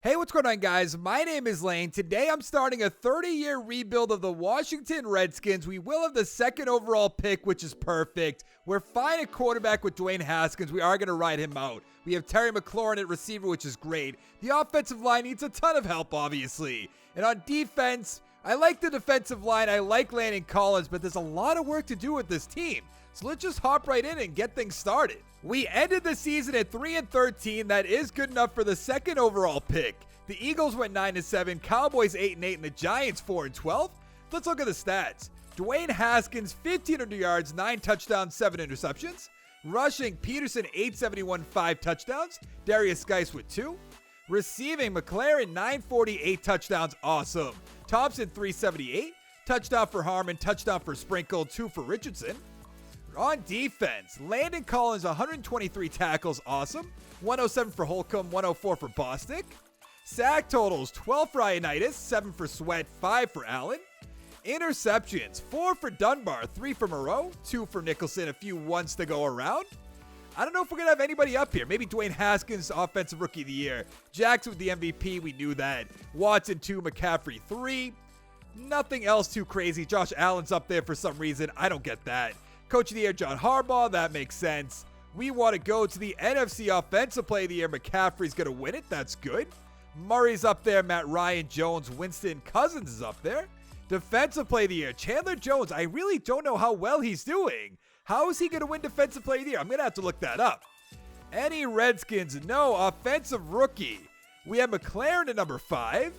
Hey, what's going on, guys? My name is Lane. Today, I'm starting a 30-year rebuild of the Washington Redskins. We will have the second overall pick, which is perfect. We're fine at quarterback with Dwayne Haskins. We are going to ride him out. We have Terry McLaurin at receiver, which is great. The offensive line needs a ton of help, obviously. And on defense, I like the defensive line. I like Landon Collins, but there's a lot of work to do with this team. So let's just hop right in and get things started. We ended the season at 3-13. That is good enough for the second overall pick. The Eagles went 9-7, Cowboys 8-8, and the Giants 4-12. Let's look at the stats. Dwayne Haskins, 1,500 yards, 9 touchdowns, 7 interceptions. Rushing, Peterson, 871, 5 touchdowns. Darius Geis with 2. Receiving, McLaren, 940, 8 touchdowns, awesome. Thompson, 378. Touchdown for Harmon, touchdown for Sprinkle, 2 for Richardson. On defense, Landon Collins, 123 tackles, awesome. 107 for Holcomb, 104 for Bostic. Sack totals, 12 for Ioannidis, 7 for Sweat, 5 for Allen. Interceptions, 4 for Dunbar, 3 for Moreau, 2 for Nicholson, a few ones to go around. I don't know if we're going to have anybody up here. Maybe Dwayne Haskins, Offensive Rookie of the Year. Jackson with the MVP, we knew that. Watson 2, McCaffrey 3. Nothing else too crazy. Josh Allen's up there for some reason. I don't get that. Coach of the Year, John Harbaugh, that makes sense. We want to go to the NFC Offensive Player of the Year. McCaffrey's going to win it. That's good. Murray's up there. Matt Ryan, Jones, Winston, Cousins is up there. Defensive Player of the Year, Chandler Jones. I really don't know how well he's doing. How is he going to win Defensive Player of the Year? I'm going to have to look that up. Any Redskins? No. Offensive Rookie. We have McLaren at number 5.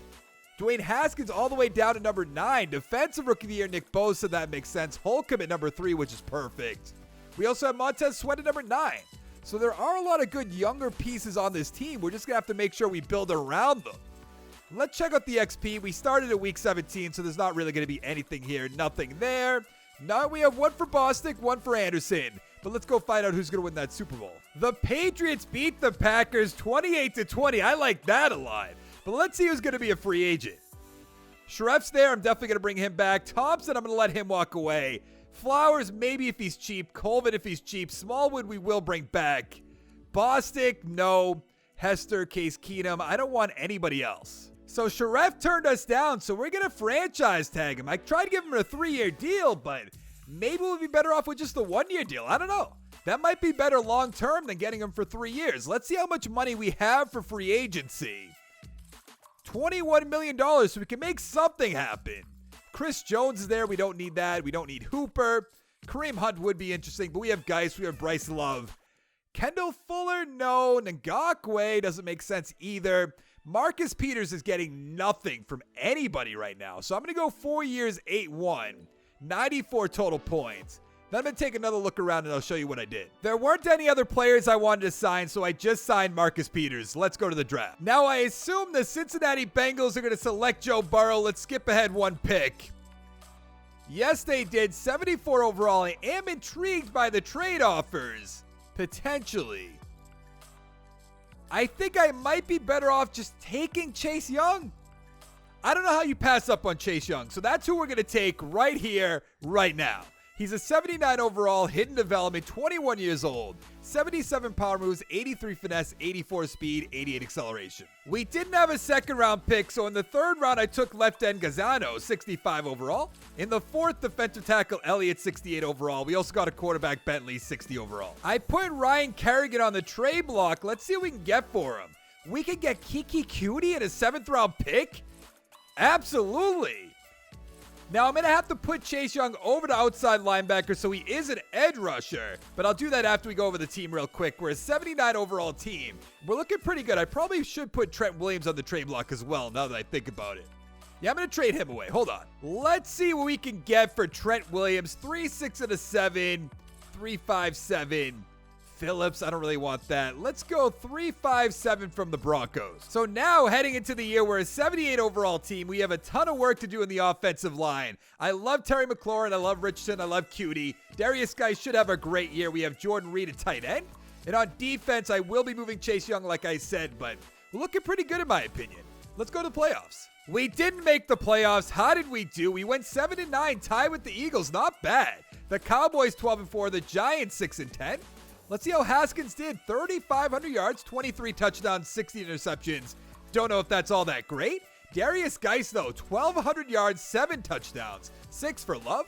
Dwayne Haskins all the way down to number 9. Defensive Rookie of the Year, Nick Bosa, that makes sense. Holcomb at number 3, which is perfect. We also have Montez Sweat at number 9. So there are a lot of good younger pieces on this team. We're just going to have to make sure we build around them. Let's check out the XP. We started at week 17, so there's not really going to be anything here. Nothing there. Now we have 1 for Bostic, 1 for Anderson. But let's go find out who's going to win that Super Bowl. The Patriots beat the Packers 28-20. I like that a lot. But let's see who's going to be a free agent. Shreff's there. I'm definitely going to bring him back. Thompson, I'm going to let him walk away. Flowers, maybe if he's cheap. Colvin, if he's cheap. Smallwood, we will bring back. Bostic, no. Hester, Case Keenum. I don't want anybody else. So Shreff turned us down, so we're going to franchise tag him. I tried to give him a 3-year deal, but maybe we'll be better off with just a 1-year deal. I don't know. That might be better long-term than getting him for 3 years. Let's see how much money we have for free agency. $21 million, so we can make something happen. Chris Jones is there. We don't need that. We don't need Hooper. Kareem Hunt would be interesting, but we have Geis. We have Bryce Love. Kendall Fuller, no. Ngakwe doesn't make sense either. Marcus Peters is getting nothing from anybody right now. So I'm going to go 4 years, 8-1. 94 total points. Then I'm going to take another look around and I'll show you what I did. There weren't any other players I wanted to sign, so I just signed Marcus Peters. Let's go to the draft. Now I assume the Cincinnati Bengals are going to select Joe Burrow. Let's skip ahead 1 pick. Yes, they did. 74 overall. I am intrigued by the trade offers. Potentially. I think I might be better off just taking Chase Young. I don't know how you pass up on Chase Young. So that's who we're going to take right here, right now. He's a 79 overall, hidden development, 21 years old, 77 power moves, 83 finesse, 84 speed, 88 acceleration. We didn't have a second round pick, so in the 3rd round, I took left end Gazzano, 65 overall. In the 4th, defensive tackle Elliott, 68 overall. We also got a quarterback Bentley, 60 overall. I put Ryan Kerrigan on the trade block. Let's see what we can get for him. We can get Kiki Cutie in a 7th round pick? Absolutely. Now, I'm going to have to put Chase Young over to outside linebacker, so he is an edge rusher. But I'll do that after we go over the team real quick. We're a 79 overall team. We're looking pretty good. I probably should put Trent Williams on the trade block as well, now that I think about it. Yeah, I'm going to trade him away. Hold on. Let's see what we can get for Trent Williams. 3.6 and a 7. 3.57. Phillips, I don't really want that. Let's go 3.57 from the Broncos. So now heading into the year, we're a 78 overall team. We have a ton of work to do in the offensive line. I love Terry McLaurin. I love Richardson. I love Cutie. Darius Geis should have a great year. We have Jordan Reed at tight end. And on defense, I will be moving Chase Young like I said, but we're looking pretty good in my opinion. Let's go to the playoffs. We didn't make the playoffs. How did we do? We went 7-9, tied with the Eagles. Not bad. The Cowboys 12-4, the Giants 6-10. Let's see how Haskins did. 3,500 yards, 23 touchdowns, 60 interceptions, Don't know if that's all that great. Darius Geis, though, 1,200 yards, 7 touchdowns, 6 for Love.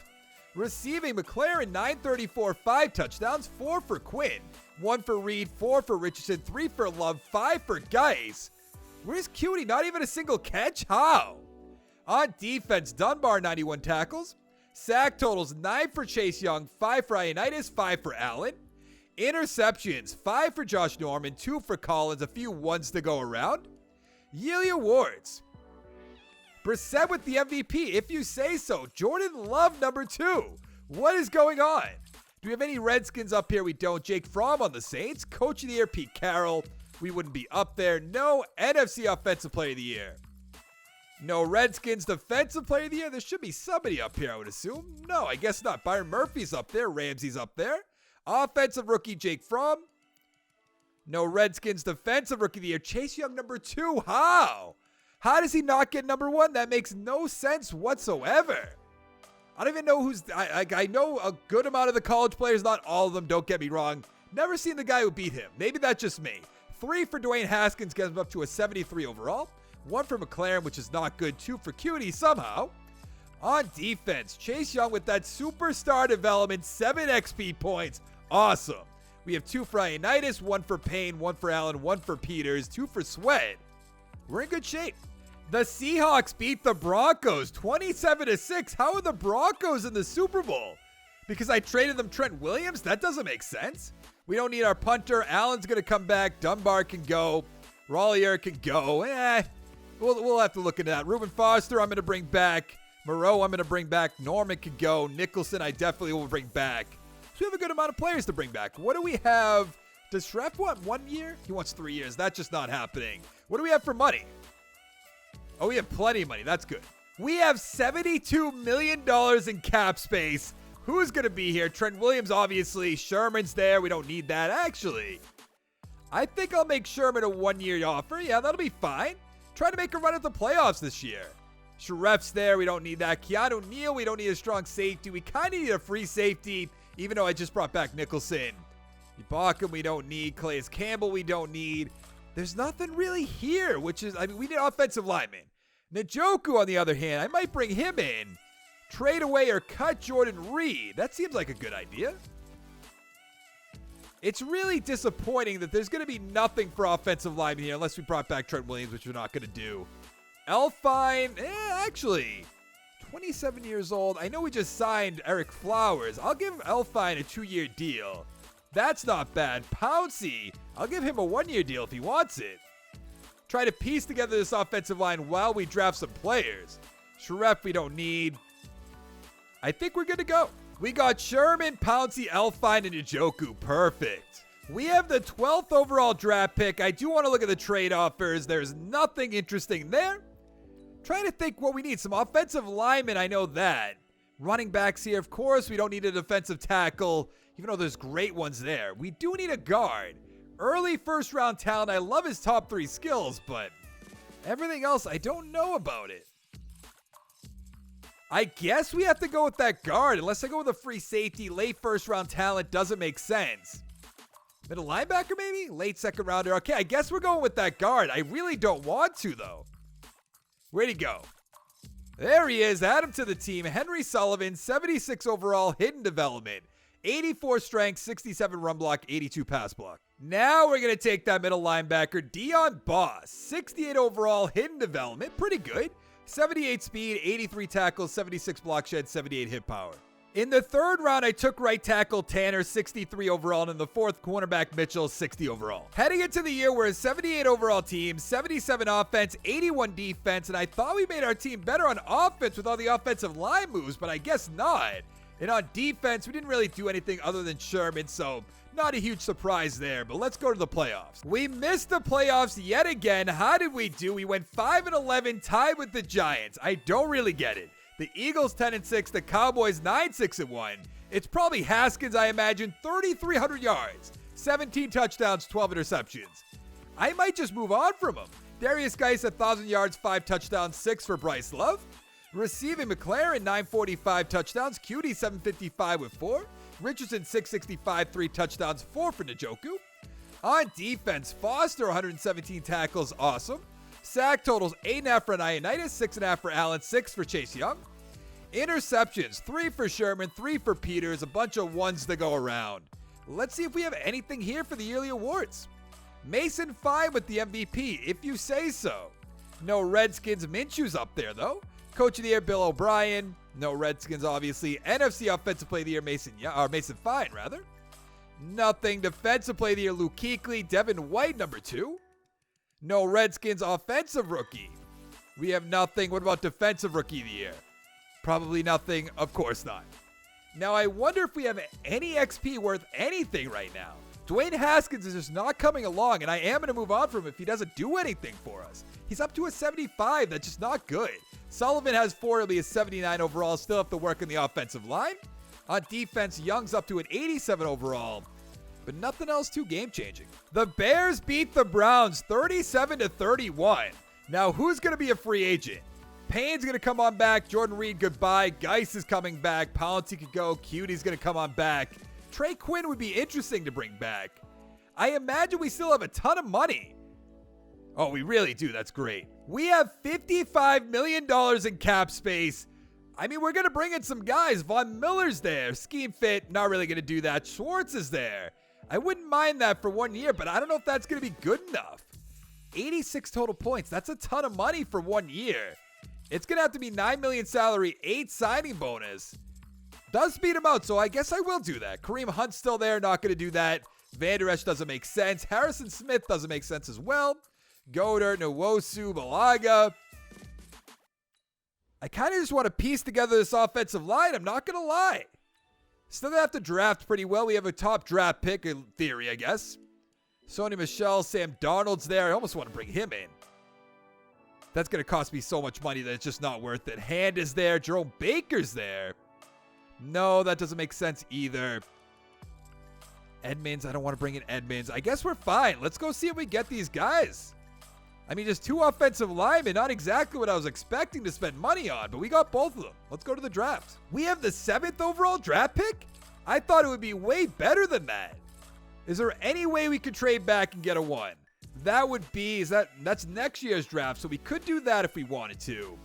Receiving McLaren, 934, 5 touchdowns, 4 for Quinn, 1 for Reed, 4 for Richardson, 3 for Love, 5 for Geis. Where's Cutie? Not even a single catch? How? On defense, Dunbar, 91 tackles. Sack totals, 9 for Chase Young, 5 for Ioannidis, 5 for Allen. Interceptions, 5 for Josh Norman, 2 for Collins, a few ones to go around. Yearly awards. Brissett with the MVP, if you say so. Jordan Love, number 2. What is going on? Do we have any Redskins up here? We don't. Jake Fromm on the Saints. Coach of the Year, Pete Carroll. We wouldn't be up there. No NFC Offensive Player of the Year. No Redskins Defensive Player of the Year. There should be somebody up here, I would assume. No, I guess not. Byron Murphy's up there. Ramsey's up there. Offensive Rookie, Jake Fromm. No Redskins Defensive Rookie of the Year. Chase Young, number 2. How? How does he not get number 1? That makes no sense whatsoever. I don't even know who's... I know a good amount of the college players, not all of them, don't get me wrong. Never seen the guy who beat him. Maybe that's just me. 3 for Dwayne Haskins, gets him up to a 73 overall. 1 for McLaren, which is not good. 2 for Cutie somehow. On defense, Chase Young with that superstar development, 7 XP points. Awesome. We have 2 for Ioannidis, 1 for Payne, 1 for Allen, 1 for Peters, 2 for Sweat. We're in good shape. The Seahawks beat the Broncos 27-6. How are the Broncos in the Super Bowl? Because I traded them Trent Williams? That doesn't make sense. We don't need our punter. Allen's going to come back. Dunbar can go. Rollier can go. We'll have to look into that. Reuben Foster, I'm going to bring back. Moreau, I'm going to bring back. Norman can go. Nicholson, I definitely will bring back. So we have a good amount of players to bring back. What do we have? Does Schreff want 1 year? He wants 3 years. That's just not happening. What do we have for money? Oh, we have plenty of money. That's good. We have $72 million in cap space. Who's going to be here? Trent Williams, obviously. Sherman's there. We don't need that. Actually, I think I'll make Sherman a 1-year offer. Yeah, that'll be fine. Try to make a run at the playoffs this year. Sharef's there. We don't need that. Keanu Neal, we don't need a strong safety. We kind of need a free safety, even though I just brought back Nicholson. Ibaka, we don't need. Calais Campbell, we don't need. There's nothing really here, which is, we need offensive linemen. Njoku, on the other hand, I might bring him in. Trade away or cut Jordan Reed. That seems like a good idea. It's really disappointing that there's going to be nothing for offensive linemen here unless we brought back Trent Williams, which we're not going to do. Elfine, actually, 27 years old. I know we just signed Eric Flowers. I'll give Elfine a 2-year deal. That's not bad. Pouncey, I'll give him a 1-year deal if he wants it. Try to piece together this offensive line while we draft some players. Schreff, we don't need. I think we're good to go. We got Sherman, Pouncey, Elfine, and Njoku. Perfect. We have the 12th overall draft pick. I do want to look at the trade offers. There's nothing interesting there. Trying to think what we need. Some offensive linemen, I know that. Running backs here, of course. We don't need a defensive tackle, even though there's great ones there. We do need a guard. Early first-round talent. I love his top 3 skills, but everything else, I don't know about it. I guess we have to go with that guard. Unless I go with a free safety, late first-round talent doesn't make sense. Middle linebacker, maybe? Late second-rounder. Okay, I guess we're going with that guard. I really don't want to, though. Where'd he go? There he is. Add him to the team. Henry Sullivan, 76 overall, hidden development. 84 strength, 67 run block, 82 pass block. Now we're going to take that middle linebacker, Dion Boss. 68 overall, hidden development. Pretty good. 78 speed, 83 tackles, 76 block shed, 78 hit power. In the 3rd round, I took right tackle Tanner, 63 overall, and in the 4th, cornerback Mitchell, 60 overall. Heading into the year, we're a 78 overall team, 77 offense, 81 defense, and I thought we made our team better on offense with all the offensive line moves, but I guess not. And on defense, we didn't really do anything other than Sherman, so not a huge surprise there, but let's go to the playoffs. We missed the playoffs yet again. How did we do? We went 5-11, tied with the Giants. I don't really get it. The Eagles 10-6, the Cowboys 9-6-1. It's probably Haskins, I imagine, 3,300 yards, 17 touchdowns, 12 interceptions. I might just move on from him. Darius Geis 1,000 yards, 5 touchdowns, 6 for Bryce Love. Receiving McLaren 945 touchdowns, Cutie 755 with 4. Richardson 665, 3 touchdowns, 4 for Njoku. On defense, Foster 117 tackles, awesome. Sack totals 8.5 for Ioannidis, 6.5 for Allen, 6 for Chase Young. Interceptions, 3 for Sherman, 3 for Peters, a bunch of ones to go around. Let's see if we have anything here for the yearly awards. Mason Fine with the MVP, if you say so. No Redskins. Minshew's up there, though. Coach of the Year, Bill O'Brien. No Redskins, obviously. NFC Offensive Player of the Year, Mason Fine, rather. Nothing. Defensive Player of the Year, Luke Kuechly. Devin White, number 2. No Redskins. Offensive Rookie. We have nothing. What about Defensive Rookie of the Year? Probably nothing. Of course not. Now, I wonder if we have any XP worth anything right now. Dwayne Haskins is just not coming along, and I am going to move on from him if he doesn't do anything for us. He's up to a 75. That's just not good. Sullivan has 4. He'll be a 79 overall. Still have to work on the offensive line. On defense, Young's up to an 87 overall, but nothing else too game-changing. The Bears beat the Browns 37-31. Now, who's going to be a free agent? Payne's going to come on back. Jordan Reed, goodbye. Geis is coming back. Pouncey could go. Cuty's going to come on back. Trey Quinn would be interesting to bring back. I imagine we still have a ton of money. Oh, we really do. That's great. We have $55 million in cap space. I mean, we're going to bring in some guys. Von Miller's there. Scheme fit, not really going to do that. Schwartz is there. I wouldn't mind that for 1 year, but I don't know if that's going to be good enough. 86 total points. That's a ton of money for 1 year. It's going to have to be $9 million salary, 8 signing bonus. Does beat him out, so I guess I will do that. Kareem Hunt's still there, not going to do that. Van Der Esch doesn't make sense. Harrison Smith doesn't make sense as well. Goddard, Nwosu, Balaga. I kind of just want to piece together this offensive line. I'm not going to lie. Still going to have to draft pretty well. We have a top draft pick in theory, I guess. Sony Michel, Sam Darnold's there. I almost want to bring him in. That's going to cost me so much money that it's just not worth it. Hand is there. Jerome Baker's there. No, that doesn't make sense either. Edmonds, I don't want to bring in Edmonds. I guess we're fine. Let's go see if we get these guys. I mean, just 2 offensive linemen, not exactly what I was expecting to spend money on, but we got both of them. Let's go to the draft. We have the 7th overall draft pick? I thought it would be way better than that. Is there any way we could trade back and get a 1? That would be, that's next year's draft, so we could do that if we wanted to.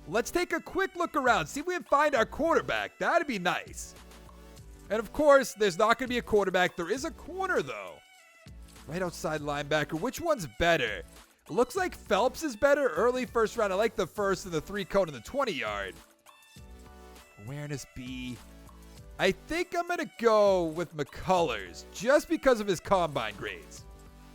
Let's take a quick look around, see if we can find our quarterback. That'd be nice. And of course, there's not going to be a quarterback. There is a corner, though. Right outside linebacker. Which one's better? It looks like Phelps is better. Early first round. I like the first and the 3 cone and the 20-yard. Awareness B. I think I'm going to go with McCullers just because of his combine grades.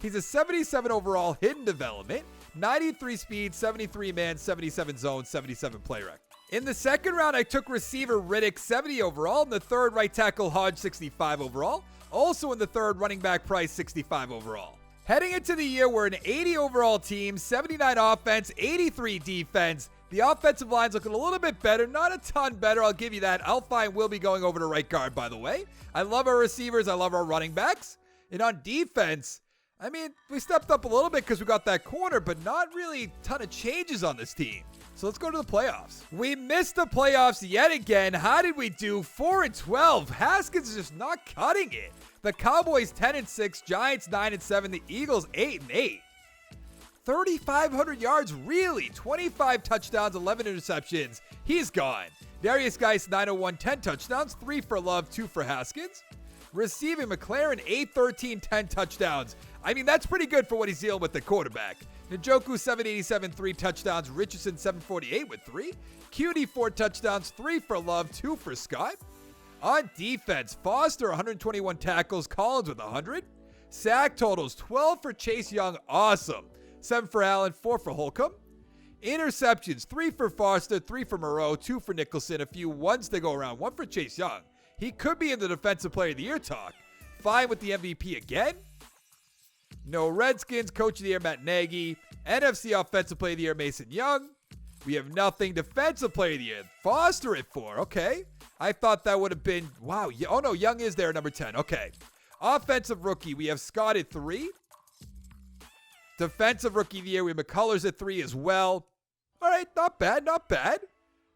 He's a 77 overall, hidden development. 93 speed, 73 man, 77 zone, 77 play rec. In the 2nd round, I took receiver Riddick, 70 overall. In the 3rd, right tackle Hodge, 65 overall. Also in the 3rd, running back Price, 65 overall. Heading into the year, we're an 80 overall team, 79 offense, 83 defense. The offensive line's looking a little bit better, not a ton better, I'll give you that. Alfine will be going over to right guard, by the way. I love our receivers, I love our running backs. And on defense, I mean, we stepped up a little bit because we got that corner, but not really a ton of changes on this team. So let's go to the playoffs. We missed the playoffs yet again. How did we do? 4-12. Haskins is just not cutting it. The Cowboys 10-6, Giants 9-7, the Eagles 8-8. 3,500 yards, really? 25 touchdowns, 11 interceptions. He's gone. Darius Geis 901, 10 touchdowns, 3 for Love, 2 for Haskins. Receiving McLaren 8-13, 10 touchdowns. I mean, that's pretty good for what he's dealing with the quarterback. Njoku 787, 3 touchdowns. Richardson 748 with 3. Cutie 4 touchdowns, 3 for Love, 2 for Scott. On defense, Foster 121 tackles, Collins with 100. Sack totals 12 for Chase Young, awesome. 7 for Allen, 4 for Holcomb. Interceptions, 3 for Foster, 3 for Moreau, 2 for Nicholson, a few ones to go around, 1 for Chase Young. He could be in the Defensive Player of the Year talk. Fine with the MVP again. No Redskins, Coach of the Year, Matt Nagy. NFC Offensive Player of the Year, Mason Young. We have nothing. Defensive Player of the Year, Foster at 4. Okay. I thought that would have been, wow. Oh, no, Young is there, number 10. Okay. Offensive Rookie, we have Scott at 3. Defensive Rookie of the Year, we have McCullers at 3 as well. All right, not bad, not bad.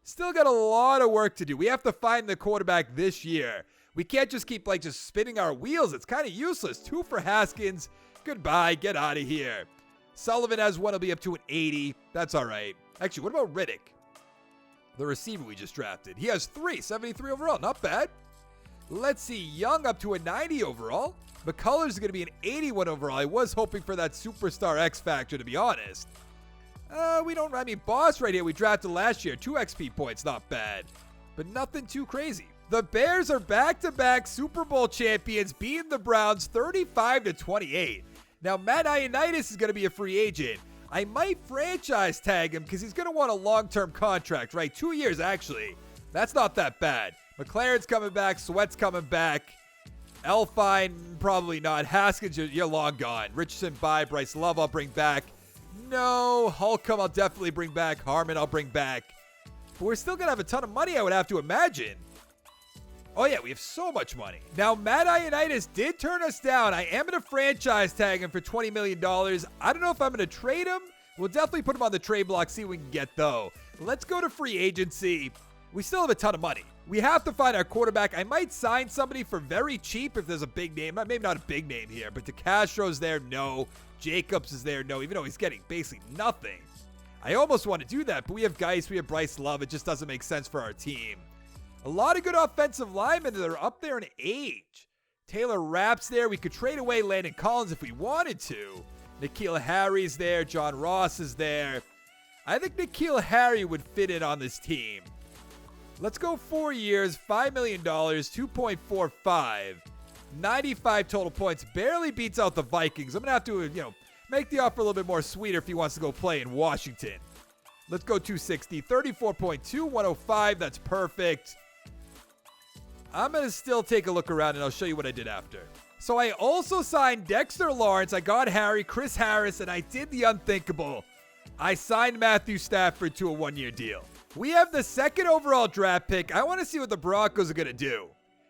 Still got a lot of work to do. We have to find the quarterback this year. We can't just keep, just spinning our wheels. It's kind of useless. 2 for Haskins. Goodbye. Get out of here. Sullivan has one. He'll be up to an 80. That's all right. Actually, what about Riddick? The receiver we just drafted. He has 73 overall. Not bad. Let's see. Young up to a 90 overall. McCullers is going to be an 81 overall. I was hoping for that superstar X factor, to be honest. Boss right here, we drafted last year. 2 XP points, not bad. But nothing too crazy. The Bears are back-to-back Super Bowl champions, beating the Browns 35-28. Now, Matt Ioannidis is going to be a free agent. I might franchise tag him because he's going to want a long-term contract, right? 2 years, actually. That's not that bad. McLaren's coming back. Sweat's coming back. Elfine, probably not. Haskins, you're long gone. Richardson, bye. Bryce Love, I'll bring back. No. Holcomb, I'll definitely bring back. Harmon, I'll bring back. But we're still going to have a ton of money, I would have to imagine. Oh, yeah, we have so much money. Now, Matt Ioannidis did turn us down. I am going to franchise tag him for $20 million. I don't know if I'm going to trade him. We'll definitely put him on the trade block, see what we can get, though. Let's go to free agency. We still have a ton of money. We have to find our quarterback. I might sign somebody for very cheap if there's a big name. Maybe not a big name here, but DeCastro's there, no. Jacobs is there, no, even though he's getting basically nothing. I almost want to do that, but we have Geis, we have Bryce Love. It just doesn't make sense for our team. A lot of good offensive linemen that are up there in age. Taylor Rapp's there. We could trade away Landon Collins if we wanted to. N'Keal Harry's there. John Ross is there. I think N'Keal Harry would fit in on this team. Let's go 4 years, $5 million, 2.45. 95 total points. Barely beats out the Vikings. I'm going to have to, make the offer a little bit more sweeter if he wants to go play in Washington. Let's go 260. 34.2, 105. That's perfect. I'm going to still take a look around, and I'll show you what I did after. So I also signed Dexter Lawrence. I got Harry, Chris Harris, and I did the unthinkable. I signed Matthew Stafford to a 1-year deal. We have the 2nd overall draft pick. I want to see what the Broncos are going to do.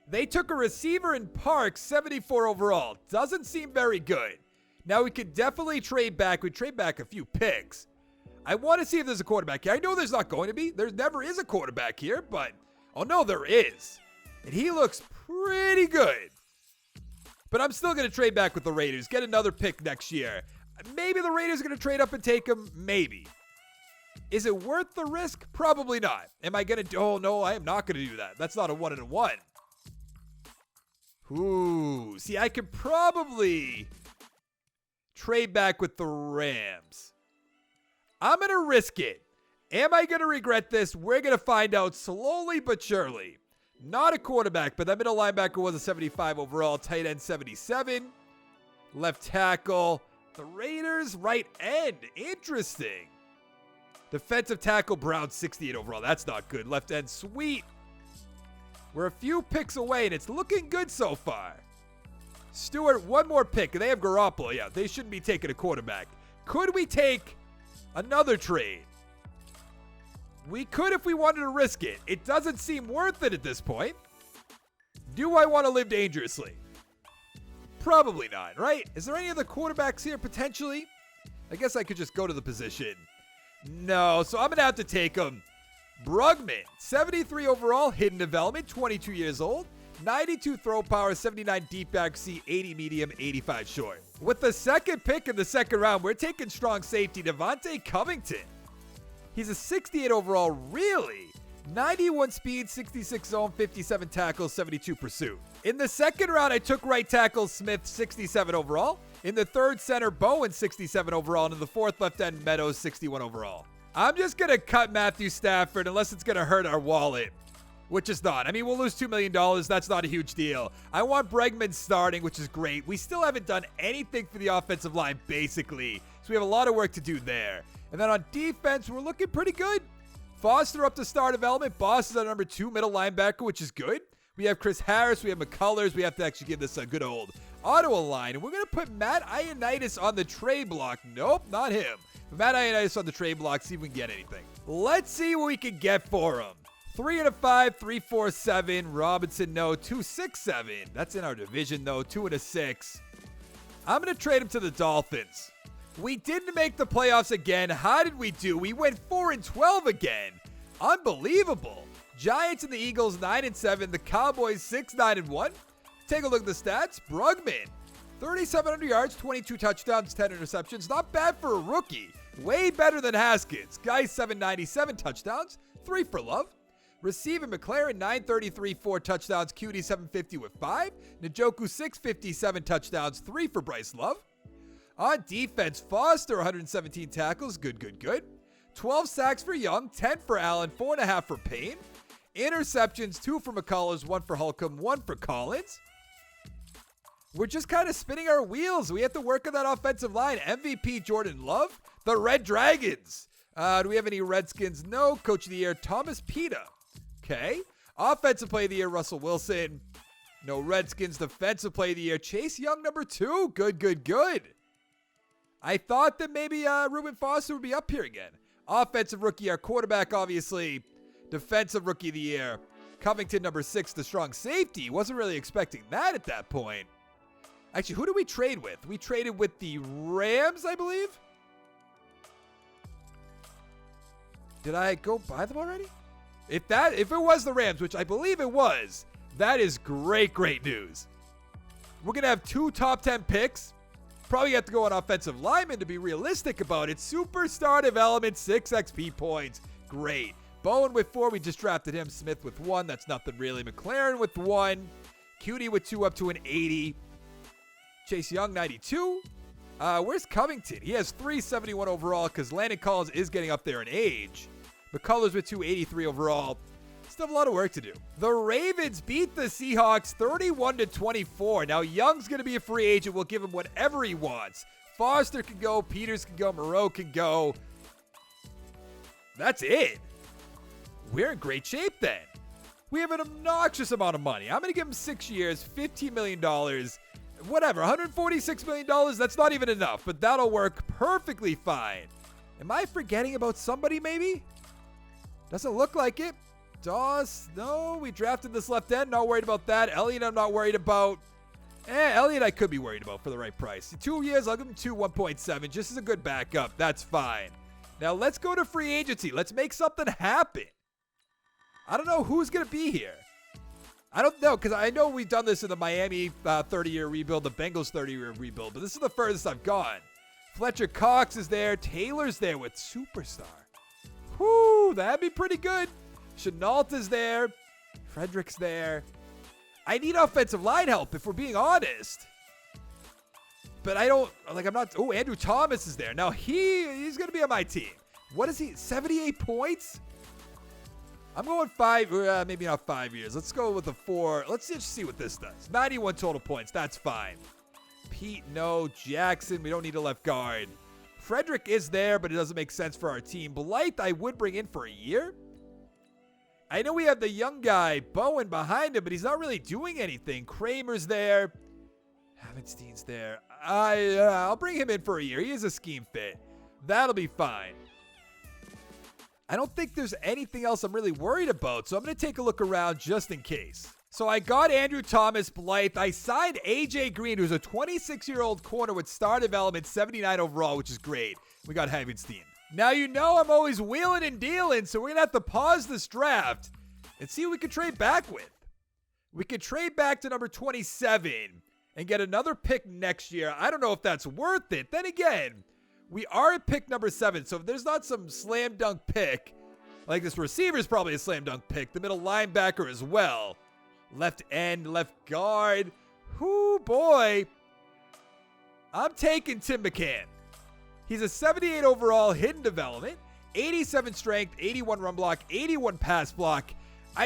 They took a receiver in Parks, 74 overall. Doesn't seem very good. Now, we could definitely trade back. We trade back a few picks. I want to see if there's a quarterback here. I know there's not going to be. There never is a quarterback here, but oh no, there is. And he looks pretty good. But I'm still going to trade back with the Raiders. Get another pick next year. Maybe the Raiders are going to trade up and take him. Maybe. Is it worth the risk? Probably not. Am I going to? Oh, no, I am not going to do that. That's not a 1-1. Ooh. See, I could probably trade back with the Rams. I'm going to risk it. Am I going to regret this? We're going to find out slowly but surely. Not a quarterback, but that middle linebacker was a 75 overall. Tight end, 77. Left tackle. The Raiders, right end. Interesting. Defensive tackle, Brown, 68 overall. That's not good. Left end, sweet. We're a few picks away, and it's looking good so far. Stewart, one more pick. They have Garoppolo. Yeah, they shouldn't be taking a quarterback. Could we take another trade? We could if we wanted to risk it. It doesn't seem worth it at this point. Do I want to live dangerously? Probably not, right? Is there any other quarterbacks here potentially? I guess I could just go to the position. No, so I'm going to have to take him. Brugman, 73 overall, hidden development, 22 years old. 92 throw power, 79 deep accuracy, 80 medium, 85 short. With the 2nd pick in the 2nd round, we're taking strong safety Devontae Covington. He's a 68 overall, really? 91 speed, 66 zone, 57 tackles, 72 pursuit. In the 2nd round, I took right tackle Smith, 67 overall. In the 3rd, center Bowen, 67 overall. And in the 4th, left end Meadows, 61 overall. I'm just going to cut Matthew Stafford unless it's going to hurt our wallet, which is not. I mean, we'll lose $2 million. That's not a huge deal. I want Bregman starting, which is great. We still haven't done anything for the offensive line, basically. So we have a lot of work to do there. And then on defense, we're looking pretty good. Foster up to star development. Boss is our number 2 middle linebacker, which is good. We have Chris Harris. We have McCullers. We have to actually give this a good old auto line. And we're going to put Matt Ioannidis on the trade block. Nope, not him. But Matt Ioannidis on the trade block. See if we can get anything. Let's see what we can get for him. 3 and a 5, 3-4-7. Robinson, no. 2-6-7. That's in our division, though. 2 and a 6. I'm going to trade him to the Dolphins. We didn't make the playoffs again. How did we do? We went 4-12 again. Unbelievable. Giants and the Eagles 9-7. The Cowboys 6-9-1. Take a look at the stats. Brugman, 3,700 yards, 22 touchdowns, 10 interceptions. Not bad for a rookie. Way better than Haskins. Guy 797 touchdowns, 3 for Love. Receiving McLaren 933, 4 touchdowns. QD 750 with 5. Njoku 657 touchdowns, 3 for Bryce Love. On defense, Foster 117 tackles, good. 12 sacks for Young, 10 for Allen, 4.5 for Payne. Interceptions, 2 for McCullers, 1 for Holcomb, 1 for Collins. We're just kind of spinning our wheels. We have to work on that offensive line. MVP Jordan Love. The Red Dragons. Do we have any Redskins? No. Coach of the Year, Thomas Pita. Okay. Offensive Player of the Year, Russell Wilson. No Redskins. Defensive Player of the Year, Chase Young, number 2. Good. I thought that maybe Reuben Foster would be up here again. Offensive Rookie Year, quarterback, obviously. Defensive Rookie of the Year, Covington, number 6, the strong safety. Wasn't really expecting that at that point. Actually, who did we trade with? We traded with the Rams, I believe. Did I go buy them already? If it was the Rams, which I believe it was, that is great news. We're going to have 2 top 10 picks. Probably have to go on offensive lineman to be realistic about it. Superstar development, 6 XP points. Great. Bowen with 4. We just drafted him. Smith with 1. That's nothing really. McLaren with 1. Cutie with 2 up to an 80. Chase Young, 92. Where's Covington? He has 371 overall because Landon Collins is getting up there in age. McCullers with 283 overall. Still have a lot of work to do. The Ravens beat the Seahawks 31-24. Now, Young's going to be a free agent. We'll give him whatever he wants. Foster can go. Peters can go. Moreau can go. That's it. We're in great shape then. We have an obnoxious amount of money. I'm going to give him 6 years, $15 million. Whatever, $146 million. That's not even enough, but that'll work perfectly fine. Am I forgetting about somebody maybe? Doesn't look like it. Doss, no, we drafted this left end. Not worried about that. Elliott, I'm not worried about. Elliott, I could be worried about for the right price. 2 years, I'll give him 1.7. Just as a good backup. That's fine. Now, let's go to free agency. Let's make something happen. I don't know who's going to be here. I don't know, because I know we've done this in the Miami 30-year rebuild, the Bengals 30-year rebuild, but this is the furthest I've gone. Fletcher Cox is there. Taylor's there with Superstar. Whoo, that'd be pretty good. Chenault's there. Frederick's there. I need offensive line help, if we're being honest. But I don't, I'm not, Andrew Thomas is there. Now, he's going to be on my team. What is he, 78 points? I'm going 5, maybe not 5 years. Let's go with a 4. Let's just see what this does. 91 total points. That's fine. Pete, no. Jackson, we don't need a left guard. Frederick is there, but it doesn't make sense for our team. Blythe, I would bring in for a year. I know we have the young guy, Bowen, behind him, but he's not really doing anything. Kramer's there. Havenstein's there. I'll bring him in for a year. He is a scheme fit. That'll be fine. I don't think there's anything else I'm really worried about, so I'm going to take a look around just in case. So I got Andrew Thomas, Blythe. I signed AJ Green, who's a 26-year-old corner with star development, 79 overall, which is great. We got Havenstein. Now, you know I'm always wheeling and dealing, so we're going to have to pause this draft and see who we can trade back with. We could trade back to number 27 and get another pick next year. I don't know if that's worth it. Then again, we are at pick number 7, so if there's not some slam dunk pick, like this receiver is probably a slam dunk pick, the middle linebacker as well, left end, left guard, whoo boy, I'm taking Tim McCann. He's a 78 overall, hidden development, 87 strength, 81 run block, 81 pass block.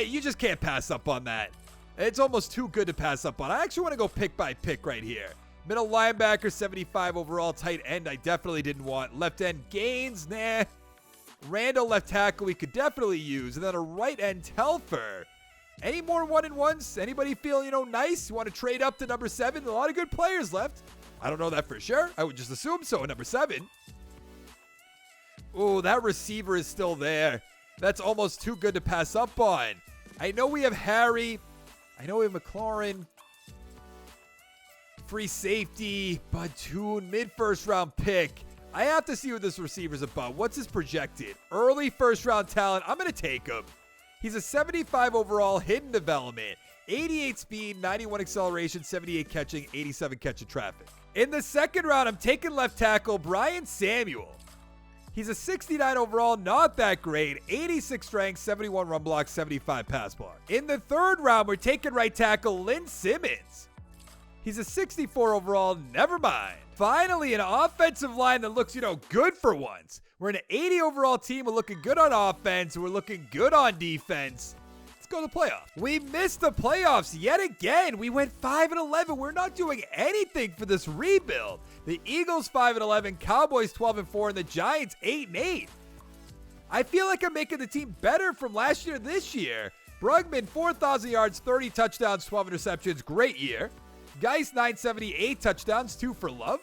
You just can't pass up on that. It's almost too good to pass up on. I actually want to go pick by pick right here. Middle linebacker, 75 overall. Tight end, I definitely didn't want. Left end, Gaines, nah. Randall, left tackle, we could definitely use. And then a right end, Telfer. Any more 1-and-1s? Anybody feel, nice? You want to trade up to number 7? A lot of good players left. I don't know that for sure. I would just assume so at number 7. Oh, that receiver is still there. That's almost too good to pass up on. I know we have Harry. I know we have McLaurin. Free safety, Batoon, mid-first round pick. I have to see what this receiver's about. What's his projected? Early first round talent. I'm going to take him. He's a 75 overall, hidden development, 88 speed, 91 acceleration, 78 catching, 87 catch in traffic. In the second round, I'm taking left tackle Brian Samuel. He's a 69 overall, not that great. 86 strength, 71 run block, 75 pass block. In the third round, we're taking right tackle Lynn Simmons. He's a 64 overall, never mind. Finally, an offensive line that looks, good for once. We're an 80 overall team. We're looking good on offense. We're looking good on defense. Let's go to the playoffs. We missed the playoffs yet again. We went 5-11. We're not doing anything for this rebuild. The Eagles 5-11, Cowboys 12-4, and the Giants 8-8. I feel like I'm making the team better from last year to this year. Brugman, 4,000 yards, 30 touchdowns, 12 interceptions. Great year. Geis, 970, 8 touchdowns, 2 for Love.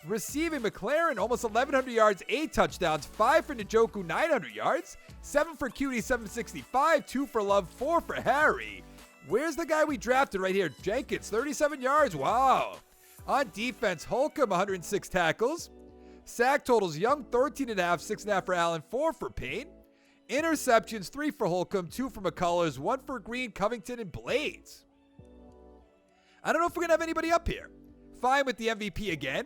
Receiving McLaren, almost 1,100 yards, 8 touchdowns, 5 for Njoku, 900 yards, 7 for Cutie, 765, 2 for Love, 4 for Harry. Where's the guy we drafted right here? Jenkins, 37 yards, wow. On defense, Holcomb, 106 tackles. Sack totals, Young, 13.5, 6.5 for Allen, 4 for Payne. Interceptions, 3 for Holcomb, 2 for McCullers, 1 for Green, Covington, and Blades. I don't know if we're going to have anybody up here. Fine with the MVP again.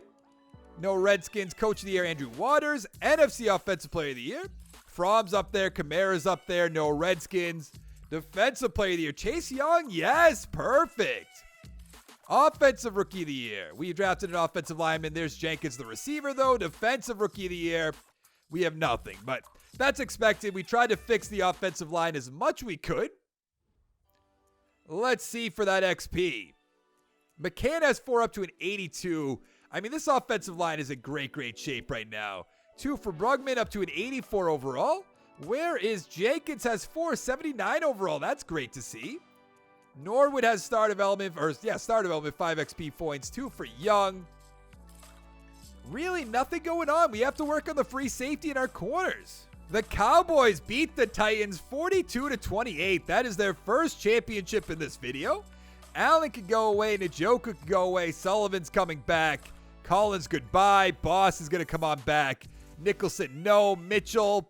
No Redskins. Coach of the Year, Andrew Waters. NFC Offensive Player of the Year. Fromm's up there. Kamara's up there. No Redskins. Defensive Player of the Year, Chase Young. Yes, perfect. Offensive Rookie of the Year. We drafted an offensive lineman. There's Jenkins, the receiver, though. Defensive Rookie of the Year. We have nothing, but that's expected. We tried to fix the offensive line as much we could. Let's see for that XP. McCann has 4 up to an 82. I mean, this offensive line is in great shape right now. 2 for Brugman up to an 84 overall. Where is Jenkins? Has 4, 79 overall. That's great to see. Norwood has star development, 5 XP points. 2 for Young. Really nothing going on. We have to work on the free safety in our corners. The Cowboys beat the Titans 42-28. That is their first championship in this video. Allen could go away. Njoku could go away. Sullivan's coming back. Collins, goodbye. Boss is going to come on back. Nicholson, no. Mitchell,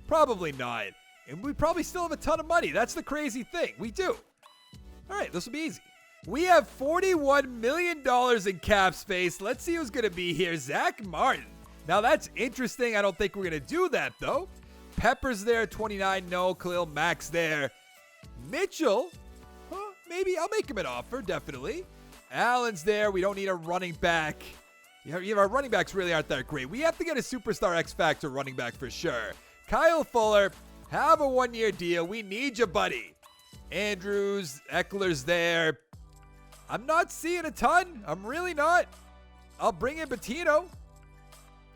probably not. And we probably still have a ton of money. That's the crazy thing. We do. All right, this will be easy. We have $41 million in cap space. Let's see who's going to be here. Zach Martin. Now, that's interesting. I don't think we're going to do that, though. Pepper's there, 29. No. Khalil Mack's there. Mitchell. Maybe I'll make him an offer, definitely. Allen's there. We don't need a running back. Our running backs really aren't that great. We have to get a superstar X Factor running back for sure. Kyle Fuller, have a 1-year deal. We need you, buddy. Andrews, Eckler's there. I'm not seeing a ton. I'm really not. I'll bring in Bettino.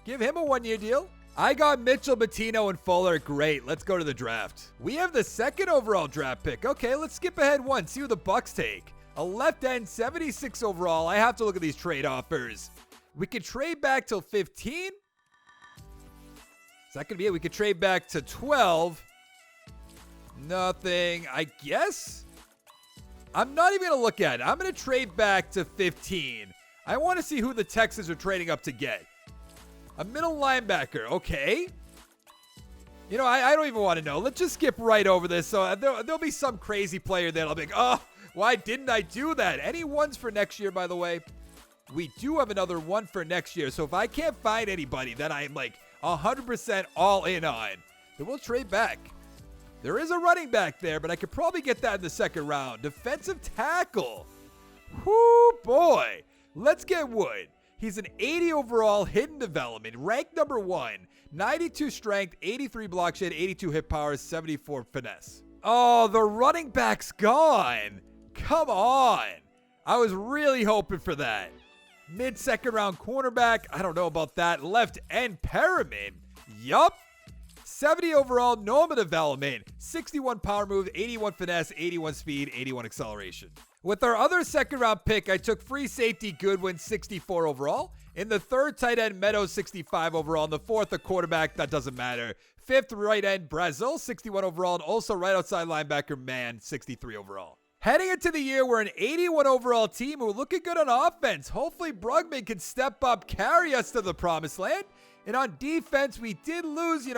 Give him a 1-year deal. I got Mitchell, Bettino, and Fuller. Great. Let's go to the draft. We have the 2nd overall draft pick. Okay, let's skip ahead one. See who the Bucks take. A left end, 76 overall. I have to look at these trade offers. We could trade back till 15. Is that going to be it? We could trade back to 12. Nothing. I guess. I'm not even going to look at it. I'm going to trade back to 15. I want to see who the Texans are trading up to get. A middle linebacker. Okay. I don't even want to know. Let's just skip right over this. So there'll be some crazy player that I'll be like, oh, why didn't I do that? Any ones for next year, by the way? We do have another one for next year. So if I can't find anybody that I'm like 100% all in on, then we'll trade back. There is a running back there, but I could probably get that in the 2nd round. Defensive tackle. Whoo, boy. Let's get Wood. He's an 80 overall, hidden development, ranked number 1, 92 strength, 83 block shed, 82 hit power, 74 finesse. Oh, the running back's gone. Come on. I was really hoping for that. Mid-2nd round cornerback. I don't know about that. Left end Perriman. Yup. 70 overall, normal development, 61 power move, 81 finesse, 81 speed, 81 acceleration. With our other 2nd round pick, I took free safety Goodwin, 64 overall. In the 3rd, tight end Meadows, 65 overall. In the 4th, a quarterback, that doesn't matter. 5th, right end Brazil, 61 overall. And also right outside linebacker Man, 63 overall. Heading into the year, we're an 81 overall team. We're looking good on offense. Hopefully Brugman can step up, carry us to the promised land. And on defense, we did lose,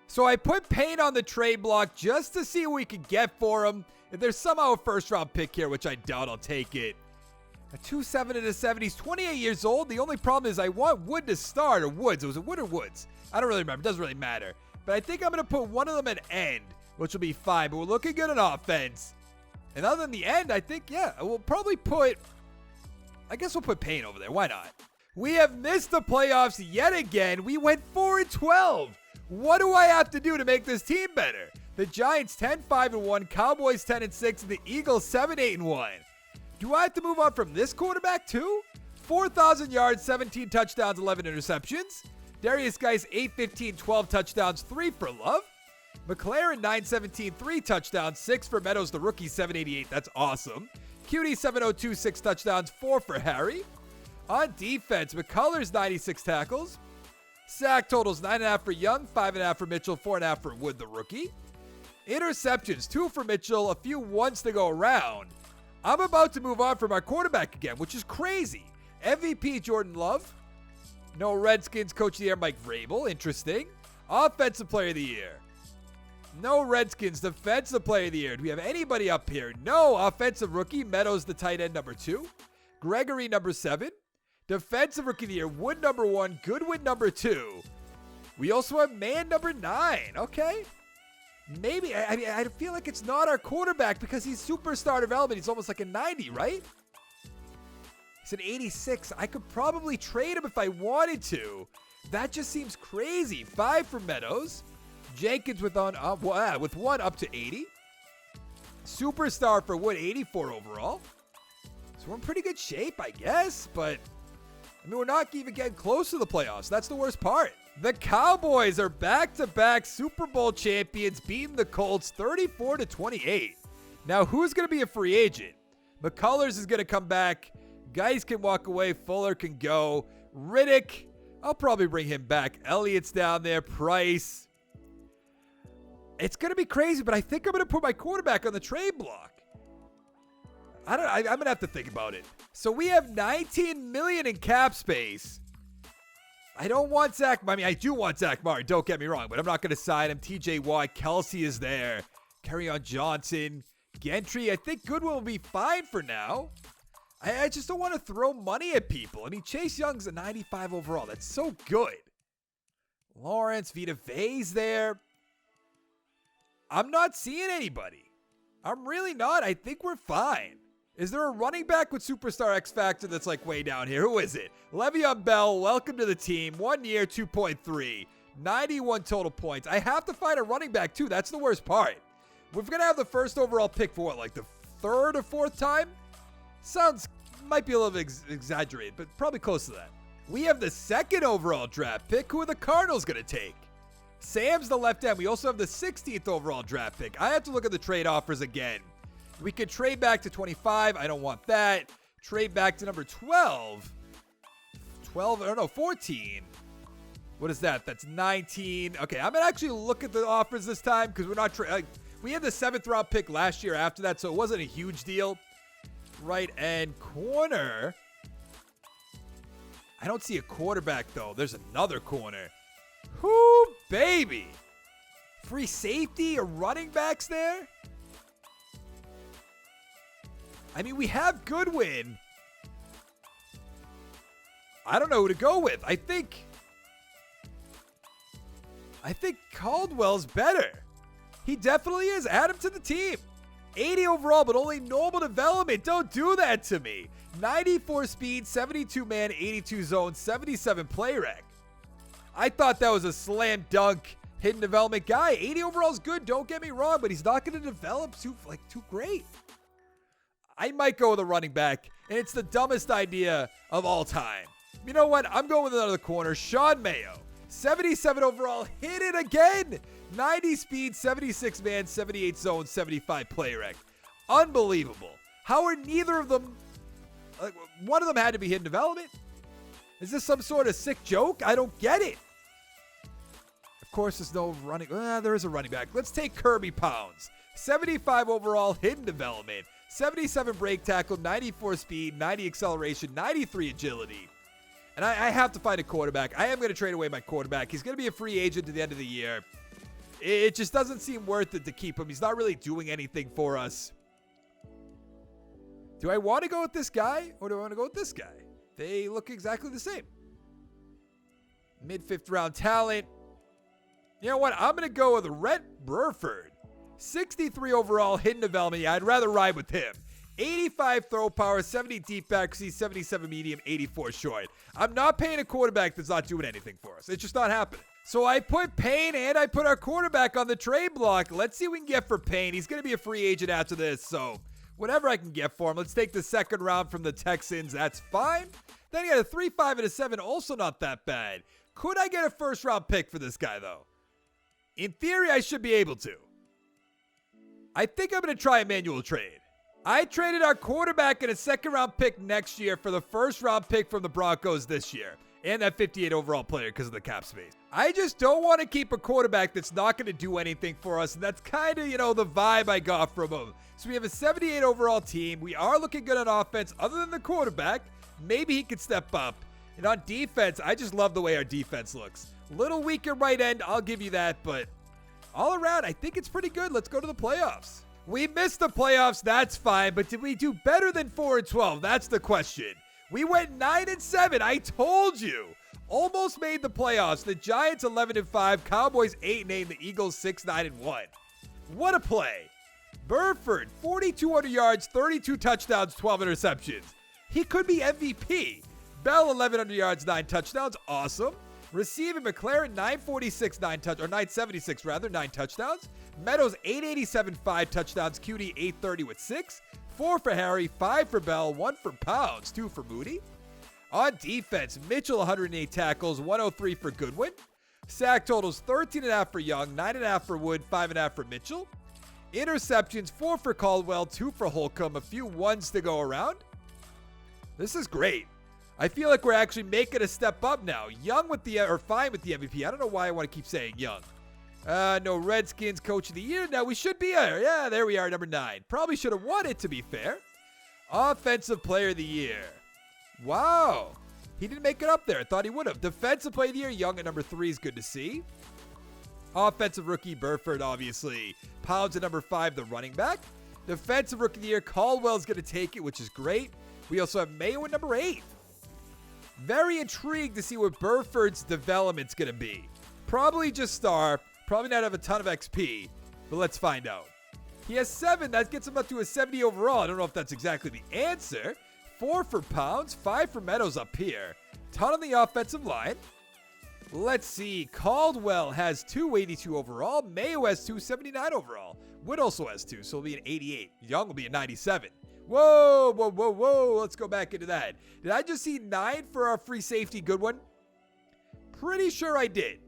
So I put Payne on the trade block just to see what we could get for him. If there's somehow a first-round pick here, which I doubt, I'll take it. A 2-7 in the 70s, 28 years old. The only problem is I want Wood to start, or Woods. Was it Wood or Woods? I don't really remember. It doesn't really matter. But I think I'm going to put one of them at end, which will be fine. But we're looking good on offense. And other than the end, I think, yeah, we'll probably put, I guess we'll put Payne over there. Why not? We have missed the playoffs yet again. We went 4-12. What do I have to do to make this team better? The Giants 10-5-1, Cowboys 10-6, and the Eagles 7-8-1. Do I have to move on from this quarterback too? 4,000 yards, 17 touchdowns, 11 interceptions. Darius Geis 8-15, 12 touchdowns, 3 for Love. McLaren 9-17, 3 touchdowns, 6 for Meadows, the rookie 788. That's awesome. QD 702, 6 touchdowns, 4 for Harry. On defense, McCullers 96 tackles. Sack totals 9.5 for Young, 5.5 for Mitchell, 4.5 for Wood, the rookie. Interceptions, 2 for Mitchell, a few ones to go around. I'm about to move on from our quarterback again, which is crazy. MVP Jordan Love. No Redskins Coach of the Year Mike Vrabel. Interesting. Offensive Player of the Year. No Redskins Defensive Player of the Year. Do we have anybody up here? No. Offensive Rookie Meadows, the tight end, number 2. Gregory, number 7. Defensive Rookie of the Year Wood, number 1. Goodwin, number 2. We also have Man, number 9. Okay. Maybe. I feel like it's not our quarterback because he's superstar development. He's almost like a 90, right? He's an 86. I could probably trade him if I wanted to. That just seems crazy. 5 for Meadows. Jenkins with one up to 80. Superstar for Wood, 84 overall. So we're in pretty good shape, I guess. But, I mean, we're not even getting close to the playoffs. That's the worst part. The Cowboys are back-to-back Super Bowl champions, beating the Colts 34-28. Now, who's going to be a free agent? McCullers is going to come back. Guys can walk away. Fuller can go. Riddick, I'll probably bring him back. Elliott's down there. Price. It's going to be crazy, but I think I'm going to put my quarterback on the trade block. I'm going to have to think about it. So we have $19 million in cap space. I don't want Zach. I mean, I do want Zach Martin. Don't get me wrong, but I'm not going to sign him. TJ Watt, Kelsey is there. Kerryon Johnson, Gentry. I think Goodwin will be fine for now. I just don't want to throw money at people. I mean, Chase Young's a 95 overall. That's so good. Lawrence, Vita Vea's there. I'm not seeing anybody. I'm really not. I think we're fine. Is there a running back with Superstar X Factor that's like way down here? Who is it? Le'Veon Bell, welcome to the team. 1 year, 2.3. 91 total points. I have to find a running back too. That's the worst part. We're going to have the first overall pick for what, like the 3rd or 4th time? Might be a little bit exaggerated, but probably close to that. We have the 2nd overall draft pick. Who are the Cardinals going to take? Sam's the left end. We also have the 16th overall draft pick. I have to look at the trade offers again. We could trade back to 25. I don't want that. Trade back to number 12. 14. What is that? That's 19. Okay, I'm going to actually look at the offers this time because we're not we had the 7th round pick last year after that, so it wasn't a huge deal. Right end corner. I don't see a quarterback, though. There's another corner. Whoo, baby. Free safety or running backs there? I mean, we have Goodwin. I don't know who to go with. I think Caldwell's better. He definitely is. Add him to the team. 80 overall, but only normal development. Don't do that to me. 94 speed, 72 man, 82 zone, 77 play rec. I thought that was a slam dunk hidden development guy. 80 overall is good. Don't get me wrong, but he's not going to develop too great. I might go with a running back, and it's the dumbest idea of all time. You know what? I'm going with another corner. Sean Mayo. 77 overall. Hit it again. 90 speed, 76 man, 78 zone, 75 play rec. Unbelievable. How are neither of them... one of them had to be hidden development? Is this some sort of sick joke? I don't get it. Of course, there's no running... there is a running back. Let's take Kirby Pounds. 75 overall, hidden development. 77 break tackle, 94 speed, 90 acceleration, 93 agility. And I have to find a quarterback. I am going to trade away my quarterback. He's going to be a free agent at the end of the year. It just doesn't seem worth it to keep him. He's not really doing anything for us. Do I want to go with this guy or do I want to go with this guy? They look exactly the same. Mid-fifth round talent. You know what? I'm going to go with Rhett Burford. 63 overall, hidden development. Yeah, I'd rather ride with him. 85 throw power, 70 deep accuracy, 77 medium, 84 short. I'm not paying a quarterback that's not doing anything for us. It's just not happening. So I put Payne and I put our quarterback on the trade block. Let's see what we can get for Payne. He's going to be a free agent after this, so whatever I can get for him. Let's take the second round from the Texans. That's fine. Then he got a 3, 5, and a 7. Also not that bad. Could I get a first round pick for this guy, though? In theory, I should be able to. I think I'm going to try a manual trade. I traded our quarterback and a second round pick next year for the first round pick from the Broncos this year. And that 58 overall player because of the cap space. I just don't want to keep a quarterback that's not going to do anything for us. And that's kind of, the vibe I got from him. So we have a 78 overall team. We are looking good on offense other than the quarterback. Maybe he could step up. And on defense, I just love the way our defense looks. Little weaker right end, I'll give you that. But all around, I think it's pretty good. Let's go to the playoffs. We missed the playoffs, that's fine. But did we do better than 4-12? That's the question. We went 9-7. I told you. Almost made the playoffs. The Giants 11-5, Cowboys 8-8, the Eagles 6-9-1. What a play. Burford 4,200 yards, 32 touchdowns, 12 interceptions. He could be MVP. Bell 1,100 yards, 9 touchdowns. Awesome. Receiving McLaren 976 rather, 9 touchdowns. Meadows 887, 5 touchdowns. QD 830 with 6. 4 for Harry, 5 for Bell, 1 for Pounds, 2 for Moody. On defense, Mitchell 108 tackles, 103 for Goodwin. Sack totals 13.5 for Young, 9.5 for Wood, 5.5 for Mitchell. Interceptions 4 for Caldwell, 2 for Holcomb, a few ones to go around. This is great. I feel like we're actually making a step up now. Young with the, or fine with the MVP. I don't know why I want to keep saying Young. No Redskins Coach of the Year. Now we should be there. Yeah, there we are, number 9. Probably should have won it, to be fair. Offensive Player of the Year. Wow. He didn't make it up there. I thought he would have. Defensive Player of the Year, Young at number 3 is good to see. Offensive Rookie, Burford, obviously. Pounds at number 5, the running back. Defensive Rookie of the Year, Caldwell's going to take it, which is great. We also have Mayo at number 8. Very intrigued to see what Burford's development's going to be. Probably just star. Probably not have a ton of XP, but let's find out. He has 7. That gets him up to a 70 overall. I don't know if that's exactly the answer. 4 for Pounds, 5 for Meadows up here. Ton on the offensive line. Let's see. Caldwell has 282 overall. Mayo has 279 overall. Wood also has 2, so it'll be an 88. Young will be a 97. Whoa, whoa, whoa, whoa. Let's go back into that. Did I just see 9 for our free safety Goodwin? Pretty sure I did.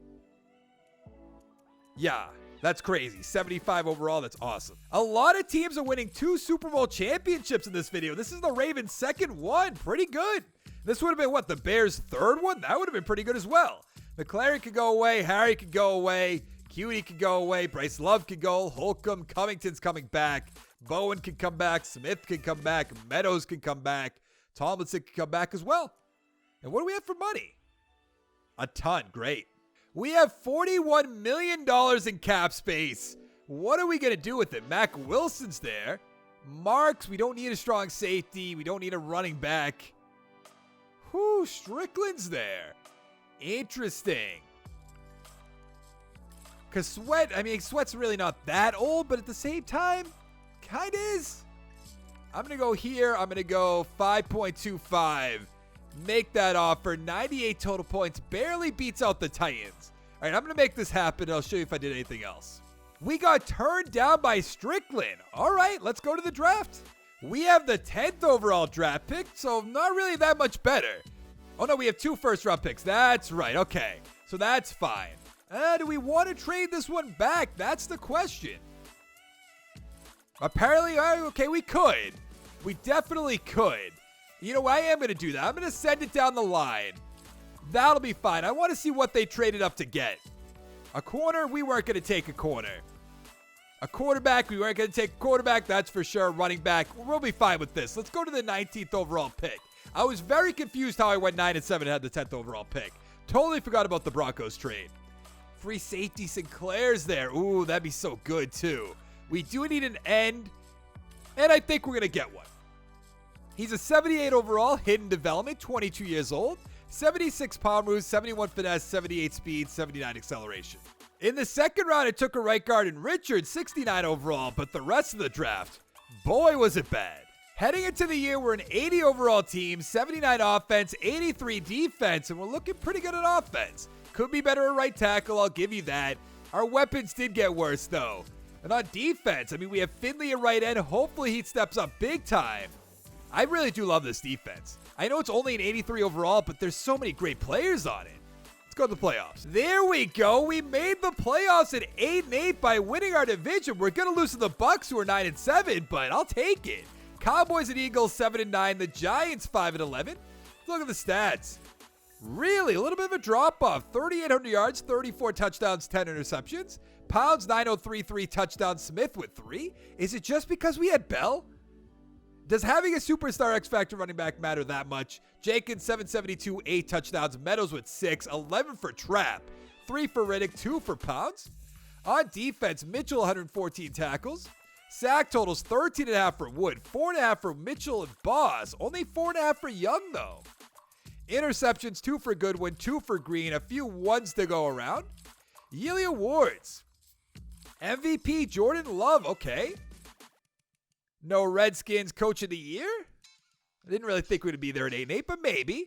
Yeah, that's crazy. 75 overall. That's awesome. A lot of teams are winning 2 Super Bowl championships in this video. This is the Ravens' second one. Pretty good. This would have been, what, the Bears' third one? That would have been pretty good as well. McLaren could go away. Harry could go away. Cutie could go away. Bryce Love could go. Holcomb. Covington's coming back. Bowen can come back. Smith can come back. Meadows can come back. Tomlinson can come back as well. And what do we have for money? A ton. Great. We have $41 million in cap space. What are we going to do with it? Mac Wilson's there. Marks, we don't need a strong safety. We don't need a running back. Whew, Strickland's there. Interesting. Because Sweat's really not that old, but at the same time, kind of is. I'm going to go here. I'm going to go 5.25. Make that offer. 98 total points. Barely beats out the Titans. All right, I'm going to make this happen. I'll show you if I did anything else. We got turned down by Strickland. All right, let's go to the draft. We have the 10th overall draft pick, so not really that much better. Oh, no, we have 2 first-round picks. That's right. Okay, so that's fine. Do we want to trade this one back? That's the question. Apparently, okay, we could. We definitely could. You know, I am going to do that. I'm going to send it down the line. That'll be fine. I want to see what they traded up to get. A corner, we weren't going to take a corner. A quarterback, we weren't going to take a quarterback. That's for sure. Running back, we'll be fine with this. Let's go to the 19th overall pick. I was very confused how I went 9-7 and had the 10th overall pick. Totally forgot about the Broncos trade. Free safety Sinclair's there. Ooh, that'd be so good too. We do need an end, and I think we're going to get one. He's a 78 overall, hidden development, 22 years old, 76 palm moves, 71 finesse, 78 speed, 79 acceleration. In the second round, I took a right guard in Richard, 69 overall, but the rest of the draft, boy, was it bad. Heading into the year, we're an 80 overall team, 79 offense, 83 defense, and we're looking pretty good at offense. Could be better at right tackle, I'll give you that. Our weapons did get worse, though. And on defense, I mean, we have Finley at right end. Hopefully he steps up big time. I really do love this defense. I know it's only an 83 overall, but there's so many great players on it. Let's go to the playoffs. There we go. We made the playoffs at 8-8 by winning our division. We're going to lose to the Bucs, who are 9-7, but I'll take it. Cowboys and Eagles 7-9. The Giants 5-11. Look at the stats. Really, a little bit of a drop-off. 3,800 yards, 34 touchdowns, 10 interceptions. Pounds 9,033 touchdowns. Smith with 3. Is it just because we had Bell? Does having a superstar X-Factor running back matter that much? Jenkins 772, 8 touchdowns. Meadows with 6, 11 for Trapp, 3 for Riddick, 2 for Pounds. On defense, Mitchell 114 tackles. Sack totals 13.5 for Wood, 4.5 for Mitchell and Boss. Only 4.5 for Young, though. Interceptions, 2 for Goodwin, 2 for Green. A few ones to go around. Yearly awards. MVP, Jordan Love. Okay. No Redskins Coach of the Year. I didn't really think we'd be there at 8-8, but maybe.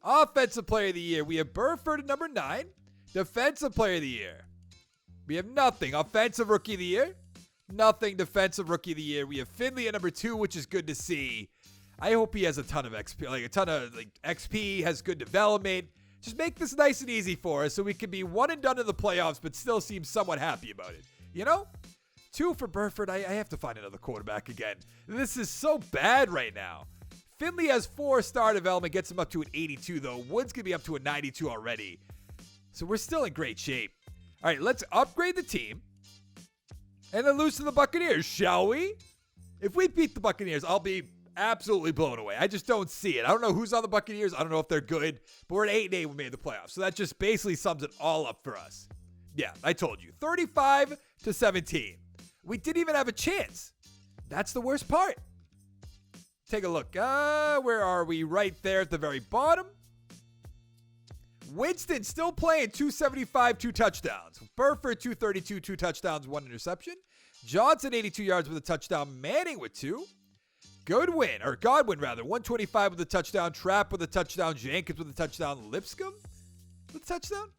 Offensive Player of the Year. We have Burford at number 9. Defensive Player of the Year. We have nothing. Offensive Rookie of the Year. Nothing. Defensive Rookie of the Year. We have Finley at number 2, which is good to see. I hope he has a ton of XP, XP, has good development. Just make this nice and easy for us so we can be one and done in the playoffs, but still seem somewhat happy about it. You know? 2 for Burford. I have to find another quarterback again. This is so bad right now. Finley has 4-star development, gets him up to an 82, though. Wood's going to be up to a 92 already. So we're still in great shape. All right, let's upgrade the team and then lose to the Buccaneers, shall we? If we beat the Buccaneers, I'll be absolutely blown away. I just don't see it. I don't know who's on the Buccaneers. I don't know if they're good, but we're at 8-8. We made the playoffs. So that just basically sums it all up for us. Yeah, I told you. 35-17. We didn't even have a chance. That's the worst part. Take a look. Where are we? Right there at the very bottom. Winston still playing, 275, 2 touchdowns. Burford, 232, 2 touchdowns, 1 interception. Johnson, 82 yards with a touchdown. Manning with 2. Godwin, 125 with a touchdown. Trapp with a touchdown. Jenkins with a touchdown. Lipscomb with a touchdown?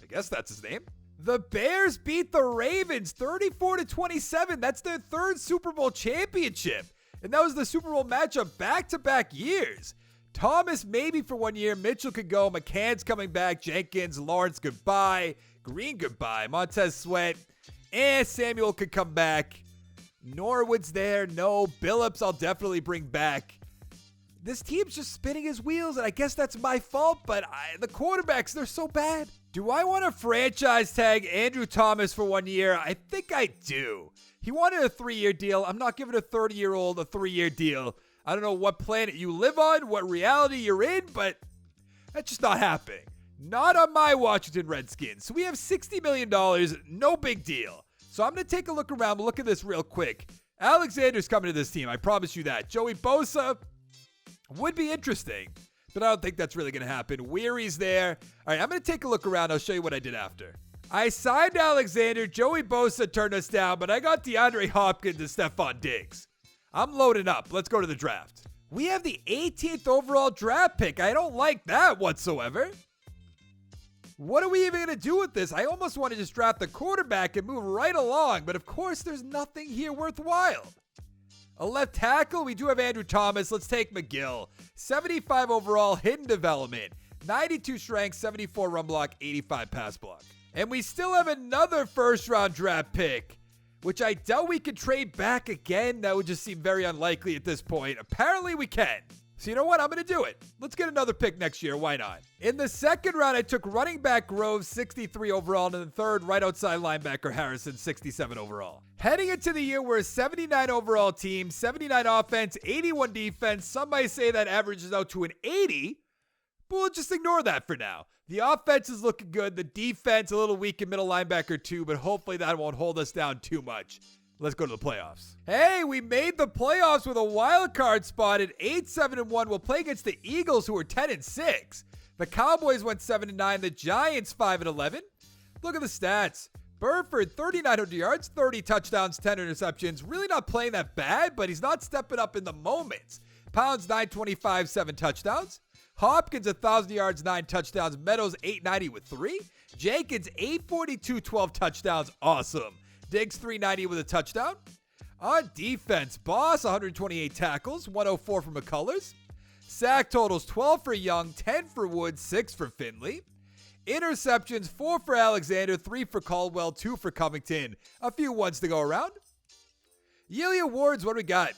I guess that's his name. The Bears beat the Ravens 34-27. That's their 3rd Super Bowl championship. And that was the Super Bowl matchup back-to-back years. Thomas maybe for 1 year. Mitchell could go. McCann's coming back. Jenkins, Lawrence, goodbye. Green, goodbye. Montez Sweat. Samuel could come back. Norwood's there. No. Billups I'll definitely bring back. This team's just spinning his wheels, and I guess that's my fault, but the quarterbacks, they're so bad. Do I want to franchise tag Andrew Thomas for 1 year? I think I do. He wanted a 3-year deal. I'm not giving a 30-year-old a 3-year deal. I don't know what planet you live on, what reality you're in, but that's just not happening. Not on my Washington Redskins. So we have $60 million, no big deal. So I'm going to take a look around. Look at this real quick. Alexander's coming to this team. I promise you that. Joey Bosa would be interesting, but I don't think that's really going to happen. Weary's there. All right, I'm going to take a look around. I'll show you what I did after. I signed Alexander. Joey Bosa turned us down, but I got DeAndre Hopkins and Stephon Diggs. I'm loading up. Let's go to the draft. We have the 18th overall draft pick. I don't like that whatsoever. What are we even going to do with this? I almost want to just draft the quarterback and move right along, but of course there's nothing here worthwhile. A left tackle, we do have Andrew Thomas. Let's take McGill. 75 overall, hidden development. 92 strength, 74 run block, 85 pass block. And we still have another first-round draft pick, which I doubt we could trade back again. That would just seem very unlikely at this point. Apparently we can. So you know what? I'm going to do it. Let's get another pick next year. Why not? In the second round, I took running back Groves, 63 overall. And in the third, right outside linebacker Harrison, 67 overall. Heading into the year, we're a 79 overall team, 79 offense, 81 defense. Some might say that averages out to an 80, but we'll just ignore that for now. The offense is looking good. The defense, a little weak in middle linebacker too, but hopefully that won't hold us down too much. Let's go to the playoffs. Hey, we made the playoffs with a wild card spot at 8-7-1. We'll play against the Eagles, who are 10-6. The Cowboys went 7-9. The Giants 5-11. Look at the stats. Burford, 3,900 yards, 30 touchdowns, 10 interceptions. Really not playing that bad, but he's not stepping up in the moments. Pounds, 925, 7 touchdowns. Hopkins, 1,000 yards, 9 touchdowns. Meadows, 890 with 3. Jenkins, 842, 12 touchdowns. Awesome. Diggs, 390 with a touchdown. On defense, Boss, 128 tackles, 104 for McCullers. Sack totals, 12 for Young, 10 for Woods, 6 for Finley. Interceptions, 4 for Alexander, 3 for Caldwell, 2 for Covington. A few ones to go around. Yearly awards, what do we got?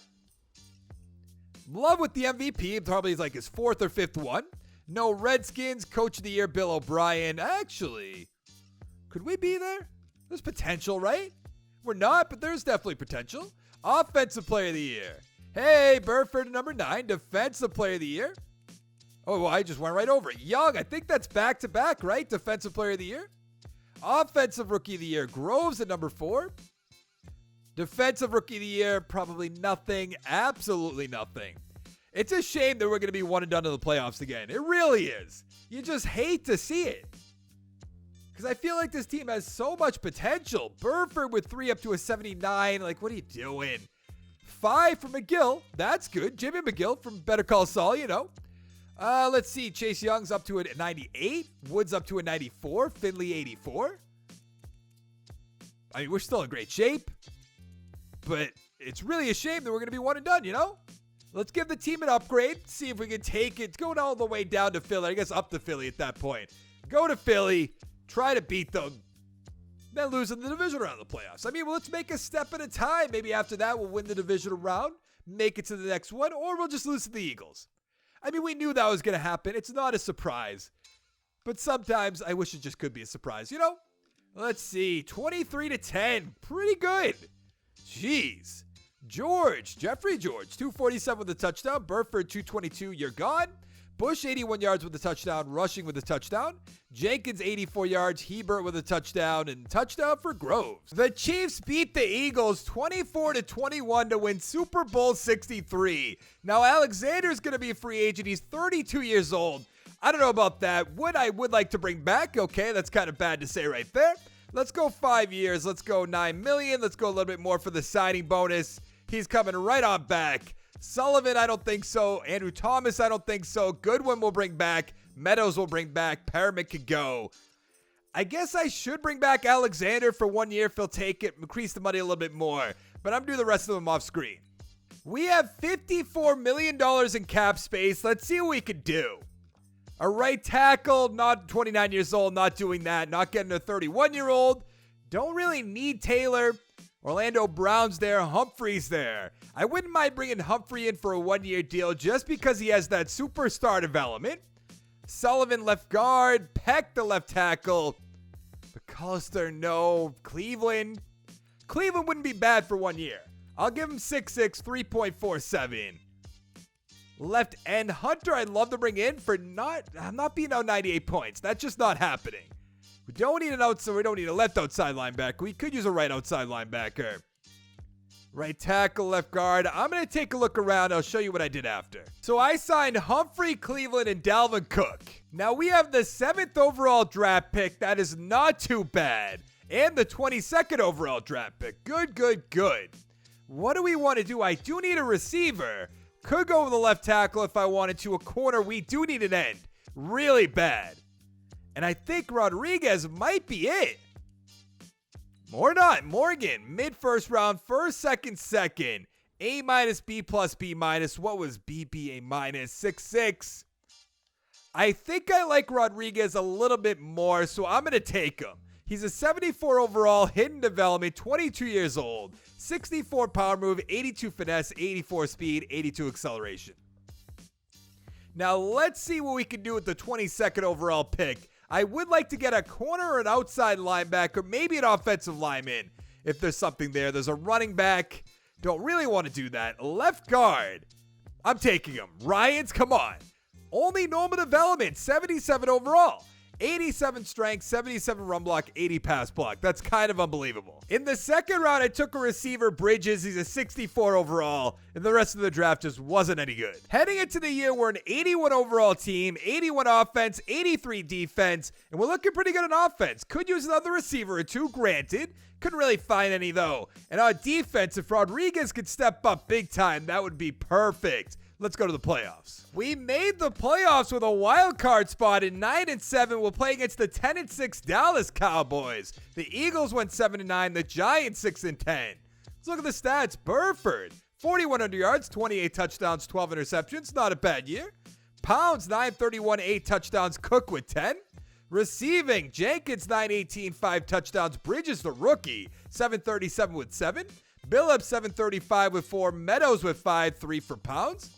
Love with the MVP, probably like his 4th or 5th one. No Redskins, Coach of the Year, Bill O'Brien. Actually, could we be there? There's potential, right? We're not, but there's definitely potential. Offensive Player of the Year. Hey, Burford, number 9. Defensive Player of the Year. Oh, well, I just went right over it. Young, I think that's back-to-back, right? Defensive Player of the Year. Offensive Rookie of the Year. Groves at number 4. Defensive Rookie of the Year, probably nothing. Absolutely nothing. It's a shame that we're going to be one and done in the playoffs again. It really is. You just hate to see it. Because I feel like this team has so much potential. Burford with 3 up to a 79. Like, what are you doing? 5 for McGill. That's good. Jimmy McGill from Better Call Saul, you know. Let's see. Chase Young's up to a 98. Woods up to a 94. Finley, 84. I mean, we're still in great shape. But it's really a shame that we're going to be one and done, you know? Let's give the team an upgrade. See if we can take it. Going all the way down to Philly. I guess up to Philly at that point. Go to Philly. Try to beat them. Then lose in the divisional round of the playoffs. I mean, well, let's make a step at a time. Maybe after that, we'll win the divisional round. Make it to the next one. Or we'll just lose to the Eagles. I mean, we knew that was going to happen. It's not a surprise. But sometimes I wish it just could be a surprise, you know? Let's see. 23-10. Pretty good. Jeez. Jeffrey George, 247 with a touchdown. Burford, 222. You're gone. Bush, 81 yards with a touchdown. Rushing with a touchdown. Jenkins, 84 yards. Hebert with a touchdown. And touchdown for Groves. The Chiefs beat the Eagles 24-21 to win Super Bowl 63. Now, Alexander's going to be a free agent. He's 32 years old. I don't know about that. I would like to bring back. Okay, that's kind of bad to say right there. Let's go 5 years. Let's go $9 million. Let's go a little bit more for the signing bonus. He's coming right on back. Sullivan, I don't think so. Andrew Thomas, I don't think so. Goodwin will bring back. Meadows will bring back. Perriman could go. I guess I should bring back Alexander for 1 year if he'll take it. Increase the money a little bit more. But I'm doing the rest of them off screen. We have $54 million in cap space. Let's see what we can do. A right tackle, not 29 years old, not doing that. Not getting a 31-year-old. Don't really need Taylor. Orlando Brown's there. Humphrey's there. I wouldn't mind bringing Humphrey in for a 1-year deal just because he has that superstar development. Sullivan left guard. Peck the left tackle. McCullers, no. Cleveland wouldn't be bad for 1 year. I'll give him 6'6", 3.47. Left end Hunter, I'd love to bring in for not being out 98 points. That's just not happening. We don't need we don't need a left outside linebacker. We could use a right outside linebacker. Right tackle, left guard. I'm going to take a look around. I'll show you what I did after. So I signed Humphrey, Cleveland, and Dalvin Cook. Now we have the 7th overall draft pick. That is not too bad. And the 22nd overall draft pick. Good. What do we want to do? I do need a receiver. Could go with the left tackle if I wanted to. A corner, we do need an end. Really bad. And I think Rodriguez might be it. Or not. Morgan, mid-first round, first, second. A-, B+, B-. What was BB A-? 6'6". I think I like Rodriguez a little bit more, so I'm going to take him. He's a 74 overall, hidden development, 22 years old, 64 power move, 82 finesse, 84 speed, 82 acceleration. Now let's see what we can do with the 22nd overall pick. I would like to get a corner or an outside linebacker, maybe an offensive lineman if there's something there. There's a running back. Don't really want to do that. Left guard. I'm taking him. Ryans, come on. Only normal development, 77 overall. 87 strength, 77 run block, 80 pass block. That's kind of unbelievable. In the second round, I took a receiver, Bridges. He's a 64 overall, and the rest of the draft just wasn't any good. Heading into the year, we're an 81 overall team, 81 offense, 83 defense, and we're looking pretty good on offense. Could use another receiver or two, granted. Couldn't really find any, though. And on defense, if Rodriguez could step up big time, that would be perfect. Let's go to the playoffs. We made the playoffs with a wild card spot in 9-7. We'll play against the 10-6 Dallas Cowboys. The Eagles went 7-9. The Giants 6-10. Let's look at the stats. Burford, 4,100 yards, 28 touchdowns, 12 interceptions. Not a bad year. Pounds, 931, 8 touchdowns. Cook with 10. Receiving, Jenkins, 918, 5 touchdowns. Bridges, the rookie, 737 with 7. Billups, 735 with 4. Meadows with 5, 3 for Pounds.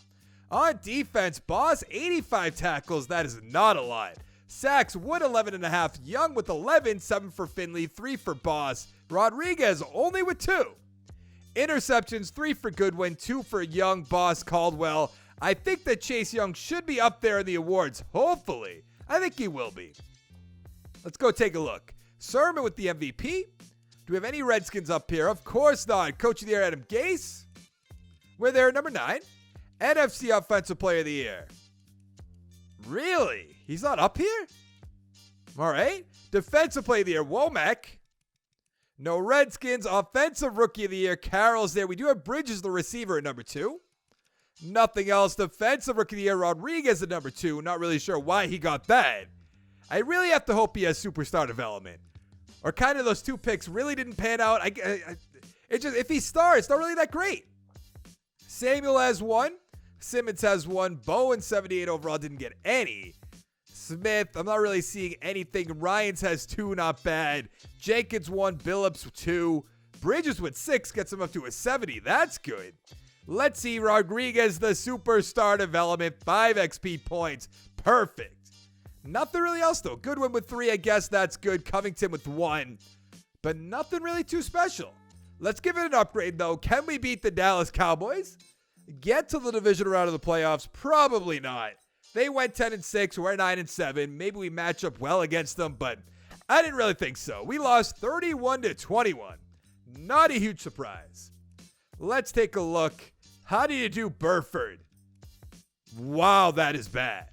On defense, Boss, 85 tackles. That is not a lot. Sacks, Wood, 11.5. Young with 11, 7 for Finley, 3 for Boss. Rodriguez only with 2. Interceptions, 3 for Goodwin, 2 for Young, Boss, Caldwell. I think that Chase Young should be up there in the awards, hopefully. I think he will be. Let's go take a look. Sermon with the MVP. Do we have any Redskins up here? Of course not. Coach of the Year, Adam Gase. We're there at number 9. NFC Offensive Player of the Year. Really? He's not up here? All right. Defensive Player of the Year, Womack. No Redskins. Offensive Rookie of the Year, Carroll's there. We do have Bridges, the receiver, at number 2. Nothing else. Defensive Rookie of the Year, Rodriguez at number 2. Not really sure why he got that. I really have to hope he has superstar development. Or kind of those 2 picks really didn't pan out. If he starts, not really that great. Samuel has 1. Simmons has 1. Bowen, 78 overall, didn't get any. Smith, I'm not really seeing anything. Ryans has 2, not bad. Jenkins 1. Billups 2. Bridges with 6 gets him up to a 70. That's good. Let's see. Rodriguez, the superstar development, 5 XP points. Perfect. Nothing really else, though. Goodwin with 3, I guess that's good. Covington with 1. But nothing really too special. Let's give it an upgrade, though. Can we beat the Dallas Cowboys? Get to the division round of the playoffs? Probably not. They went 10-6. We're 9-7. Maybe we match up well against them, but I didn't really think so. We lost 31-21. Not a huge surprise. Let's take a look. How do you do, Burford? Wow, that is bad.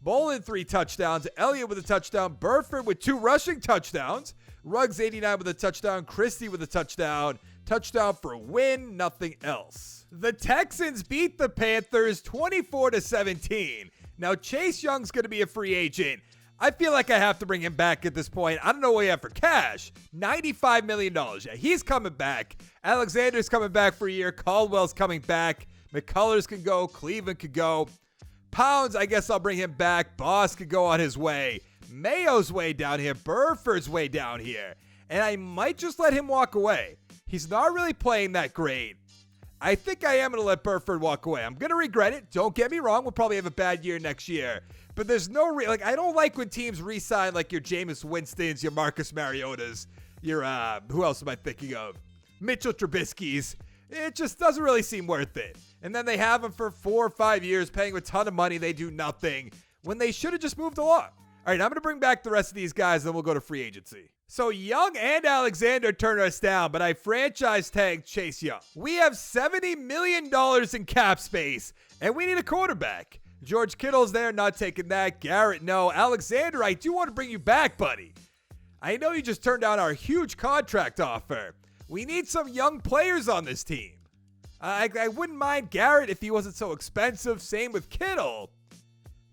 Bolin, 3 touchdowns. Elliott with a touchdown. Burford with 2 rushing touchdowns. Ruggs, 89 with a touchdown. Christie with a touchdown. Touchdown for a win. Nothing else. The Texans beat the Panthers 24-17. Now, Chase Young's going to be a free agent. I feel like I have to bring him back at this point. I don't know what we have for cash. $95 million. Yeah, he's coming back. Alexander's coming back for a year. Caldwell's coming back. McCullers can go. Cleveland could go. Pounds, I guess I'll bring him back. Boss could go on his way. Mayo's way down here. Burford's way down here. And I might just let him walk away. He's not really playing that great. I think I am going to let Burford walk away. I'm going to regret it. Don't get me wrong. We'll probably have a bad year next year. But there's no I don't like when teams re-sign like your Jameis Winstons, your Marcus Mariotas, your, who else am I thinking of? Mitchell Trubisky's. It just doesn't really seem worth it. And then they have him for 4 or 5 years, paying a ton of money. They do nothing when they should have just moved along. All right, I'm going to bring back the rest of these guys, then we'll go to free agency. So Young and Alexander turned us down, but I franchise tagged Chase Young. We have $70 million in cap space, and we need a quarterback. George Kittle's there, not taking that. Garrett, no. Alexander, I do want to bring you back, buddy. I know you just turned down our huge contract offer. We need some young players on this team. I wouldn't mind Garrett if he wasn't so expensive. Same with Kittle.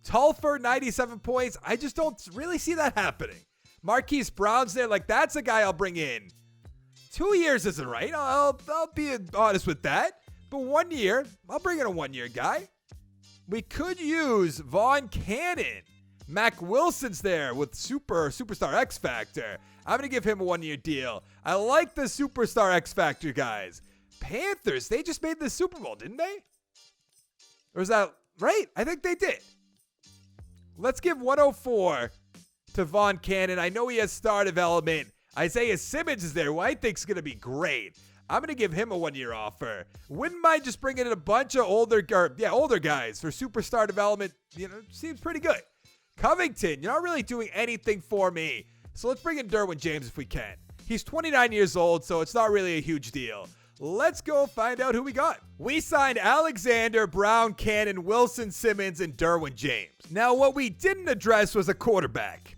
Tulfer, 97 points. I just don't really see that happening. Marquise Brown's there. That's a guy I'll bring in. 2 years isn't right. I'll be honest with that. But 1 year, I'll bring in a 1-year guy. We could use Vaughn Cannon. Mac Wilson's there with Superstar X Factor. I'm going to give him a 1-year deal. I like the Superstar X Factor guys. Panthers, they just made the Super Bowl, didn't they? Or is that right? I think they did. Let's give 104 to Vaughn Cannon. I know he has star development. Isaiah Simmons is there, who I think is going to be great. I'm going to give him a 1-year offer. Wouldn't mind just bringing in a bunch of older guys for superstar development. Seems pretty good. Covington, you're not really doing anything for me. So let's bring in Derwin James if we can. He's 29 years old, so it's not really a huge deal. Let's go find out who we got. We signed Alexander, Brown, Cannon, Wilson, Simmons, and Derwin James. Now, what we didn't address was a quarterback.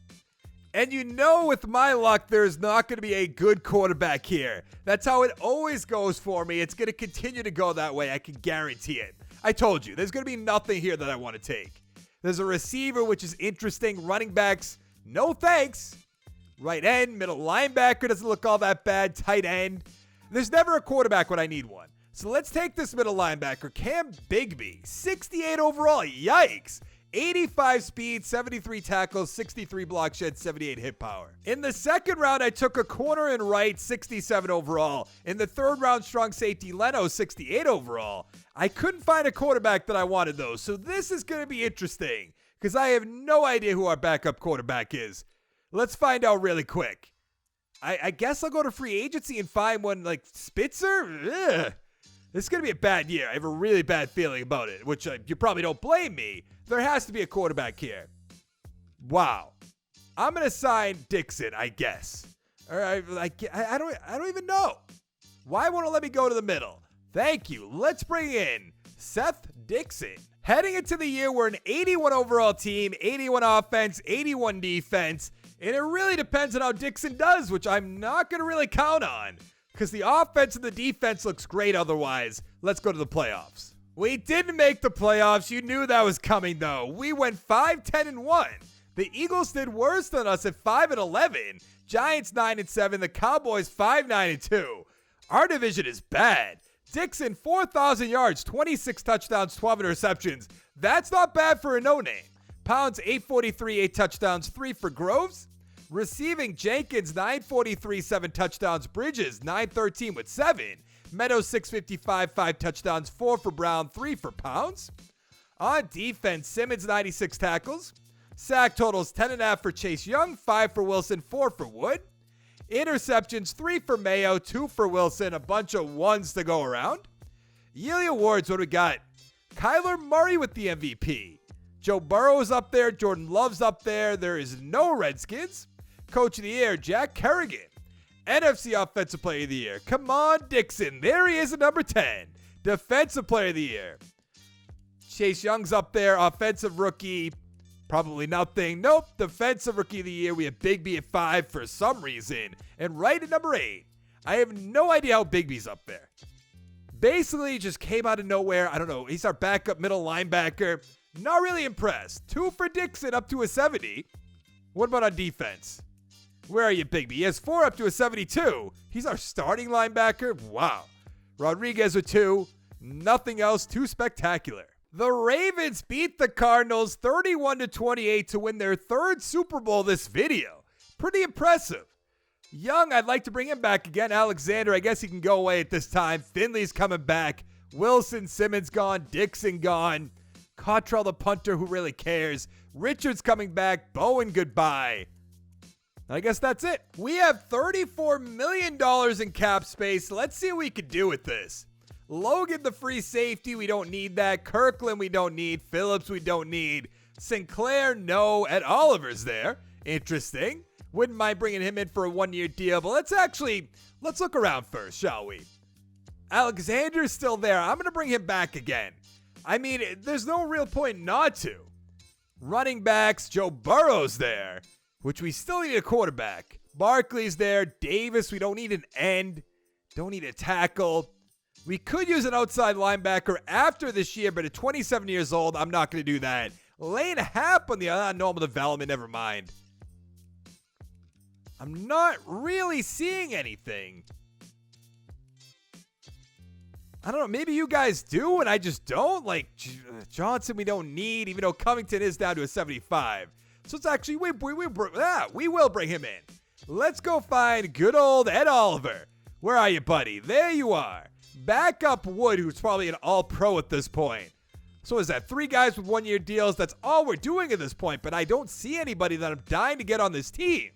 And you know, with my luck, there's not going to be a good quarterback here. That's how it always goes for me. It's going to continue to go that way. I can guarantee it. I told you, there's going to be nothing here that I want to take. There's a receiver, which is interesting. Running backs, no thanks. Right end, middle linebacker doesn't look all that bad. Tight end. There's never a quarterback when I need one. So let's take this middle linebacker, Cam Bigbie, 68 overall. Yikes. 85 speed, 73 tackles, 63 block shed, 78 hit power. In the second round, I took a corner and right, 67 overall. In the third round, strong safety Leno, 68 overall. I couldn't find a quarterback that I wanted, though, so this is going to be interesting because I have no idea who our backup quarterback is. Let's find out really quick. I guess I'll go to free agency and find one like Spitzer. Ugh. This is going to be a bad year. I have a really bad feeling about it, which you probably don't blame me. There has to be a quarterback here. Wow. I'm going to sign Dixon, I guess. Or I don't even know. Why won't it let me go to the middle? Thank you. Let's bring in Seth Dixon. Heading into the year, we're an 81 overall team, 81 offense, 81 defense. And it really depends on how Dixon does, which I'm not going to really count on. Because the offense and the defense looks great otherwise. Let's go to the playoffs. We didn't make the playoffs. You knew that was coming, though. We went 5-10-1. The Eagles did worse than us at 5-11. Giants 9-7. The Cowboys 5-9-2. Our division is bad. Dixon, 4,000 yards, 26 touchdowns, 12 interceptions. That's not bad for a no-name. Pounds, 843, 8 touchdowns, 3 for Groves. Receiving, Jenkins, 943, 7 touchdowns. Bridges, 913 with 7. Meadows, 655, 5 touchdowns, 4 for Brown, 3 for Pounds. On defense, Simmons, 96 tackles. Sack totals, 10.5 for Chase Young, 5 for Wilson, 4 for Wood. Interceptions, 3 for Mayo, 2 for Wilson, a bunch of ones to go around. Yearly awards, what do we got? Kyler Murray with the MVP. Joe Burrow's up there. Jordan Love's up there. There is no Redskins. Coach of the Year, Jack Kerrigan. NFC Offensive Player of the Year. Come on, Dixon. There he is at number 10. Defensive Player of the Year. Chase Young's up there. Offensive Rookie. Probably nothing. Nope. Defensive Rookie of the Year. We have Bigbie at 5 for some reason. And right at number 8. I have no idea how Bigbie's up there. Basically, just came out of nowhere. I don't know. He's our backup middle linebacker. Not really impressed. 2 for Dixon up to a 70. What about on defense? Where are you, Bigbie? He has 4 up to a 72. He's our starting linebacker. Wow. Rodriguez with 2. Nothing else too spectacular. The Ravens beat the Cardinals 31-28 to win their 3rd Super Bowl this video. Pretty impressive. Young, I'd like to bring him back again. Alexander, I guess he can go away at this time. Finley's coming back. Wilson, Simmons gone. Dixon gone. Cottrell, the punter, who really cares. Richards coming back. Bowen, goodbye. I guess that's it. We have $34 million in cap space. Let's see what we can do with this. Logan, the free safety, we don't need that. Kirkland, we don't need. Phillips, we don't need. Sinclair, no. Ed Oliver's there. Interesting. Wouldn't mind bringing him in for a 1-year deal, but let's look around first, shall we? Alexander's still there. I'm going to bring him back again. I mean, there's no real point not to. Running backs, Joe Burrow's there, which we still need a quarterback. Barkley's there. Davis, we don't need an end. Don't need a tackle. We could use an outside linebacker after this year, but at 27 years old, I'm not going to do that. Lane Happ on the normal development, never mind. I'm not really seeing anything. I don't know. Maybe you guys do, and I just don't. Like, Johnson we don't need, even though Covington is down to a 75. So it's actually, we will bring him in. Let's go find good old Ed Oliver. Where are you, buddy? There you are. Backup Wood, who's probably an all-pro at this point. So is that 3 guys with 1-year deals? That's all we're doing at this point, but I don't see anybody that I'm dying to get on this team.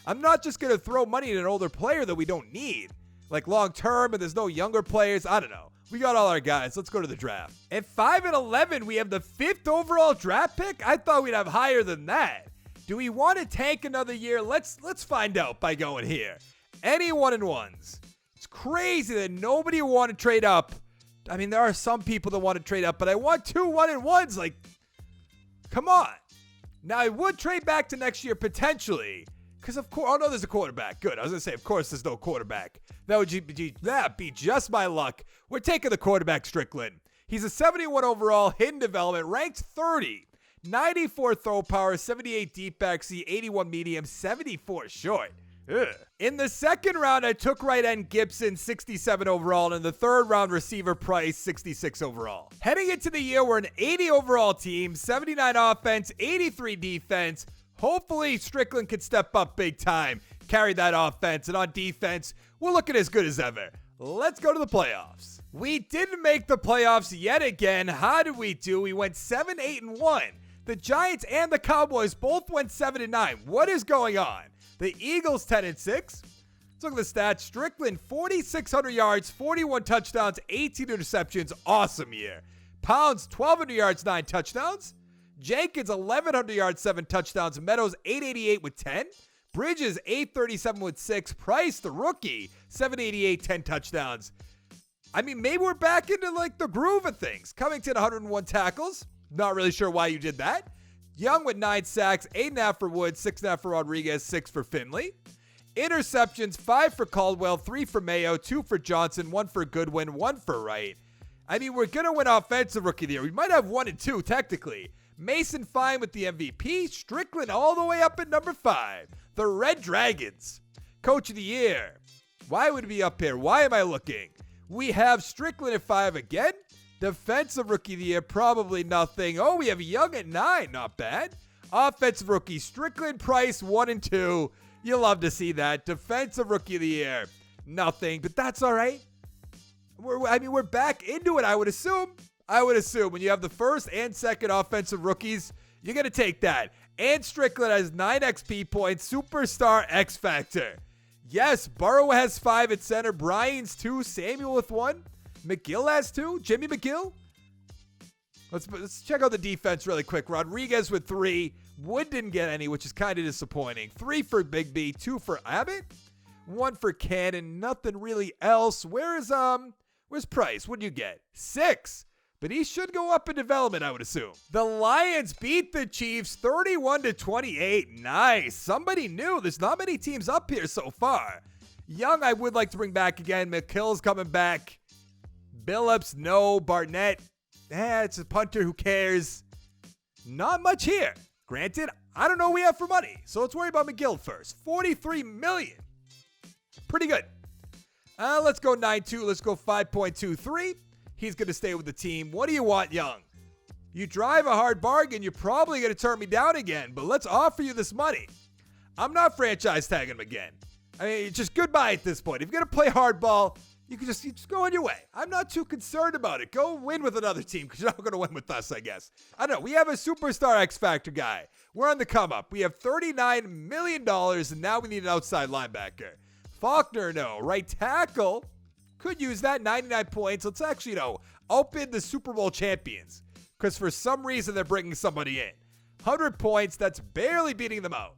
I'm not just going to throw money at an older player that we don't need. Like long-term, and there's no younger players. I don't know. We got all our guys. Let's go to the draft. At 5 and 11, we have the 5th overall draft pick. I thought we'd have higher than that. Do we want to tank another year? Let's find out by going here. Any 1-and-1s. It's crazy that nobody will want to trade up. I mean, there are some people that want to trade up, but I want 2 1-and-1s. Like, come on. Now, I would trade back to next year potentially. Because, of course, oh, no, there's a quarterback. Good. I was going to say, of course, there's no quarterback. That would be just my luck. We're taking the quarterback, Strickland. He's a 71 overall, hidden development, ranked 30. 94 throw power, 78 deep backseat, 81 medium, 74 short. Ugh. In the second round, I took right end Gibson, 67 overall, and in the third round, receiver Price, 66 overall. Heading into the year, we're an 80 overall team, 79 offense, 83 defense. Hopefully, Strickland can step up big time, carry that offense, and on defense, we're looking as good as ever. Let's go to the playoffs. We didn't make the playoffs yet again. How did we do? We went 7-8-1. The Giants and the Cowboys both went 7-9. What is going on? The Eagles 10-6. Let's look at the stats. Strickland 4,600 yards, 41 touchdowns, 18 interceptions. Awesome year. Pounds 1,200 yards, 9 touchdowns. Jenkins 1,100 yards, 7 touchdowns. Meadows 888 with 10. Bridges 837 with 6. Price, the rookie, 788, 10 touchdowns. I mean, maybe we're back into like the groove of things. Covington 101 tackles. Not really sure why you did that. Young with 9 sacks, 8.5 for Woods, 6.5 for Rodriguez, 6 for Finley. Interceptions, 5 for Caldwell, 3 for Mayo, 2 for Johnson, 1 for Goodwin, 1 for Wright. I mean, we're going to win Offensive Rookie of the Year. We might have 1 and 2, technically. Mason Fine with the MVP. Strickland all the way up at number 5. The Red Dragons. Coach of the Year. Why would it be up here? Why am I looking? We have Strickland at 5 again. Defensive Rookie of the Year, probably nothing. Oh, we have Young at 9. Not bad. Offensive Rookie, Strickland, Price, 1 and 2. You'll love to see that. Defensive Rookie of the Year, nothing. But that's all right. We're back into it, I would assume. When you have the first and second offensive rookies, you're going to take that. And Strickland has 9 XP points. Superstar X Factor. Yes, Burrow has 5 at center. Bryant's 2. Samuel with 1. McGill has 2. Jimmy McGill. Let's check out the defense really quick. Rodriguez with 3. Wood didn't get any, which is kind of disappointing. 3 for Big B. 2 for Abbott. 1 for Cannon. Nothing really else. Where's Price? What do you get? 6. But he should go up in development, I would assume. The Lions beat the Chiefs 31-28. Nice. Somebody new. There's not many teams up here so far. Young, I would like to bring back again. McKill's coming back. Billups, no. Barnett, it's a punter. Who cares? Not much here. Granted, I don't know what we have for money. So let's worry about McGill first. $43 million. Pretty good. Let's go 9.2. Let's go 5.23. He's going to stay with the team. What do you want, Young? You drive a hard bargain, you're probably going to turn me down again, but let's offer you this money. I'm not franchise tagging him again. I mean, just goodbye at this point. If you're going to play hardball, you just go on your way. I'm not too concerned about it. Go win with another team because you're not going to win with us, I guess. I don't know. We have a superstar X Factor guy. We're on the come up. We have $39 million, and now we need an outside linebacker. Faulkner, no. Right tackle. Could use that. 99 points. Let's actually, outbid the Super Bowl champions. Because for some reason, they're bringing somebody in. 100 points. That's barely beating them out.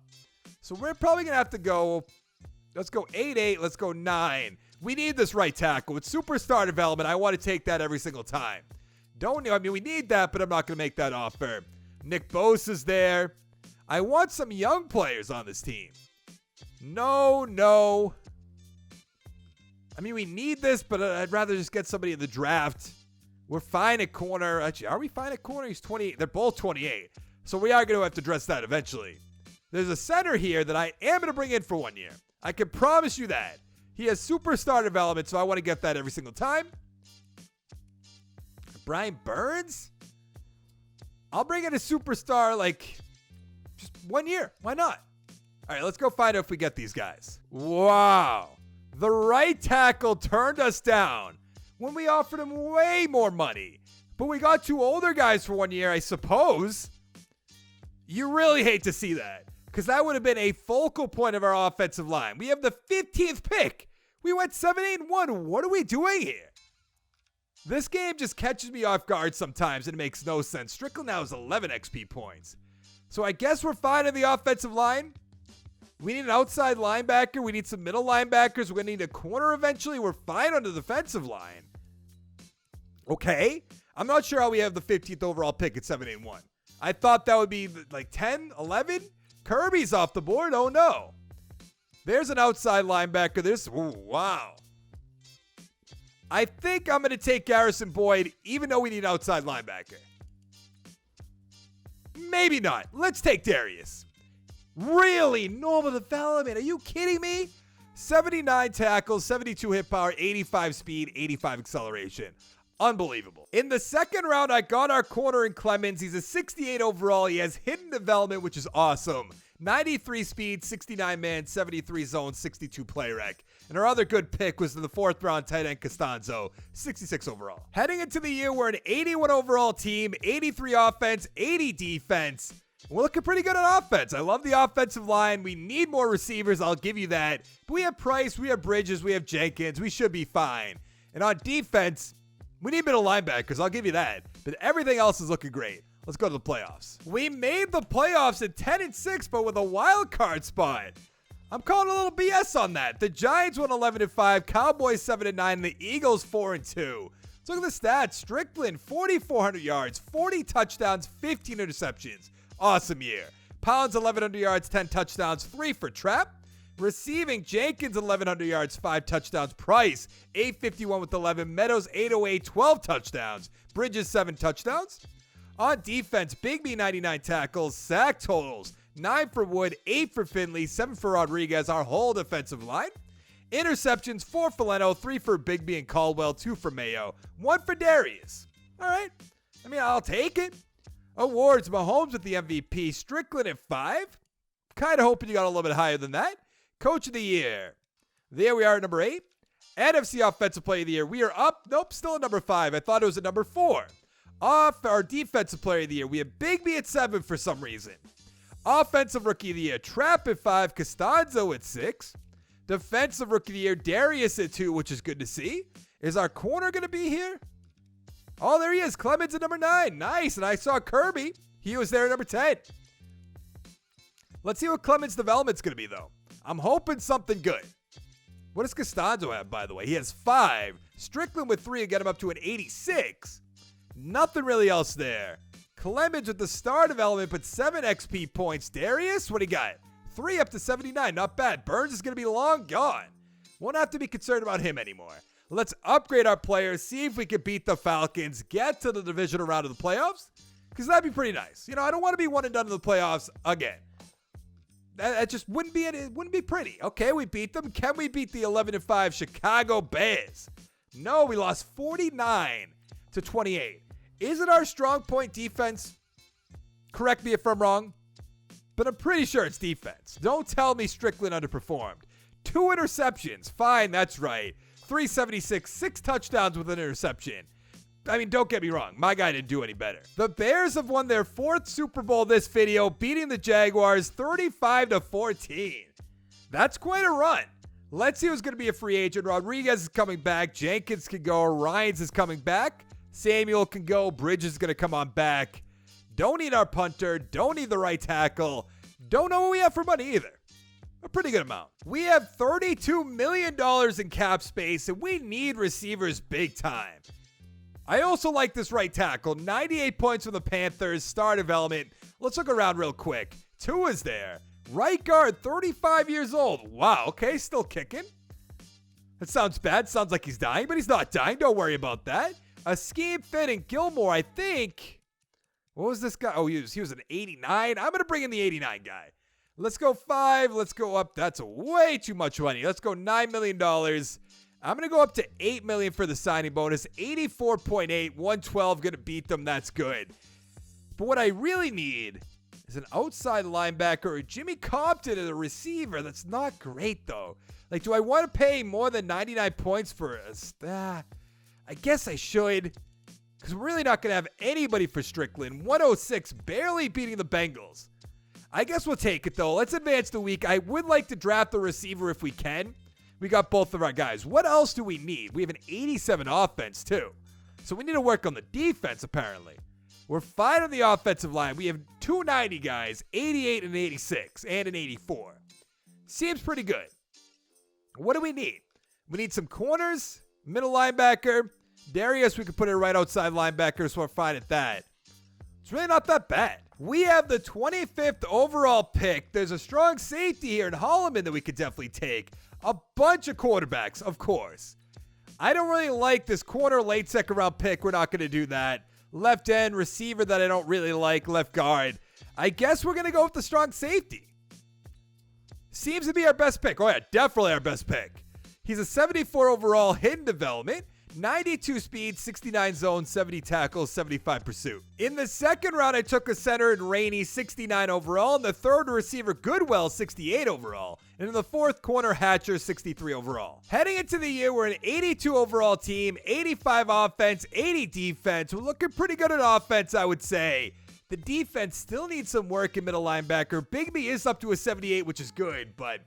So we're probably going to have to go, let's go 8-8. Let's go 9. We need this right tackle. With superstar development, I want to take that every single time. We need that, but I'm not going to make that offer. Nick Bosa's there. I want some young players on this team. No. I mean, we need this, but I'd rather just get somebody in the draft. We're fine at corner. Actually, are we fine at corner? He's 28. They're both 28. So we are going to have to address that eventually. There's a center here that I am going to bring in for 1 year. I can promise you that. He has superstar development, so I want to get that every single time. Brian Burns? I'll bring in a superstar, just 1 year. Why not? All right, let's go find out if we get these guys. Wow. The right tackle turned us down when we offered him way more money. But we got 2 older guys for 1 year, I suppose. You really hate to see that, because that would have been a focal point of our offensive line. We have the 15th pick. We went 7-8-1. What are we doing here? This game just catches me off guard sometimes and it makes no sense. Strickland now is 11 XP points. So I guess we're fine in the offensive line. We need an outside linebacker. We need some middle linebackers. We're going to need a corner eventually. We're fine on the defensive line. Okay. I'm not sure how we have the 15th overall pick at 7-1. I thought that would be like 10, 11. Kirby's off the board. Oh, no. There's an outside linebacker. Wow. I think I'm going to take Garrison Boyd, even though we need an outside linebacker. Maybe not. Let's take Darius. Really? Normal development? Are you kidding me? 79 tackles, 72 hit power, 85 speed, 85 acceleration. Unbelievable. In the second round, I got our corner in Clemens. He's a 68 overall. He has hidden development, which is awesome. 93 speed, 69 man, 73 zone, 62 play rec. And our other good pick was in the 4th round tight end Costanzo, 66 overall. Heading into the year, we're an 81 overall team, 83 offense, 80 defense. We're looking pretty good on offense. I love the offensive line. We need more receivers. I'll give you that. But we have Price, we have Bridges, we have Jenkins. We should be fine. And on defense, we need middle linebackers. I'll give you that. But everything else is looking great. Let's go to the playoffs. We made the playoffs at 10-6, but with a wild card spot. I'm calling a little BS on that. The Giants won 11-5, Cowboys 7-9, and the Eagles 4-2. Let's look at the stats. Strickland, 4,400 yards, 40 touchdowns, 15 interceptions. Awesome year. Pounds, 1,100 yards, 10 touchdowns, 3 for Trap. Receiving, Jenkins, 1,100 yards, 5 touchdowns. Price, 851 with 11. Meadows, 808, 12 touchdowns. Bridges, 7 touchdowns. On defense, Bigby, 99 tackles, sack totals, 9 for Wood, 8 for Finley, 7 for Rodriguez, our whole defensive line. Interceptions, 4 for Leno, 3 for Bigby and Caldwell, 2 for Mayo, 1 for Darius. All right. I mean, I'll take it. Awards, Mahomes with the MVP, Strickland at 5. Kind of hoping you got a little bit higher than that. Coach of the Year. There we are at number 8. NFC Offensive Player of the Year. We are up. Nope, still at number 5. I thought it was at number 4. Off our Defensive Player of the Year. We have Bigby at 7 for some reason. Offensive Rookie of the Year. Trap at 5. Costanzo at 6. Defensive Rookie of the Year. Darius at 2, which is good to see. Is our corner going to be here? Oh, there he is. Clemens at number 9. Nice. And I saw Kirby. He was there at number 10. Let's see what Clemens' development's going to be, though. I'm hoping something good. What does Costanzo have, by the way? He has 5. Strickland with 3 will get him up to an 86. Nothing really else there. Clemens with the star development, but 7 XP points. Darius, what do you got? 3 up to 79. Not bad. Burns is going to be long gone. Won't have to be concerned about him anymore. Let's upgrade our players, see if we can beat the Falcons, get to the divisional round of the playoffs, because that'd be pretty nice. You know, I don't want to be one and done in the playoffs again. That just wouldn't be it. It wouldn't be pretty. Okay, we beat them. Can we beat the 11-5 Chicago Bears? No, we lost 49-28. Is it our strong point defense? Correct me if I'm wrong, but I'm pretty sure it's defense. Don't tell me Strickland underperformed. 2 interceptions. Fine, that's right. 376, 6 touchdowns with an interception. I mean, don't get me wrong. My guy didn't do any better. The Bears have won their 4th Super Bowl this video, beating the Jaguars 35-14. That's quite a run. Let's see who's going to be a free agent. Rodriguez is coming back. Jenkins can go. Ryans is coming back. Samuel can go. Bridges is going to come on back. Don't need our punter. Don't need the right tackle. Don't know what we have for money either. A pretty good amount. We have $32 million in cap space, and we need receivers big time. I also like this right tackle. 98 points from the Panthers. Star development. Let's look around real quick. Tua's there. Right guard, 35 years old. Wow, okay, still kicking. That sounds bad. Sounds like he's dying, but he's not dying. Don't worry about that. A scheme fit in Gilmore, I think. What was this guy? Oh, he was an 89. I'm going to bring in the 89 guy. Let's go 5. Let's go up. That's way too much money. Let's go $9 million. I'm going to go up to $8 million for the signing bonus. 84.8, 112. Going to beat them. That's good. But what I really need is an outside linebacker or Jimmy Compton as a receiver. That's not great, though. Like, do I want to pay more than 99 points for a I guess I should, because we're really not going to have anybody for Strickland. 106, barely beating the Bengals. I guess we'll take it, though. Let's advance the week. I would like to draft a receiver if we can. We got both of our guys. What else do we need? We have an 87 offense, too. So we need to work on the defense, apparently. We're fine on the offensive line. We have 290 guys, 88 and 86, and an 84. Seems pretty good. What do we need? We need some corners, middle linebacker. Darius, we could put it right outside linebacker, so we're fine at that. It's really not that bad. We have the 25th overall pick. There's a strong safety here in Holloman that we could definitely take. A bunch of quarterbacks, of course. I don't really like this corner late second round pick. We're not going to do that. Left end, receiver that I don't really like, left guard. I guess we're going to go with the strong safety. Seems to be our best pick. Oh yeah, definitely our best pick. He's a 74 overall, hidden development, 92 speed, 69 zone, 70 tackles, 75 pursuit. In the second round, I took a center in Rainey, 69 overall. In the third, receiver Goodwell, 68 overall. And in the fourth, corner Hatcher, 63 overall. Heading into the year, we're an 82 overall team, 85 offense, 80 defense. We're looking pretty good at offense, I would say. The defense still needs some work in middle linebacker. Bigby is up to a 78, which is good, but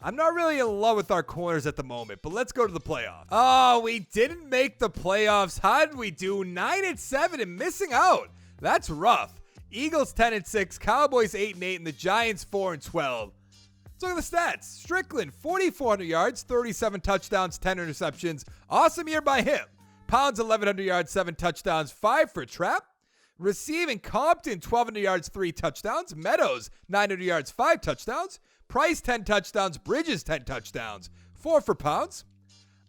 I'm not really in love with our corners at the moment, but let's go to the playoffs. Oh, we didn't make the playoffs. How did we do? 9-7 and missing out. That's rough. Eagles 10-6, Cowboys 8-8, and the Giants 4-12. Let's look at the stats. Strickland, 4,400 yards, 37 touchdowns, 10 interceptions. Awesome year by him. Pounds, 1,100 yards, 7 touchdowns, 5 for Trap. Receiving, Compton, 1,200 yards, 3 touchdowns. Meadows, 900 yards, 5 touchdowns. Price, 10 touchdowns. Bridges, 10 touchdowns. 4 for Pounds.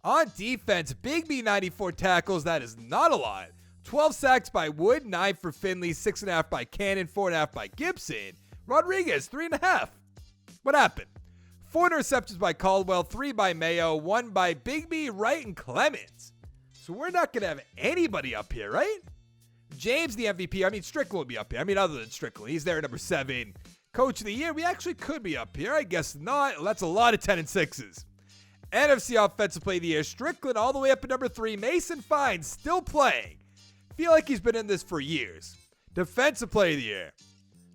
On defense, Bigby, 94 tackles. That is not a lot. 12 sacks by Wood, 9 for Finley, 6.5 by Cannon, 4.5 by Gibson. Rodriguez, 3.5. What happened? 4 interceptions by Caldwell, 3 by Mayo, 1 by Bigby, Wright, and Clemens. So we're not going to have anybody up here, right? James, the MVP. I mean, Strickland will be up here. I mean, other than Strickland. He's there at number 7. Coach of the year, we actually could be up here. I guess not. Well, that's a lot of 10-6s. NFC Offensive Player of the Year, Strickland all the way up at number 3. Mason Fine still playing. Feel like he's been in this for years. Defensive Player of the Year,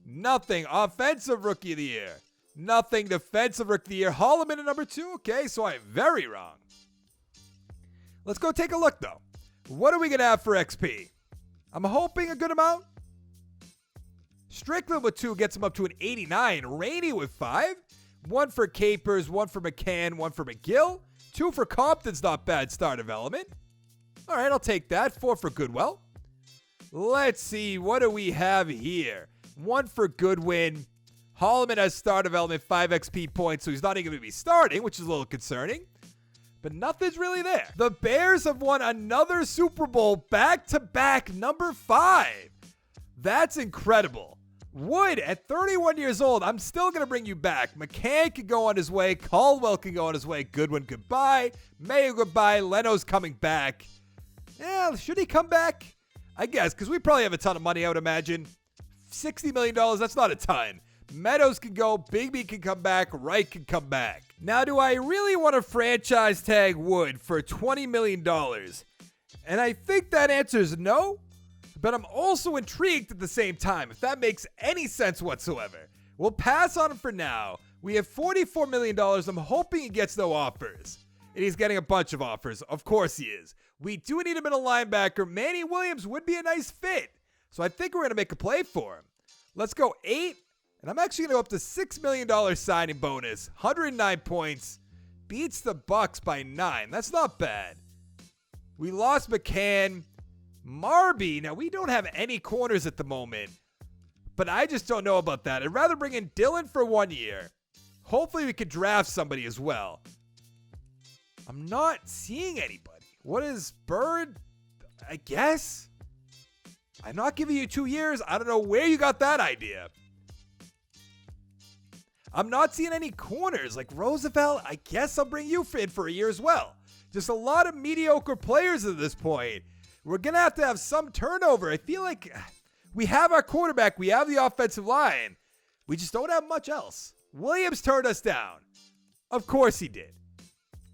nothing. Offensive Rookie of the Year, nothing. Defensive Rookie of the Year, Holloman at number 2. Okay, so I'm very wrong. Let's go take a look, though. What are we going to have for XP? I'm hoping a good amount. Strickland with 2 gets him up to an 89. Rainey with 5. 1 for Capers, 1 for McCann, 1 for McGill. 2 for Compton's not bad star development. All right, I'll take that. 4 for Goodwell. Let's see, what do we have here? 1 for Goodwin. Holloman has star development, 5 XP points, so he's not even going to be starting, which is a little concerning. But nothing's really there. The Bears have won another Super Bowl back-to-back, number 5. That's incredible. Wood, at 31 years old, I'm still going to bring you back. McCann can go on his way. Caldwell can go on his way. Goodwin, goodbye. Mayo, goodbye. Leno's coming back. Yeah, should he come back? I guess, because we probably have a ton of money, I would imagine. $60 million, that's not a ton. Meadows can go. Bigby can come back. Wright can come back. Now, do I really want to franchise tag Wood for $20 million? And I think that answer is no. But I'm also intrigued at the same time, if that makes any sense whatsoever. We'll pass on him for now. We have $44 million. I'm hoping he gets no offers. And he's getting a bunch of offers. Of course he is. We do need a middle linebacker. Manny Williams would be a nice fit. So I think we're going to make a play for him. Let's go 8. And I'm actually going to go up to $6 million signing bonus. 109 points. Beats the Bucks by 9. That's not bad. We lost McCann. Marby, now we don't have any corners at the moment, but I just don't know about that. I'd rather bring in Dylan for 1 year. Hopefully we could draft somebody as well. I'm not seeing anybody. What is Bird? I guess. I'm not giving you 2 years. I don't know where you got that idea. I'm not seeing any corners. Like Roosevelt, I guess I'll bring you in for a year as well. Just a lot of mediocre players at this point. We're going to have some turnover. I feel like we have our quarterback. We have the offensive line. We just don't have much else. Williams turned us down. Of course he did.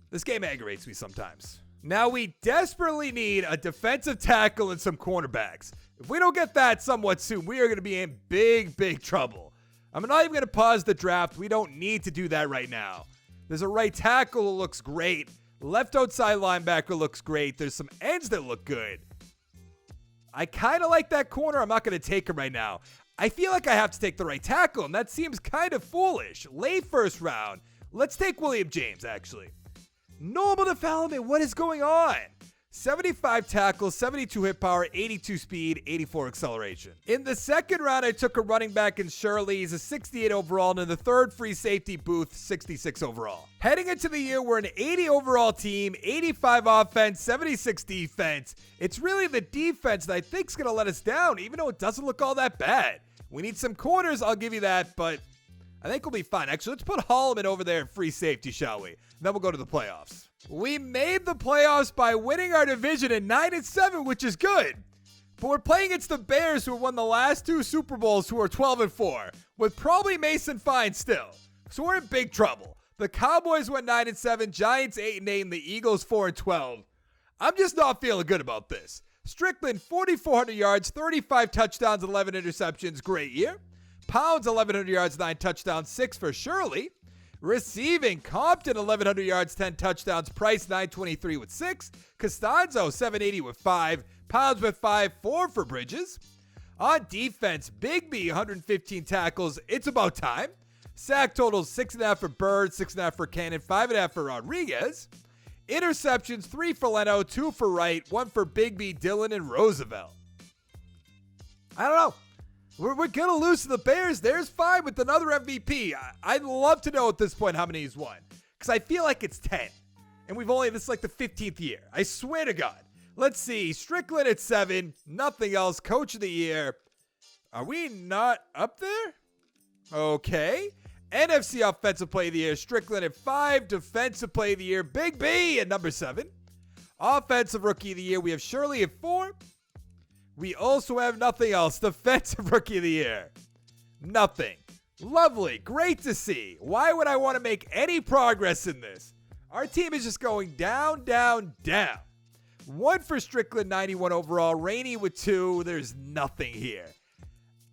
This game aggravates me sometimes. Now we desperately need a defensive tackle and some cornerbacks. If we don't get that somewhat soon, we are going to be in big, big trouble. I'm not even going to pause the draft. We don't need to do that right now. There's a right tackle that looks great. Left outside linebacker looks great. There's some ends that look good. I kind of like that corner. I'm not going to take him right now. I feel like I have to take the right tackle, and that seems kind of foolish. Late first round. Let's take William James, actually. Noble development. What is going on? 75 tackles, 72 hit power, 82 speed, 84 acceleration. In the second round, I took a running back in Shirley. He's a 68 overall, and in the third, free safety Booth, 66 overall. Heading into the year, we're an 80 overall team, 85 offense, 76 defense. It's really the defense that I think is going to let us down, even though it doesn't look all that bad. We need some corners, I'll give you that, but I think we'll be fine. Actually, let's put Holloman over there in free safety, shall we? Then we'll go to the playoffs. We made the playoffs by winning our division at 9-7, which is good. But we're playing against the Bears, who won the last 2 Super Bowls, who are 12-4, with probably Mason Fine still. So we're in big trouble. The Cowboys went 9-7, Giants 8-8, and the Eagles 4-12. I'm just not feeling good about this. Strickland, 4,400 yards, 35 touchdowns, 11 interceptions. Great year. Pounds, 1,100 yards, 9 touchdowns, 6 for Shirley. Receiving, Compton, 1,100 yards, 10 touchdowns. Price, 923 with 6. Costanzo, 780 with 5. Pounds with 5, 4 for Bridges. On defense, Bigby, 115 tackles. It's about time. Sack totals, 6.5 for Bird, 6.5 for Cannon, 5.5 for Rodriguez. Interceptions, 3 for Leno, 2 for Wright, 1 for Bigby, Dillon, and Roosevelt. I don't know. We're going to lose to the Bears. There's fine with another MVP. I'd love to know at this point how many he's won, because I feel like it's 10. And this is like the 15th year. I swear to God. Let's see. Strickland at 7. Nothing else. Coach of the year. Are we not up there? Okay. NFC Offensive Play of the Year. Strickland at 5. Defensive Play of the Year. Big B at number 7. Offensive Rookie of the Year. We have Shirley at 4. We also have nothing else. Defensive Rookie of the Year. Nothing. Lovely. Great to see. Why would I want to make any progress in this? Our team is just going down, down, down. 1 for Strickland, 91 overall. Rainey with 2. There's nothing here.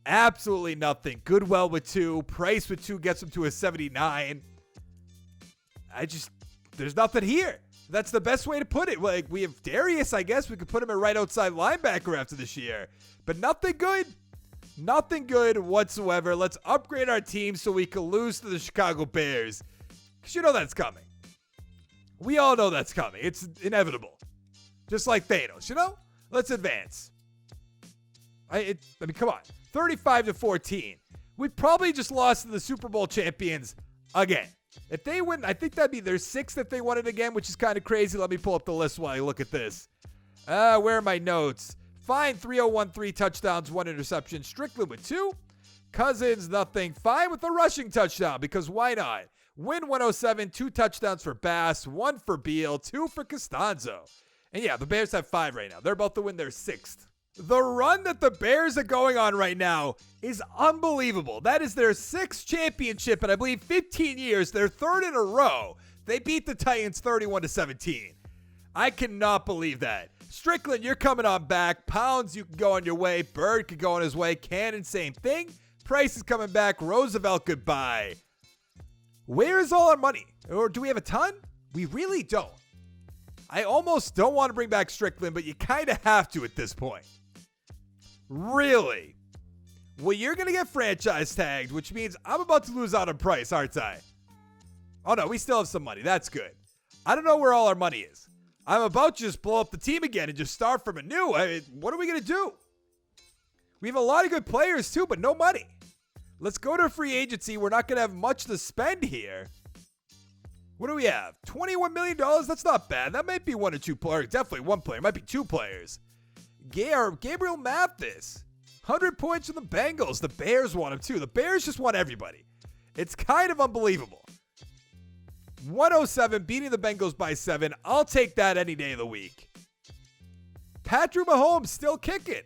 Absolutely nothing. Goodwell with 2. Price with 2 gets him to a 79. There's nothing here. That's the best way to put it. Like, we have Darius, I guess. We could put him at right outside linebacker after this year. But nothing good. Nothing good whatsoever. Let's upgrade our team so we can lose to the Chicago Bears. Because you know that's coming. We all know that's coming. It's inevitable. Just like Thanos, you know? Let's advance. I mean, come on. 35-14. We probably just lost to the Super Bowl champions again. If they win, I think that'd be their 6th if they won it again, which is kind of crazy. Let me pull up the list while I look at this. Where are my notes? Fine, 301, 3 touchdowns, 1 interception. Strickland with 2. Cousins, nothing. Fine with a rushing touchdown, because why not? Win 107, 2 touchdowns for Bass, 1 for Beal, 2 for Costanzo. And yeah, the Bears have 5 right now. They're about to win their 6th. The run that the Bears are going on right now is unbelievable. That is their 6th championship in, I believe, 15 years. Their 3rd in a row. They beat the Titans 31-17. I cannot believe that. Strickland, you're coming on back. Pounds, you can go on your way. Bird could go on his way. Cannon, same thing. Price is coming back. Roosevelt, goodbye. Where is all our money? Or do we have a ton? We really don't. I almost don't want to bring back Strickland, but you kind of have to at this point. Really? Well, you're going to get franchise tagged, which means I'm about to lose out on Price, aren't I? Oh, no, we still have some money. That's good. I don't know where all our money is. I'm about to just blow up the team again and just start from anew. What are we going to do? We have a lot of good players, too, but no money. Let's go to free agency. We're not going to have much to spend here. What do we have? $21 million? That's not bad. That might be 1 or 2 players. Definitely 1 player. Might be 2 players. Gabriel Mathis. 100 points from the Bengals. The Bears want him too. The Bears just want everybody. It's kind of unbelievable. 107, beating the Bengals by 7. I'll take that any day of the week. Patrick Mahomes still kicking.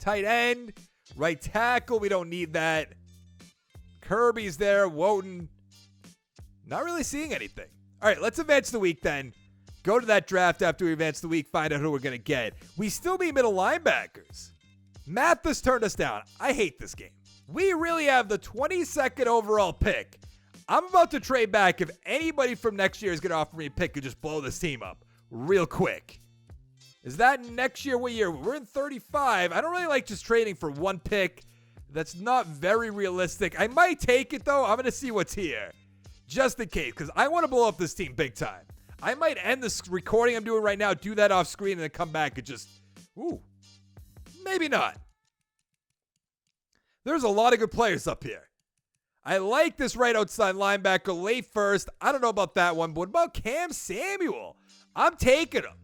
Tight end. Right tackle. We don't need that. Kirby's there. Wooten. Not really seeing anything. All right, let's advance the week then. Go to that draft after we advance the week, find out who we're going to get. We still need middle linebackers. Mathis turned us down. I hate this game. We really have the 22nd overall pick. I'm about to trade back if anybody from next year is going to offer me a pick and just blow this team up real quick. Is that next year? What year? We're in 35. I don't really like just trading for one pick. That's not very realistic. I might take it, though. I'm going to see what's here. Just in case, because I want to blow up this team big time. I might end this recording I'm doing right now, do that off screen, and then come back and just, ooh, maybe not. There's a lot of good players up here. I like this right outside linebacker late first. I don't know about that one, but what about Cam Samuel? I'm taking him.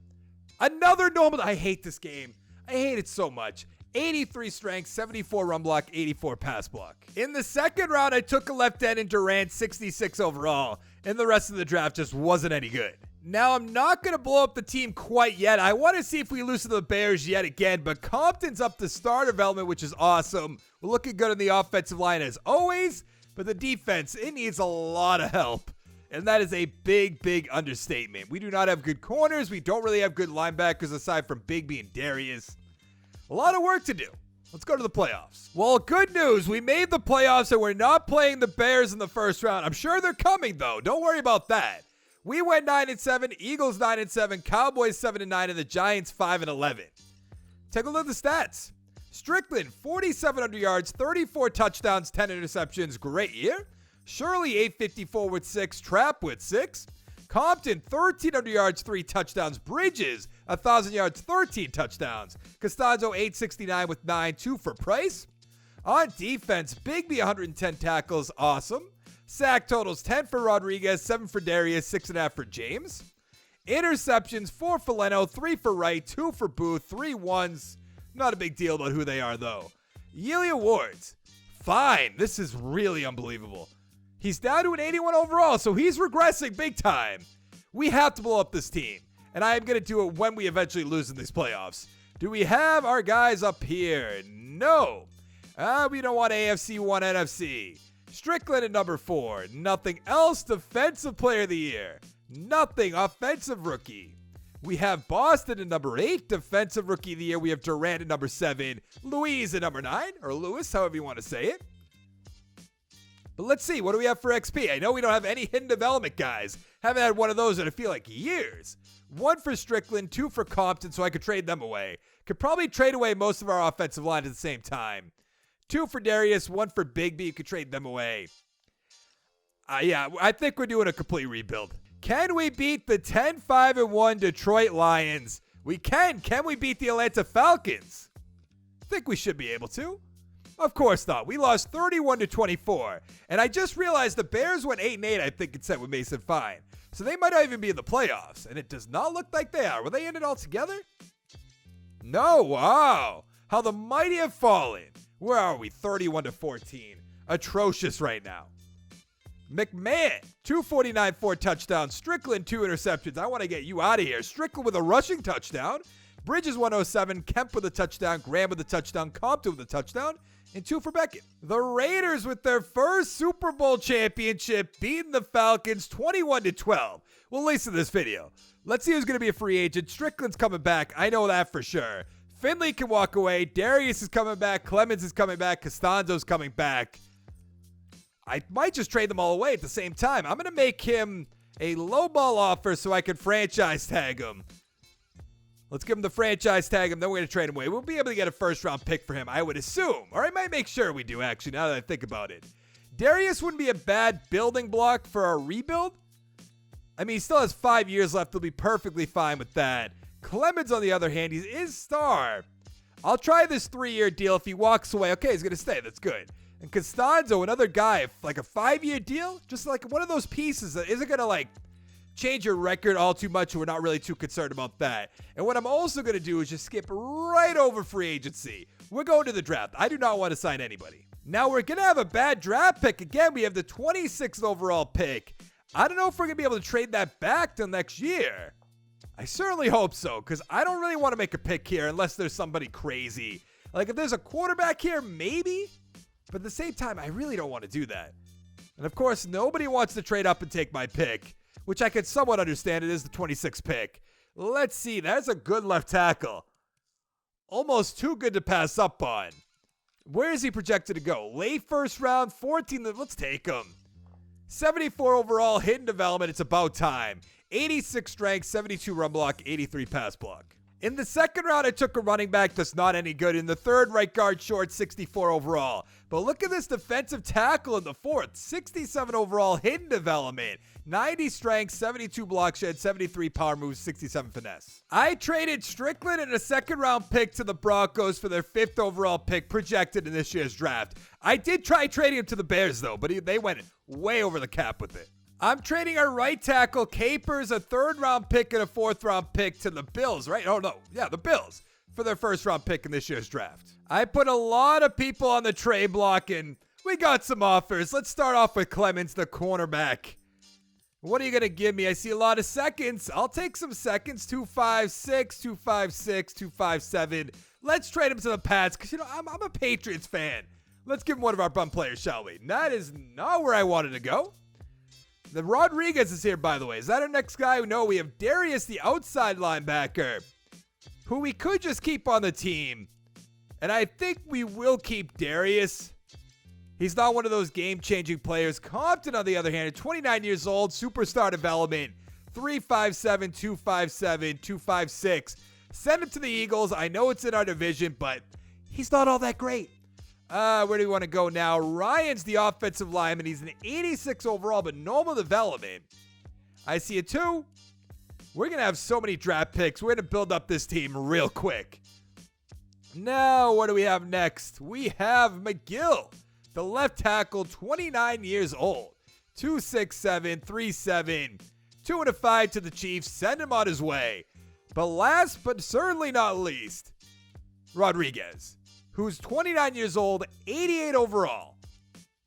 Another normal. I hate this game. I hate it so much. 83 strength, 74 run block, 84 pass block. In the second round, I took a left end in Durant, 66 overall, and the rest of the draft just wasn't any good. Now, I'm not going to blow up the team quite yet. I want to see if we lose to the Bears yet again, but Compton's up to starter development, which is awesome. We're looking good on the offensive line as always, but the defense, it needs a lot of help. And that is a big, big understatement. We do not have good corners. We don't really have good linebackers aside from Bigby and Darius. A lot of work to do. Let's go to the playoffs. Well, good news. We made the playoffs and we're not playing the Bears in the first round. I'm sure they're coming, though. Don't worry about that. We went 9-7, Eagles 9-7, Cowboys 7-9, and the Giants 5-11. Take a look at the stats. Strickland, 4,700 yards, 34 touchdowns, 10 interceptions. Great year. Shirley, 854 with 6. Trapp with 6. Compton, 1,300 yards, 3 touchdowns. Bridges, 1,000 yards, 13 touchdowns. Costanzo, 869 with 9, 2 for Price. On defense, Bigby, 110 tackles. Awesome. Sack totals, 10 for Rodriguez, 7 for Darius, 6.5 for James. Interceptions, 4 for Leno, 3 for Wright, 2 for Booth, 3 ones. Not a big deal about who they are, though. Yearly awards. Fine. This is really unbelievable. He's down to an 81 overall, so he's regressing big time. We have to blow up this team, and I am going to do it when we eventually lose in these playoffs. Do we have our guys up here? No. We don't want AFC, we want NFC. Strickland at number 4. Nothing else. Defensive player of the year. Nothing. Offensive rookie. We have Boston at number 8. Defensive rookie of the year. We have Durant at number 7. Louise at number 9. Or Lewis, however you want to say it. But let's see. What do we have for XP? I know we don't have any hidden development guys. Haven't had one of those in I feel like years. 1 for Strickland. 2 for Compton, so I could trade them away. Could probably trade away most of our offensive line at the same time. 2 for Darius, 1 for Bigby. You could trade them away. Yeah, I think we're doing a complete rebuild. Can we beat the 10-5-1 Detroit Lions? We can. Can we beat the Atlanta Falcons? I think we should be able to. Of course not. We lost 31-24. And I just realized the Bears went 8-8, I think it said, with Mason Fine. So they might not even be in the playoffs. And it does not look like they are. Were they in it all together? No. Wow. How the mighty have fallen. Where are we? 31-14. Atrocious right now. McMahon, 249, 4 touchdowns. Strickland, 2 interceptions. I want to get you out of here. Strickland with a rushing touchdown. Bridges, 107. Kemp with a touchdown. Graham with a touchdown. Compton with a touchdown. And 2 for Beckett. The Raiders with their first Super Bowl championship, beating the Falcons 21-12. We'll listen to this video. Let's see who's going to be a free agent. Strickland's coming back. I know that for sure. Finley can walk away. Darius is coming back. Clemens is coming back. Costanzo's coming back. I might just trade them all away at the same time. I'm going to make him a lowball offer so I can franchise tag him. Let's give him the franchise tag him, then we're going to trade him away. We'll be able to get a first-round pick for him, I would assume. Or I might make sure we do, actually, now that I think about it. Darius wouldn't be a bad building block for our rebuild. I mean, he still has 5 years left. He'll be perfectly fine with that. Clemens, on the other hand, he is star. I'll try this 3-year deal. If he walks away, okay, he's going to stay. That's good. And Costanzo, another guy, like a 5-year deal, just like one of those pieces that isn't going to, like, change your record all too much. We're not really too concerned about that. And what I'm also going to do is just skip right over free agency. We're going to the draft. I do not want to sign anybody. Now, we're going to have a bad draft pick. Again, we have the 26th overall pick. I don't know if we're going to be able to trade that back till next year. I certainly hope so, because I don't really want to make a pick here unless there's somebody crazy. Like, if there's a quarterback here, maybe. But at the same time, I really don't want to do that. And, of course, nobody wants to trade up and take my pick, which I can somewhat understand. It is the 26th pick. Let's see. That's a good left tackle. Almost too good to pass up on. Where is he projected to go? Late first round, 14. Let's take him. 74 overall, hidden development. It's about time. 86 strength, 72 run block, 83 pass block. In the second round, I took a running back that's not any good. In the third, right guard short, 64 overall. But look at this defensive tackle in the fourth, 67 overall, hidden development, 90 strength, 72 block shed, 73 power moves, 67 finesse. I traded Strickland and a second round pick to the Broncos for their 5th overall pick projected in this year's draft. I did try trading him to the Bears though, but they went way over the cap with it. I'm trading our right tackle, Capers, a 3rd round pick and a 4th round pick to the Bills, right? Oh, no. Yeah, the Bills for their 1st round pick in this year's draft. I put a lot of people on the trade block, and we got some offers. Let's start off with Clemens, the cornerback. What are you going to give me? I see a lot of seconds. I'll take some seconds. 256, 256, 257. Let's trade him to the Pats because, I'm a Patriots fan. Let's give him one of our bum players, shall we? That is not where I wanted to go. The Rodriguez is here, by the way. Is that our next guy? No, we have Darius, the outside linebacker, who we could just keep on the team. And I think we will keep Darius. He's not one of those game-changing players. Compton, on the other hand, at 29 years old, superstar development, 357, 257, 256. Send him to the Eagles. I know it's in our division, but he's not all that great. Where do we want to go now? Ryan's the offensive lineman. He's an 86 overall, but normal development. I see a 2. We're going to have so many draft picks. We're going to build up this team real quick. Now, what do we have next? We have McGill, the left tackle, 29 years old. 267, 37, 2-5 to the Chiefs. Send him on his way. But last but certainly not least, Rodriguez, who's 29 years old, 88 overall.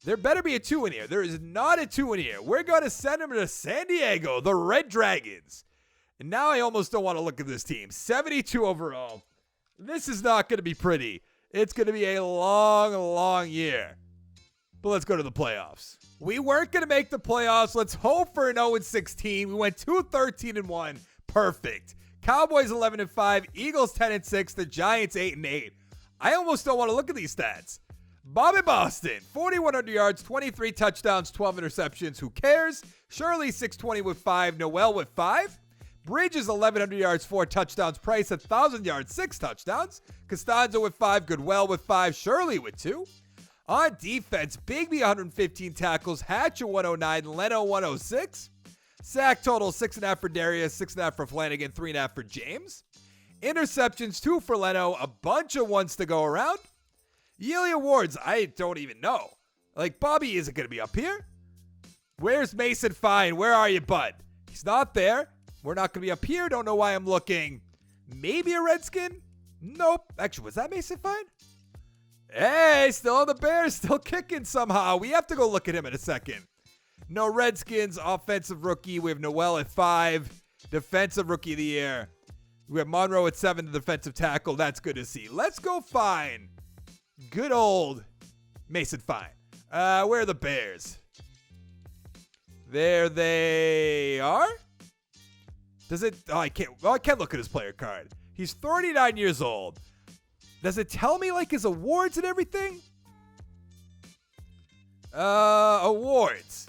There better be a 2 in here. There is not a 2 in here. We're going to send him to San Diego, the Red Dragons. And now I almost don't want to look at this team. 72 overall. This is not going to be pretty. It's going to be a long, long year. But let's go to the playoffs. We weren't going to make the playoffs. Let's hope for an 0-16. We went 2-13-1. Perfect. Cowboys 11-5. Eagles 10-6. The Giants 8-8. I almost don't want to look at these stats. Bobby Boston, 4,100 yards, 23 touchdowns, 12 interceptions. Who cares? Shirley, 620 with 5. Noel with 5. Bridges, 1,100 yards, 4 touchdowns. Price, 1,000 yards, 6 touchdowns. Costanzo with 5. Goodwell with 5. Shirley with 2. On defense, Bigby, 115 tackles. Hatcher, 109. Leno, 106. Sack total, 6.5 for Darius, 6.5 for Flanagan, 3.5 for James. Interceptions, 2 for Leno, a bunch of ones to go around. Yearly awards, I don't even know. Bobby isn't going to be up here. Where's Mason Fine? Where are you, bud? He's not there. We're not going to be up here. Don't know why I'm looking. Maybe a Redskin? Nope. Actually, was that Mason Fine? Hey, still on the Bears, still kicking somehow. We have to go look at him in a second. No Redskins, offensive rookie. We have Noel at 5. Defensive rookie of the year. We have Monroe at 7, the defensive tackle. That's good to see. Let's go Fine. Good old Mason Fine. Where are the Bears? There they are. Does it? Oh, I can't look at his player card. He's 39 years old. Does it tell me his awards and everything? Awards.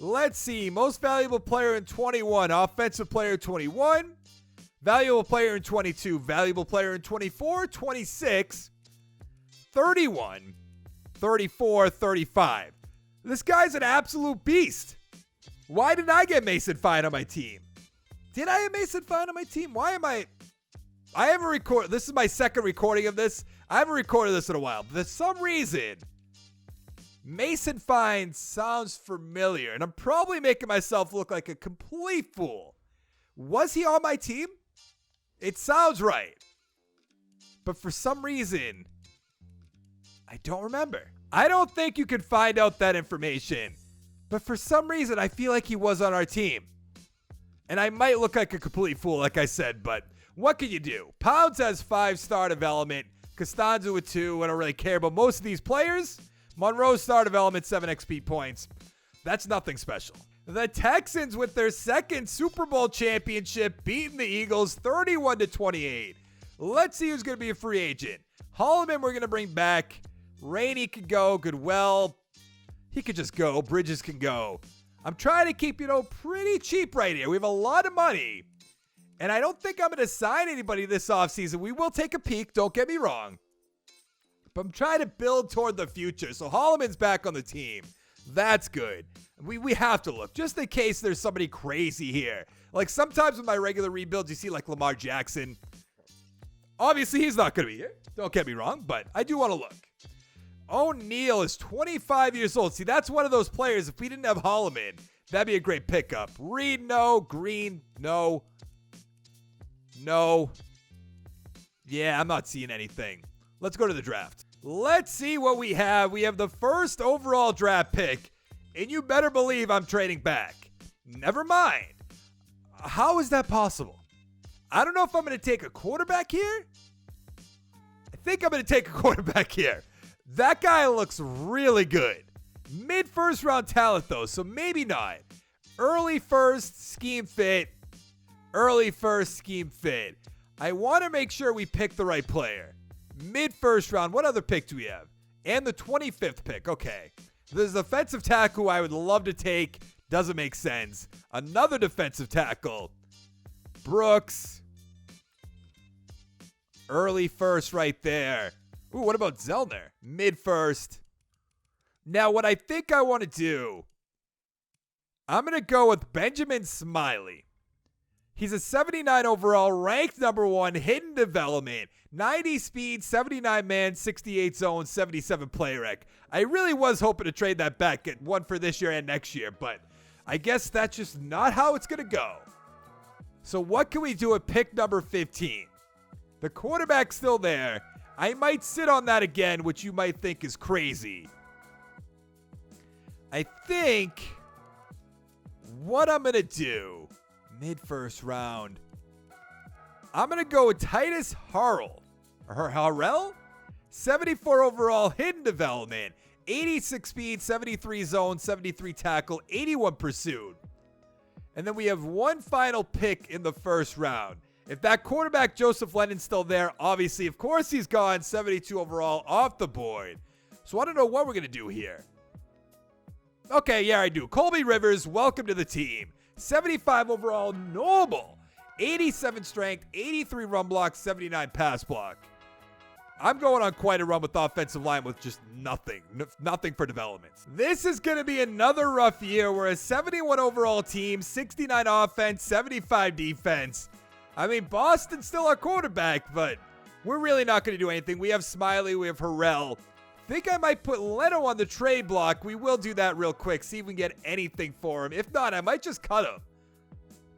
Let's see. Most valuable player in 21. Offensive player 21. Valuable player in 22. Valuable player in 24. 26. 31. 34. 35. This guy's an absolute beast. Why did I get Mason Fine on my team? Did I have Mason Fine on my team? Why am I haven't recorded. This is my second recording of this. I haven't recorded this in a while. But for some reason, Mason Fine sounds familiar. And I'm probably making myself look like a complete fool. Was he on my team? It sounds right. But for some reason, I don't remember. I don't think you can find out that information. But for some reason, I feel like he was on our team. And I might look like a complete fool, like I said, but what can you do? Pounds has 5-star development. Costanzo with 2. I don't really care about most of these players. Monroe's star development, 7 XP points. That's nothing special. The Texans, with their second Super Bowl championship, beating the Eagles 31-28. Let's see who's going to be a free agent. Holloman we're going to bring back. Rainey can go. Goodwell, he could just go. Bridges can go. I'm trying to keep, pretty cheap right here. We have a lot of money. And I don't think I'm going to sign anybody this offseason. We will take a peek, don't get me wrong. But I'm trying to build toward the future. So Holloman's back on the team. That's good. We have to look, just in case there's somebody crazy here. Like sometimes with my regular rebuilds, you see like Lamar Jackson. Obviously, he's not going to be here. Don't get me wrong, but I do want to look. O'Neal is 25 years old. See, that's one of those players. If we didn't have Holloman, that'd be a great pickup. Reed, no. Green, no. No. Yeah, I'm not seeing anything. Let's go to the draft. Let's see what we have. We have the first overall draft pick, and you better believe I'm trading back. Never mind. How is that possible? I don't know if I'm going to take a quarterback here. I think I'm going to take a quarterback here. That guy looks really good. Mid-first round talent, though, so maybe not. Early first, scheme fit. Early first, scheme fit. I want to make sure we pick the right player. Mid-first round, what other pick do we have? And the 25th pick, okay. There's a defensive tackle who I would love to take. Doesn't make sense. Another defensive tackle. Brooks. Early first right there. Ooh, what about Zellner? Mid-first. Now, what I think I want to do, I'm going to go with Benjamin Smiley. He's a 79 overall, ranked number 1, hidden development, 90 speed, 79 man, 68 zone, 77 play rec. I really was hoping to trade that back, get one for this year and next year, but I guess that's just not how it's going to go. So what can we do at pick number 15? The quarterback's still there. I might sit on that again, which you might think is crazy. I think what I'm going to do, mid-first round, I'm going to go with Titus Harrell. Harrell? 74 overall, hidden development, 86 speed, 73 zone, 73 tackle, 81 pursuit. And then we have one final pick in the first round. If that quarterback, Joseph Lennon's still there, obviously, of course he's gone, 72 overall, off the board. So I don't know what we're going to do here. Okay, yeah, I do. Colby Rivers, welcome to the team. 75 overall, normal. 87 strength, 83 run block, 79 pass block. I'm going on quite a run with offensive line with just nothing. Nothing for developments. This is going to be another rough year. We're a 71 overall team, 69 offense, 75 defense. I mean, Boston's still our quarterback, but we're really not going to do anything. We have Smiley, we have Harrell. Think I might put Leno on the trade block. We will do that real quick, see if we can get anything for him. If not, I might just cut him.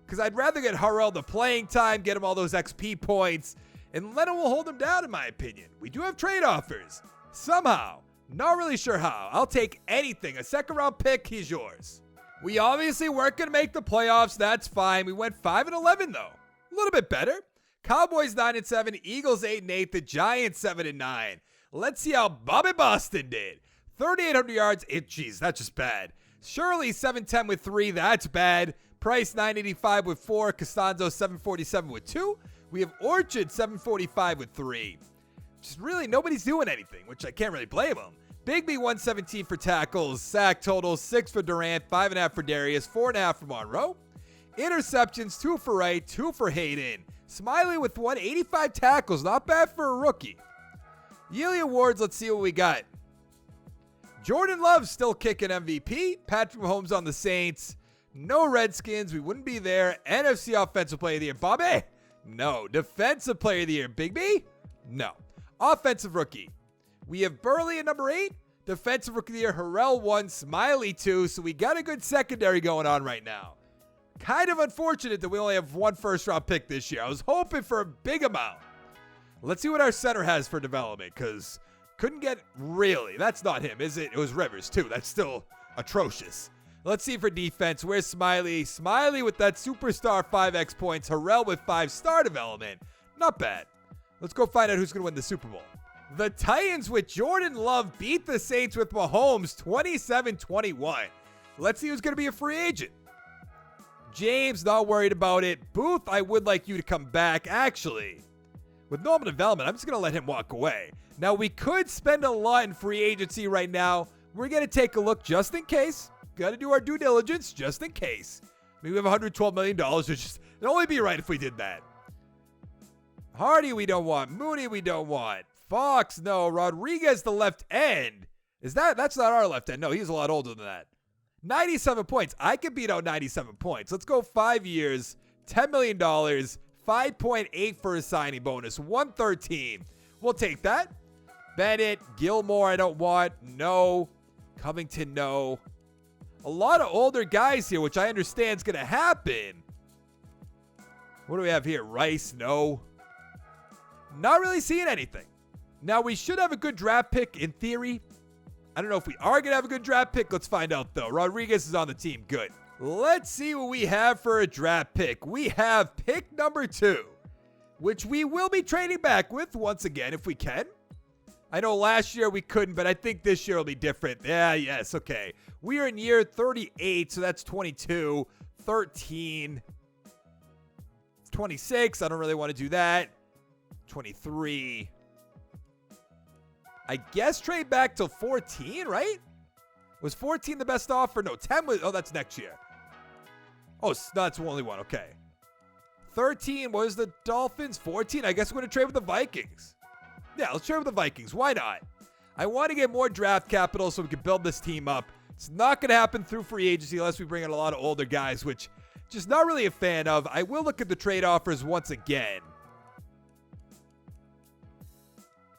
Because I'd rather get Harrell the playing time, get him all those XP points, and Leno will hold him down, in my opinion. We do have trade offers. Somehow. Not really sure how. I'll take anything. A second-round pick, he's yours. We obviously weren't going to make the playoffs. That's fine. We went 5-11, though. A little bit better. Cowboys 9-7, Eagles 8-8, the Giants 7-9. Let's see how Bobby Boston did. 3,800 yards. Jeez, that's just bad. Shirley 710 with 3. That's bad. Price 985 with 4. Costanzo 747 with 2. We have Orchard 745 with 3. Just really nobody's doing anything, which I can't really blame them. Bigby 117 for tackles. Sack total 6 for Durant, 5.5 for Darius, 4.5 for Monroe. Interceptions 2 for Wright, 2 for Hayden. Smiley with 185 tackles. Not bad for a rookie. Yearly awards, let's see what we got. Jordan Love still kicking MVP. Patrick Mahomes on the Saints. No Redskins. We wouldn't be there. NFC Offensive Player of the Year. Bobby? No. Defensive Player of the Year. Bigby? No. Offensive Rookie. We have Burley at number 8. Defensive Rookie of the Year. Harrell 1. Smiley 2. So we got a good secondary going on right now. Kind of unfortunate that we only have one first-round pick this year. I was hoping for a big amount. Let's see what our center has for development, because couldn't get really. That's not him, is it? It was Rivers, too. That's still atrocious. Let's see for defense. Where's Smiley? Smiley with that superstar 5x points. Harrell with 5-star development. Not bad. Let's go find out who's going to win the Super Bowl. The Titans with Jordan Love beat the Saints with Mahomes 27-21. Let's see who's going to be a free agent. James, not worried about it. Booth, I would like you to come back. Actually, with normal development, I'm just going to let him walk away. Now, we could spend a lot in free agency right now. We're going to take a look just in case. Got to do our due diligence just in case. I mean, we have $112 million. There's just It'd only be right if we did that. Hardy we don't want. Mooney we don't want. Fox, no. Rodriguez, the left end. That's not our left end. No, he's a lot older than that. 97 points. I could beat out 97 points. Let's go 5 years, $10 million, 5.8 for a signing bonus, 113. We'll take that. Bennett, Gilmore, I don't want. No. Covington, no. A lot of older guys here, which I understand is going to happen. What do we have here? Rice, no. Not really seeing anything. Now, we should have a good draft pick in theory. I don't know if we are going to have a good draft pick. Let's find out, though. Rodriguez is on the team. Good. Let's see what we have for a draft pick. We have pick number 2, which we will be trading back with once again if we can. I know last year we couldn't, but I think this year will be different. Yeah, yes, okay. We are in year 38, so that's 22, 13, 26. I don't really want to do that. 23. I guess trade back to 14, right? Was 14 the best offer? No, 10 was... Oh, that's next year. Oh, no, that's only one. Okay. 13 was the Dolphins. 14, I guess we're going to trade with the Vikings. Yeah, let's trade with the Vikings. Why not? I want to get more draft capital so we can build this team up. It's not going to happen through free agency unless we bring in a lot of older guys, which just not really a fan of. I will look at the trade offers once again.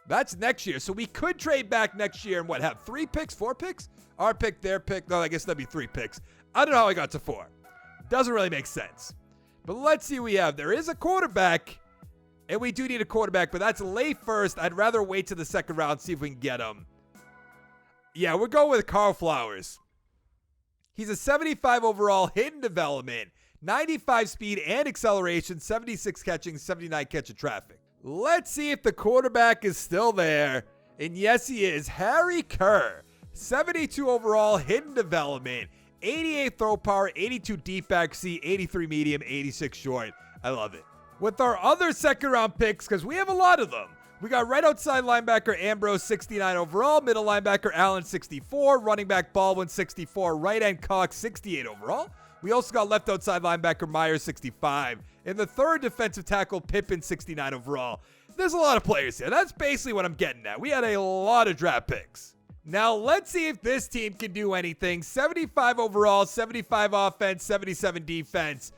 That's next year. So we could trade back next year and what, have 3 picks, 4 picks? Our pick, their pick. No, I guess that'd be 3 picks. I don't know how I got to 4. Doesn't really make sense. But let's see what we have. There is a quarterback, and we do need a quarterback, but that's late first. I'd rather wait to the second round, see if we can get him. Yeah, we're going with Carl Flowers. He's a 75 overall, hidden development, 95 speed and acceleration, 76 catching, 79 catch of traffic. Let's see if the quarterback is still there. And yes, he is. Harry Kerr, 72 overall, hidden development, 88 throw power, 82 deep accuracy, 83 medium, 86 short. I love it. With our other second round picks, because we have a lot of them, we got right outside linebacker Ambrose, 69 overall, middle linebacker Allen, 64, running back Baldwin, 64, right end Cox, 68 overall. We also got left outside linebacker Myers, 65. And the third defensive tackle, Pippen, 69 overall. There's a lot of players here. That's basically what I'm getting at. We had a lot of draft picks. Now, let's see if this team can do anything. 75 overall, 75 offense, 77 defense.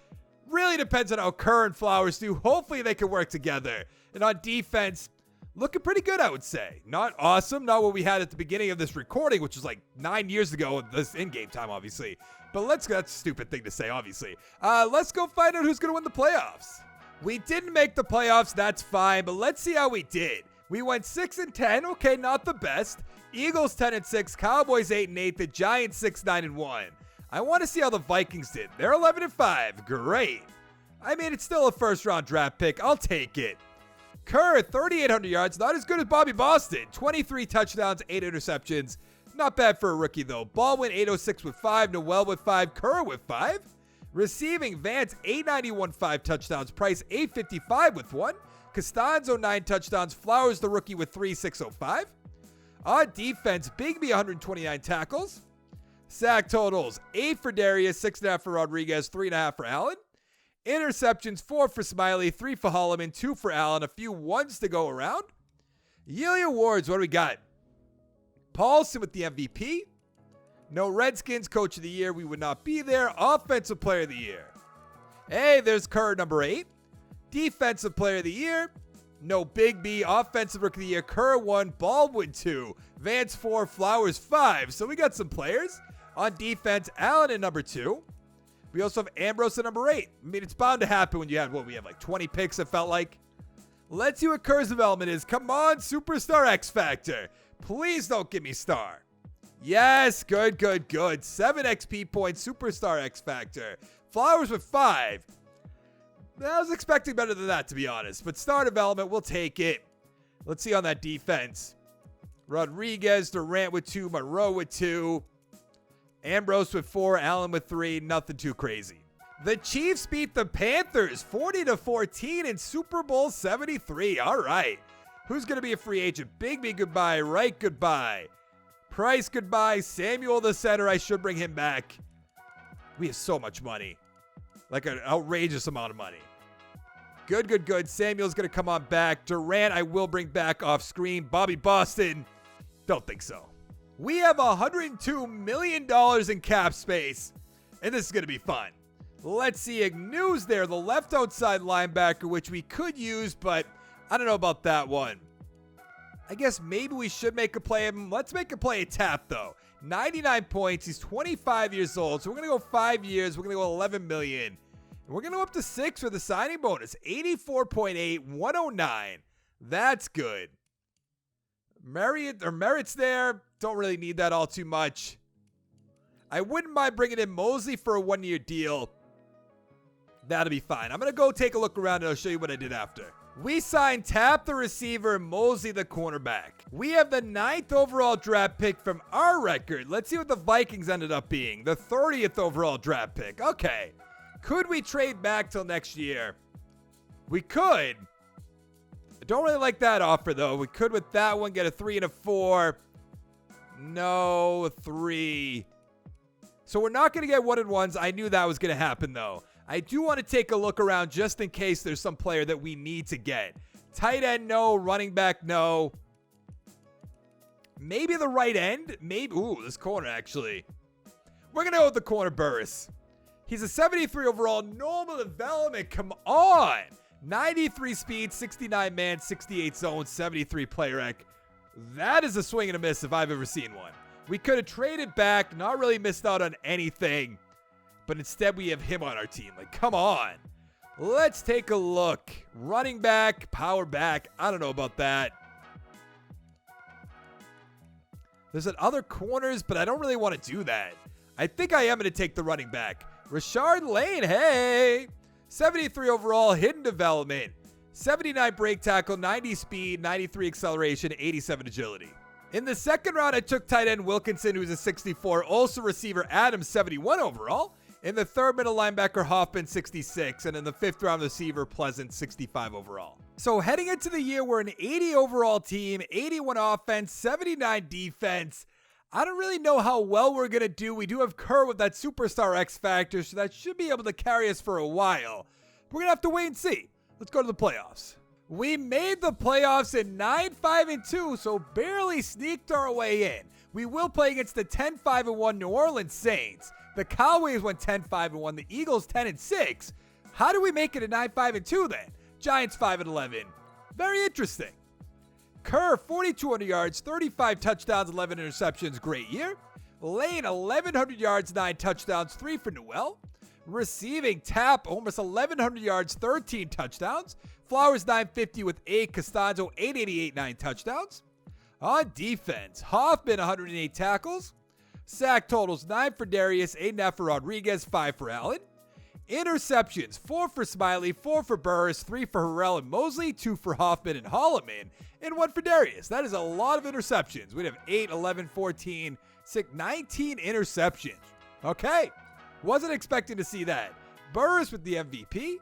Really depends on how Kerr and Flowers do. Hopefully, they can work together. And on defense, looking pretty good, I would say. Not awesome. Not what we had at the beginning of this recording, which was like 9 years ago, this in-game time, obviously. But that's a stupid thing to say, obviously. Let's go find out who's going to win the playoffs. We didn't make the playoffs, that's fine, but let's see how we did. We went 6-10, okay, not the best. Eagles 10-6, Cowboys 8-8, the Giants 6-9-1. I want to see how the Vikings did. They're 11-5, great. I mean, it's still a first-round draft pick. I'll take it. Kerr, 3,800 yards, not as good as Bobby Boston. 23 touchdowns, 8 interceptions. Not bad for a rookie, though. Baldwin, 806 with 5. Noel with 5. Kerr with 5. Receiving, Vance, 891, 5 touchdowns. Price, 855 with 1. Costanzo, 9 touchdowns. Flowers, the rookie, with 3, 605. On defense, Bigby, 129 tackles. Sack totals, 8 for Darius, 6.5 for Rodriguez, 3.5 for Allen. Interceptions, 4 for Smiley, 3 for Holloman, 2 for Allen. A few ones to go around. Yearly awards, what do we got? Paulson with the MVP. No Redskins Coach of the Year. We would not be there. Offensive Player of the Year. Hey, there's Kerr, number 8. Defensive Player of the Year. No Big B. Offensive Rookie of the Year. Kerr 1. Baldwin 2. Vance 4. Flowers 5. So we got some players. On defense, Allen at number 2. We also have Ambrose at number 8. I mean, it's bound to happen when you have, we have like 20 picks, it felt like. Let's see what Kerr's development is. Come on, Superstar X Factor. Please don't give me star. Yes, good. 7 XP points, Superstar X Factor. Flowers with 5. I was expecting better than that, to be honest. But star development, we'll take it. Let's see on that defense. Rodriguez, Durant with 2, Monroe with 2. Ambrose with 4, Allen with 3. Nothing too crazy. The Chiefs beat the Panthers 40-14 in Super Bowl 73. All right. Who's going to be a free agent? Bigby, goodbye. Wright, goodbye. Price, goodbye. Samuel, the center. I should bring him back. We have so much money. like an outrageous amount of money. Good. Samuel's going to come on back. Durant, I will bring back off screen. Bobby Boston, don't think so. We have $102 million in cap space, and this is going to be fun. Let's see. Agnew's there, the left outside linebacker, which we could use, but I don't know about that one. I guess maybe we should make a play. Let's make a play at Tap, though. 99 points. He's 25 years old, so we're going to go 5 years. We're going to go $11 million. And we're going to go up to 6 for the signing bonus. 84.8, 109. That's good. Merritt's there. Don't really need that all too much. I wouldn't mind bringing in Mosley for a 1-year deal. That'll be fine. I'm going to go take a look around and I'll show you what I did after. We signed Tap the receiver and Mosley the cornerback. We have the 9th overall draft pick from our record. Let's see what the Vikings ended up being. The 30th overall draft pick. Okay. Could we trade back till next year? We could. I don't really like that offer, though. We could, with that one, get a 3 and a 4. No, 3. So we're not going to get 1-and-1s. I knew that was going to happen, though. I do want to take a look around just in case there's some player that we need to get. Tight end, no. Running back, no. Maybe the right end. Maybe. Ooh, this corner, actually. We're going to go with the corner, Burris. He's a 73 overall, normal development. Come on. 93 speed, 69 man, 68 zone, 73 play rec. That is a swing and a miss if I've ever seen one. We could have traded back, not really missed out on anything. But instead we have him on our team. Like, come on. Let's take a look. Running back, power back. I don't know about that. There's other corners, but I don't really want to do that. I think I am going to take the running back. Rashard Lane, hey. 73 overall, hidden development. 79 break tackle, 90 speed, 93 acceleration, 87 agility. In the second round, I took tight end Wilkinson, who's a 64. Also receiver Adams, 71 overall. In the third, middle linebacker Hoffman, 66. And in the fifth round, receiver Pleasant, 65 overall. So heading into the year, we're an 80 overall team, 81 offense, 79 defense. I don't really know how well we're going to do. We do have Kerr with that superstar X factor, so that should be able to carry us for a while. We're going to have to wait and see. Let's go to the playoffs. We made the playoffs in 9-5-2, so barely sneaked our way in. We will play against the 10-5-1 New Orleans Saints. The Cowboys went 10-5-1, the Eagles 10-6. How do we make it a 9-5-2 then? Giants 5-11. Very interesting. Kerr, 4,200 yards, 35 touchdowns, 11 interceptions. Great year. Lane, 1,100 yards, 9 touchdowns, 3 for Newell. Receiving, Tap, almost 1,100 yards, 13 touchdowns. Flowers, 950 with 8. Costanzo, 888, 9 touchdowns. On defense, Hoffman, 108 tackles. Sack totals, 9 for Darius, 8.5 for Rodriguez, 5 for Allen. Interceptions, 4 for Smiley, 4 for Burris, 3 for Harrell and Mosley, 2 for Hoffman and Holloman, and 1 for Darius. That is a lot of interceptions. We'd have 8, 11, 14, 6, 19 interceptions. Okay. Wasn't expecting to see that. Burris with the MVP.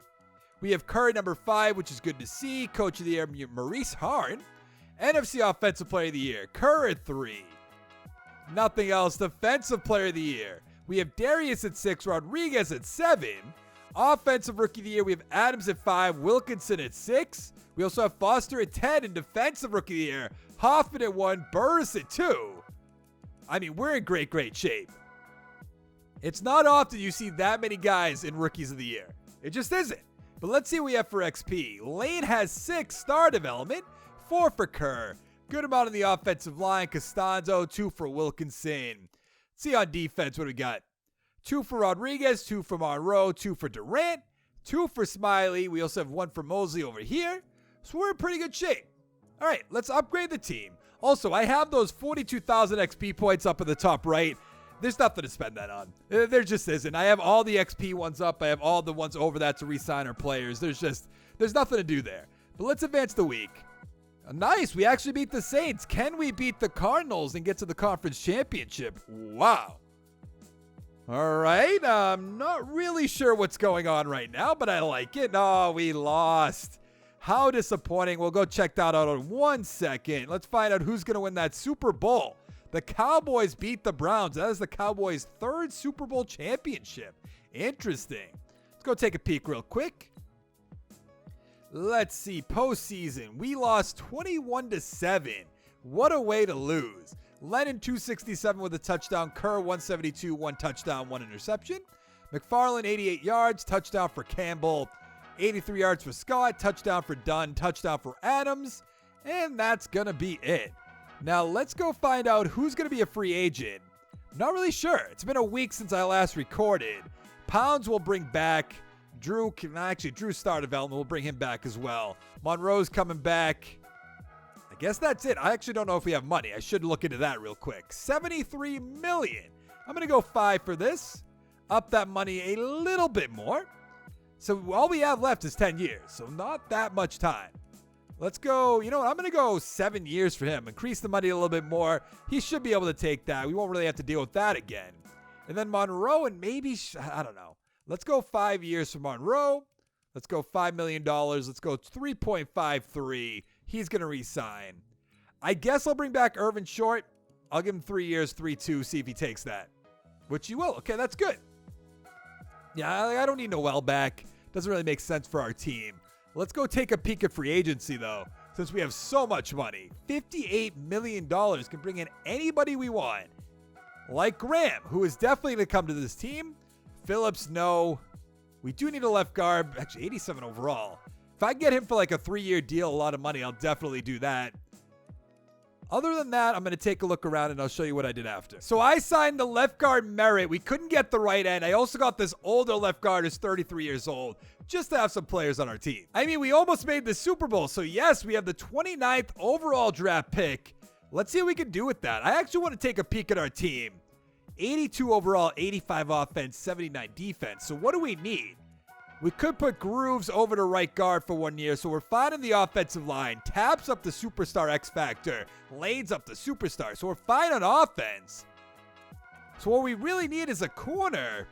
We have Curry number 5, which is good to see. Coach of the Year, Maurice Harn. NFC Offensive Player of the Year, Kerr at 3. Nothing else. Defensive Player of the Year. We have Darius at 6, Rodriguez at 7. Offensive Rookie of the Year, we have Adams at 5, Wilkinson at 6. We also have Foster at 10, and Defensive Rookie of the Year, Hoffman at 1, Burris at 2. I mean, we're in great shape. It's not often you see that many guys in Rookies of the Year. It just isn't. But let's see what we have for XP. Lane has 6 star development, 4 for Kerr. Good amount on the offensive line. Costanzo, 2 for Wilkinson. See on defense what we got. 2 for Rodriguez, 2 for Monroe, 2 for Durant, 2 for Smiley. We also have 1 for Mosley over here. So we're in pretty good shape. All right, let's upgrade the team. Also, I have those 42,000 XP points up at the top right. There's nothing to spend that on. There just isn't. I have all the XP ones up. I have all the ones over that to re-sign our players. There's nothing to do there. But let's advance the week. Nice. We actually beat the Saints. Can we beat the Cardinals and get to the conference championship? Wow. All right. I'm not really sure what's going on right now, but I like it. Oh, we lost. How disappointing. We'll go check that out in 1 second. Let's find out who's going to win that Super Bowl. The Cowboys beat the Browns. That is the Cowboys' 3rd Super Bowl championship. Interesting. Let's go take a peek real quick. Let's see. Postseason. We lost 21-7. What a way to lose. Lennon 267 with a touchdown. Kerr 172, 1 touchdown, 1 interception. McFarland 88 yards, touchdown for Campbell. 83 yards for Scott, touchdown for Dunn, touchdown for Adams. And that's going to be it. Now let's go find out who's going to be a free agent. Not really sure. It's been a week since I last recorded. Pounds will bring back. Drew Star Development will bring him back as well. Monroe's coming back. I guess that's it. I actually don't know if we have money. I should look into that real quick. $73 million. I'm going to go 5 for this. Up that money a little bit more. So all we have left is 10 years. So not that much time. Let's go. You know what? I'm going to go 7 years for him. Increase the money a little bit more. He should be able to take that. We won't really have to deal with that again. And then Monroe and maybe, I don't know. Let's go 5 years for Monroe. Let's go $5 million. Let's go 3.53. He's going to re-sign. I guess I'll bring back Irvin Short. I'll give him 3 years, 3.2, see if he takes that. Which he will. Okay, that's good. Yeah, I don't need Noel back. Doesn't really make sense for our team. Let's go take a peek at free agency, though, since we have so much money. $58 million can bring in anybody we want. Like Graham, who is definitely going to come to this team. Phillips, no. We do need a left guard. Actually, 87 overall. If I can get him for like a 3-year deal, a lot of money, I'll definitely do that. Other than that, I'm going to take a look around and I'll show you what I did after. So I signed the left guard Merritt. We couldn't get the right end. I also got this older left guard who's 33 years old, just to have some players on our team. I mean, we almost made the Super Bowl. So yes, we have the 29th overall draft pick. Let's see what we can do with that. I actually want to take a peek at our team. 82 overall, 85 offense, 79 defense. So what do we need? We could put Grooves over to right guard for 1 year, so we're fine in the offensive line. Taps up the superstar X Factor. Lane's up the superstar, so we're fine on offense. So what we really need is a corner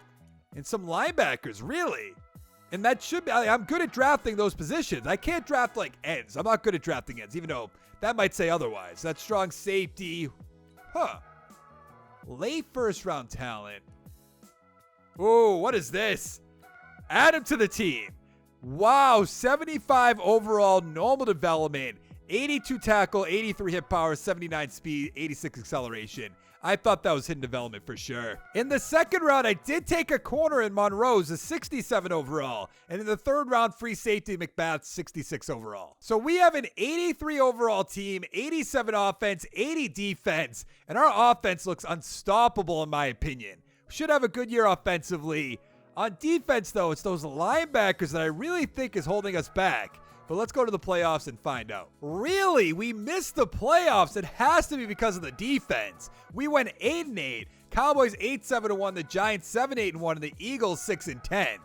and some linebackers, really. And that should be, I'm good at drafting those positions. I can't draft like ends. I'm not good at drafting ends, even though that might say otherwise. That's strong safety. Late first round talent. Oh, what is this? Add him to the team. Wow, 75 overall, normal development, 82 tackle, 83 hit power, 79 speed, 86 acceleration. I thought that was hidden development for sure. In the second round, I did take a corner in Monroe's, a 67 overall. And in the third round, free safety McBath, 66 overall. So we have an 83 overall team, 87 offense, 80 defense. And our offense looks unstoppable in my opinion. We should have a good year offensively. On defense, though, it's those linebackers that I really think is holding us back. But let's go to the playoffs and find out. Really? We missed the playoffs. It has to be because of the defense. We went 8-8. Cowboys 8-7-1. The Giants 7-8-1. And the Eagles 6-10.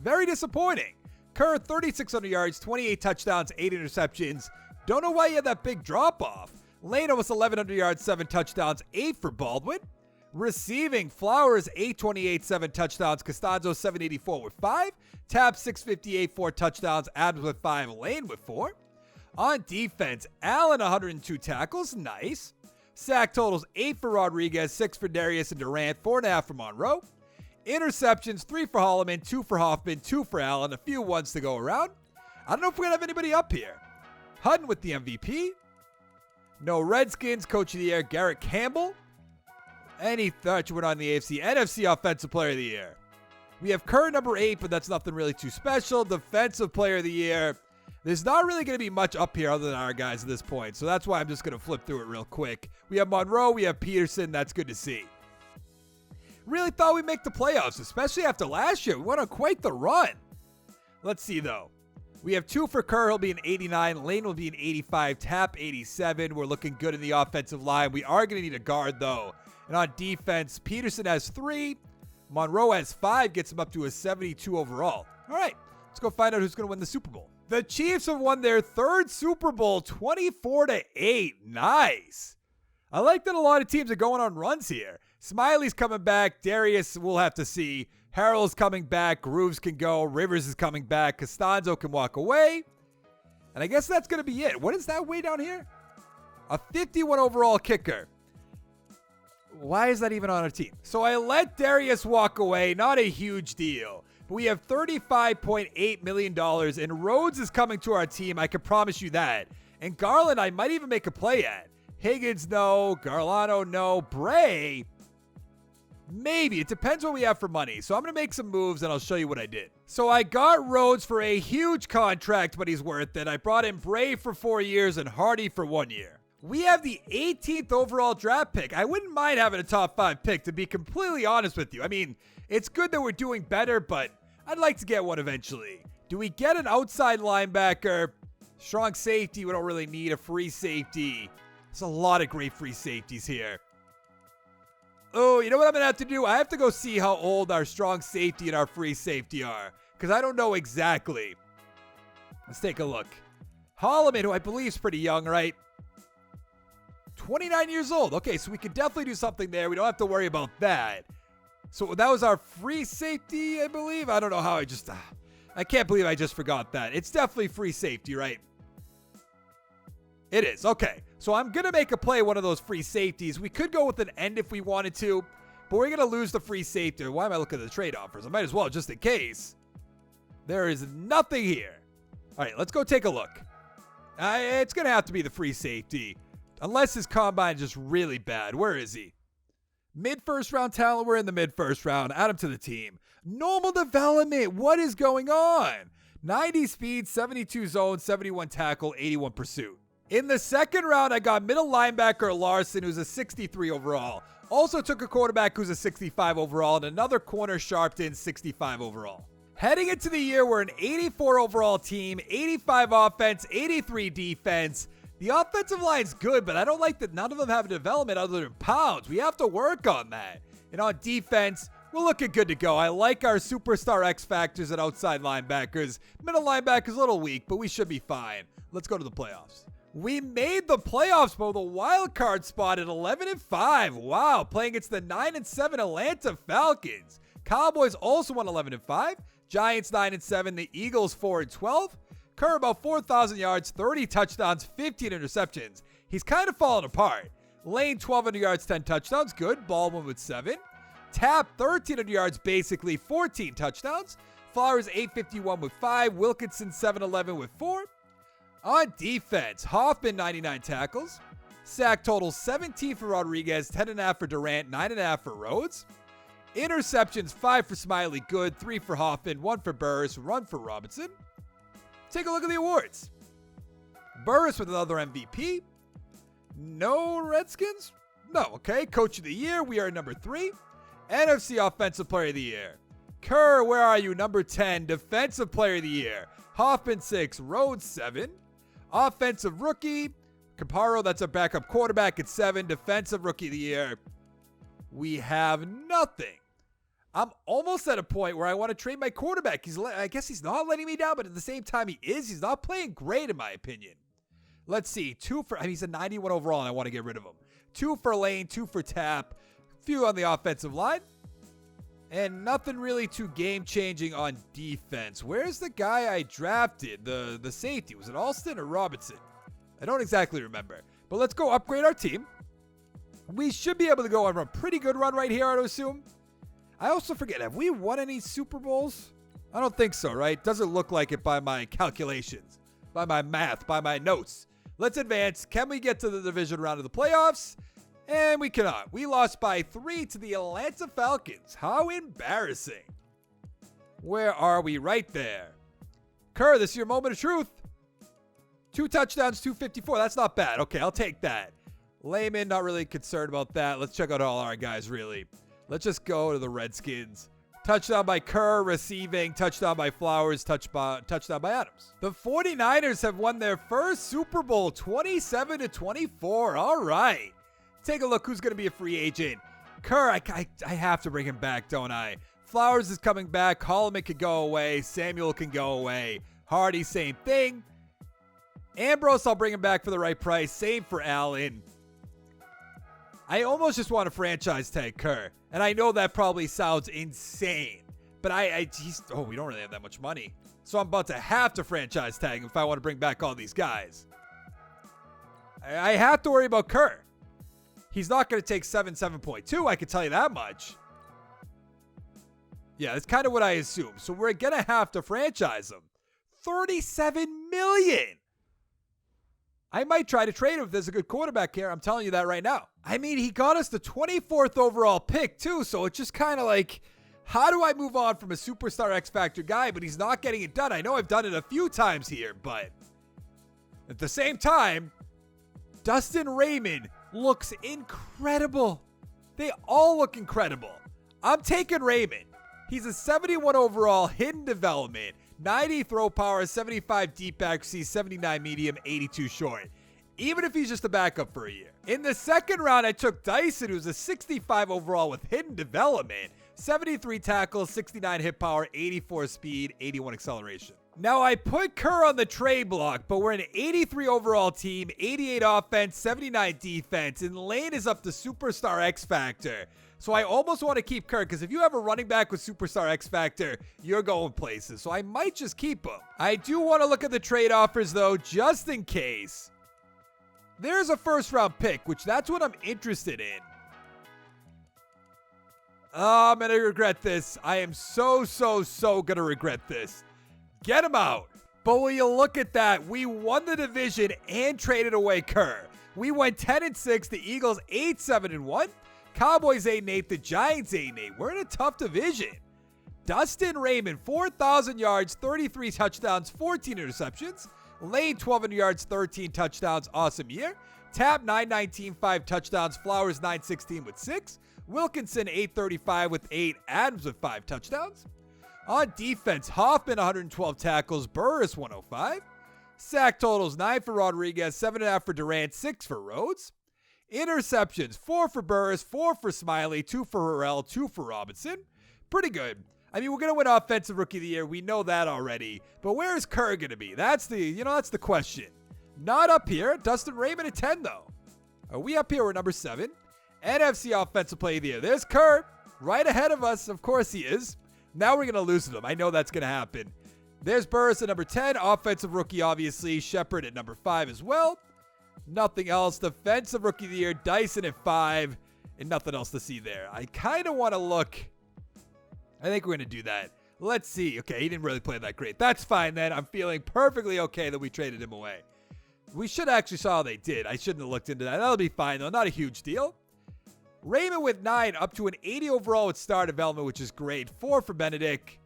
Very disappointing. Kerr 3,600 yards, 28 touchdowns, 8 interceptions. Don't know why he had that big drop-off. Lane almost 1,100 yards, 7 touchdowns, 8 for Baldwin. Receiving, Flowers 828, 7 touchdowns. Costanzo 784 with 5. Tab 658, 4 touchdowns. Adams with 5. Lane with 4. On defense, Allen 102 tackles. Nice. Sack totals 8 for Rodriguez, 6 for Darius and Durant, 4.5 for Monroe. Interceptions 3 for Holloman, 2 for Hoffman, 2 for Allen. A few ones to go around. I don't know if we're going to have anybody up here. Hutton with the MVP. No Redskins. Coach of the Year, Garrett Campbell. Any thought you went on the AFC. NFC Offensive Player of the Year. We have Kerr number 8, but that's nothing really too special. Defensive Player of the Year. There's not really going to be much up here other than our guys at this point, so that's why I'm just going to flip through it real quick. We have Monroe. We have Peterson. That's good to see. Really thought we'd make the playoffs, especially after last year. We went on quite the run. Let's see, though. We have 2 for Kerr. He'll be an 89. Lane will be an 85. Tap 87. We're looking good in the offensive line. We are going to need a guard, though. And on defense, Peterson has 3. Monroe has 5, gets him up to a 72 overall. All right, let's go find out who's going to win the Super Bowl. The Chiefs have won their 3rd Super Bowl, 24-8. Nice. I like that a lot of teams are going on runs here. Smiley's coming back. Darius, we'll have to see. Harrell's coming back. Grooves can go. Rivers is coming back. Costanzo can walk away. And I guess that's going to be it. What is that way down here? A 51 overall kicker. Why is that even on our team? So I let Darius walk away. Not a huge deal. But we have $35.8 million, and Rhodes is coming to our team. I can promise you that. And Garland, I might even make a play at. Higgins, no. Garlano, no. Bray, maybe. It depends what we have for money. So I'm going to make some moves, and I'll show you what I did. So I got Rhodes for a huge contract, but he's worth it. I brought in Bray for 4 years and Hardy for 1 year. We have the 18th overall draft pick. I wouldn't mind having a top 5 pick, to be completely honest with you. I mean, it's good that we're doing better, but I'd like to get one eventually. Do we get an outside linebacker? Strong safety, we don't really need. A free safety. There's a lot of great free safeties here. Oh, you know what I'm going to have to do? I have to go see how old our strong safety and our free safety are, because I don't know exactly. Let's take a look. Holloman, who I believe is pretty young, right? 29 years old. Okay, so we could definitely do something there. We don't have to worry about that. So that was our free safety, I believe. I don't know how I can't believe I just forgot that. It's definitely free safety, right? It is. Okay. So I'm going to make a play one of those free safeties. We could go with an end if we wanted to, but we're going to lose the free safety. Why am I looking at the trade offers? I might as well, just in case. There is nothing here. All right, let's go take a look. It's going to have to be the free safety, unless his combine is just really bad. Where is he? Mid-first round talent. We're in the mid-first round. Add him to the team. Normal development. What is going on? 90 speed, 72 zone, 71 tackle, 81 pursuit. In the second round, I got middle linebacker Larson, who's a 63 overall. Also took a quarterback who's a 65 overall, and another corner Sharpton, 65 overall. Heading into the year, we're an 84 overall team, 85 offense, 83 defense. The offensive line's good, but I don't like that none of them have a development other than Pounds. We have to work on that. And on defense, we're looking good to go. I like our superstar X factors and outside linebackers. Middle linebacker's a little weak, but we should be fine. Let's go to the playoffs. We made the playoffs, but with a wild card spot at 11-5. Wow, playing against the 9-7 Atlanta Falcons. Cowboys also won 11-5. Giants 9-7. The Eagles 4-12. Kerr about 4,000 yards, 30 touchdowns, 15 interceptions. He's kind of falling apart. Lane 1,200 yards, 10 touchdowns. Good. Baldwin with 7. Tap 1,300 yards, basically 14 touchdowns. Flowers 851 with 5. Wilkinson 711 with 4. On defense, Hoffman 99 tackles. Sack total 17 for Rodriguez, 10.5 for Durant, 9.5 for Rhodes. Interceptions 5 for Smiley, good. 3 for Hoffman, 1 for Burris, 1 for Robinson. Take a look at the awards. Burris with another MVP. No Redskins? No, okay. Coach of the Year, we are number 3. NFC Offensive Player of the Year. Kerr, where are you? Number 10. Defensive Player of the Year. Hoffman 6, Rhodes 7. Offensive Rookie. Caparo, that's a backup quarterback at 7. Defensive Rookie of the Year. We have nothing. I'm almost at a point where I want to trade my quarterback. I guess he's not letting me down, but at the same time he is. He's not playing great in my opinion. Let's see. He's a 91 overall and I want to get rid of him. 2 for Lane, 2 for Tap. Few on the offensive line. And nothing really too game-changing on defense. Where's the guy I drafted? The safety. Was it Alston or Robinson? I don't exactly remember. But let's go upgrade our team. We should be able to go on a pretty good run right here, I would assume. I also forget, have we won any Super Bowls? I don't think so, right? Doesn't look like it by my calculations, by my math, by my notes. Let's advance. Can we get to the division round of the playoffs? And we cannot. We lost by 3 to the Atlanta Falcons. How embarrassing. Where are we? Right there. Kerr, this is your moment of truth. 2 touchdowns, 254. That's not bad. Okay, I'll take that. Layman, not really concerned about that. Let's check out all our guys, really. Let's just go to the Redskins. Touchdown by Kerr, receiving. Touchdown by Flowers, touchdown by Adams. The 49ers have won their first Super Bowl, 27-24. All right. Take a look who's going to be a free agent. Kerr, I have to bring him back, don't I? Flowers is coming back. Holloman can go away. Samuel can go away. Hardy, same thing. Ambrose, I'll bring him back for the right price. Same for Allen. I almost just want to franchise tag Kerr. And I know that probably sounds insane. But we don't really have that much money. So I'm about to have to franchise tag him if I want to bring back all these guys. I have to worry about Kerr. He's not going to take 7.2, I can tell you that much. Yeah, that's kind of what I assume. So we're going to have to franchise him. $37 million. I might try to trade him if there's a good quarterback here. I'm telling you that right now. I mean, he got us the 24th overall pick, too. So it's just kind of like, how do I move on from a superstar X Factor guy, but he's not getting it done? I know I've done it a few times here, but at the same time, Dustin Raymond looks incredible. They all look incredible. I'm taking Raymond. He's a 71 overall, hidden development, 90 throw power, 75 deep accuracy, 79 medium, 82 short. Even if he's just a backup for a year. In the second round, I took Dyson, who's a 65 overall with hidden development, 73 tackles, 69 hit power, 84 speed, 81 acceleration. Now, I put Kerr on the trade block, but we're an 83 overall team, 88 offense, 79 defense, and Lane is up to superstar X Factor. So I almost want to keep Kerr, because if you have a running back with superstar X Factor, you're going places. So I might just keep him. I do want to look at the trade offers, though, just in case. There's a first-round pick, which that's what I'm interested in. Oh, I'm going to regret this. I am so going to regret this. Get him out. But will you look at that? We won the division and traded away Kerr. We went 10-6. The Eagles 8-7-1. Cowboys 8-8. The Giants 8-8. We're in a tough division. Dustin Raymond, 4,000 yards, 33 touchdowns, 14 interceptions. Lane, 1,200 yards, 13 touchdowns. Awesome year. Tap, 919, 5 touchdowns. Flowers, 916 with 6. Wilkinson, 835 with 8. Adams with 5 touchdowns. On defense, Hoffman, 112 tackles. Burris, 105. Sack totals, 9 for Rodriguez, 7.5 for Durant, 6 for Rhodes. Interceptions, 4 for Burris, 4 for Smiley, 2 for Harrell, 2 for Robinson. Pretty good. I mean, we're going to win Offensive Rookie of the Year. We know that already. But where is Kerr going to be? That's the question. Not up here. Dustin Raymond at 10, though. Are we up here? We're number 7. NFC Offensive Player of the Year. There's Kerr. Right ahead of us. Of course he is. Now we're going to lose him. I know that's going to happen. There's Burris at number 10. Offensive Rookie, obviously. Shepard at number 5 as well. Nothing else. Defensive Rookie of the Year. Dyson at 5. And nothing else to see there. I kind of want to look. I think we're going to do that. Let's see. Okay, he didn't really play that great. That's fine then. I'm feeling perfectly okay that we traded him away. We should actually saw how they did. I shouldn't have looked into that. That'll be fine, though. Not a huge deal. Raymond with 9, up to an 80 overall with star development, which is great. 4 for Benedict.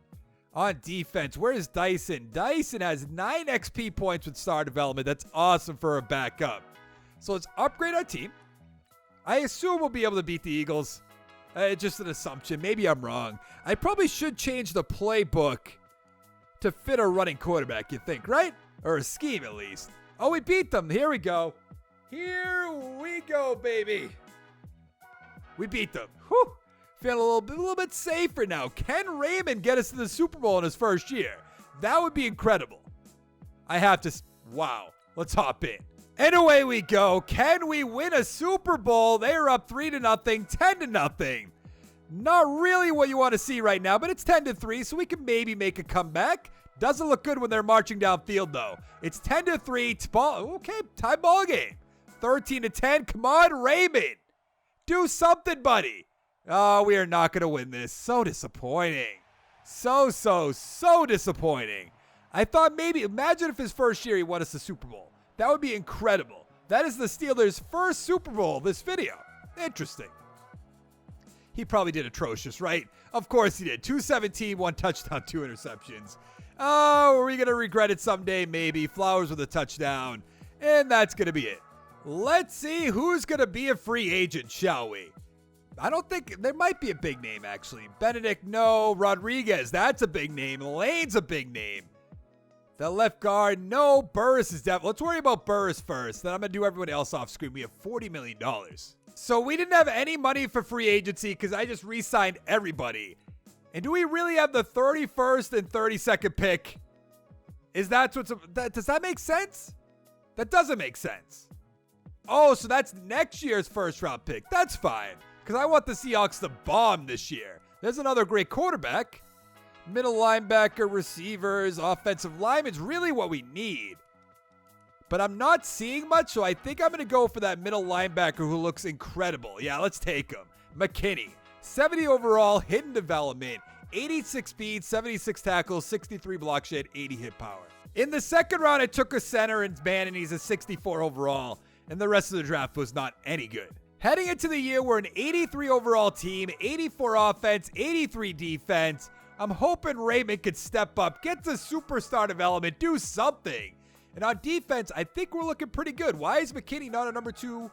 On defense, where is Dyson? Dyson has 9 XP points with star development. That's awesome for a backup. So let's upgrade our team. I assume we'll be able to beat the Eagles. Just an assumption. Maybe I'm wrong. I probably should change the playbook to fit a running quarterback, you think, right? Or a scheme, at least. Oh, we beat them. Here we go. Here we go, baby. We beat them. Whew. Feeling a little bit safer now. Can Raymond get us to the Super Bowl in his first year? That would be incredible. I have to... Wow. Let's hop in. And away we go. Can we win a Super Bowl? They are up 3-0, 10-0. Not really what you want to see right now, but it's 10-3, so we can maybe make a comeback. Doesn't look good when they're marching downfield, though. It's 10-3. Okay, tie ball game. 13-10. Come on, Raymond. Do something, buddy. Oh, we are not going to win this. So disappointing. So disappointing. I thought maybe, imagine if his first year he won us the Super Bowl. That would be incredible. That is the Steelers' first Super Bowl, this video. Interesting. He probably did atrocious, right? Of course he did. 217, 1 touchdown, 2 interceptions. Oh, are we going to regret it someday? Maybe. Flowers with a touchdown. And that's going to be it. Let's see who's going to be a free agent, shall we? I don't think, there might be a big name, actually. Benedict, no. Rodriguez, that's a big name. Lane's a big name. The left guard, no. Burris is definitely. Let's worry about Burris first. Then I'm going to do everyone else off screen. We have $40 million. So we didn't have any money for free agency because I just re-signed everybody. And do we really have the 31st and 32nd pick? Does that make sense? That doesn't make sense. Oh, so that's next year's first round pick. That's fine. Because I want the Seahawks to bomb this year. There's another great quarterback. Middle linebacker, receivers, offensive linemen's really what we need. But I'm not seeing much, so I think I'm going to go for that middle linebacker who looks incredible. Yeah, let's take him. McKinney, 70 overall, hidden development, 86 speed, 76 tackles, 63 block shed, 80 hit power. In the second round, I took a center and Bannon. He's a 64 overall, and the rest of the draft was not any good. Heading into the year, we're an 83 overall team, 84 offense, 83 defense. I'm hoping Raymond could step up, get to superstar development, do something. And on defense, I think we're looking pretty good. Why is McKinney not a number 2?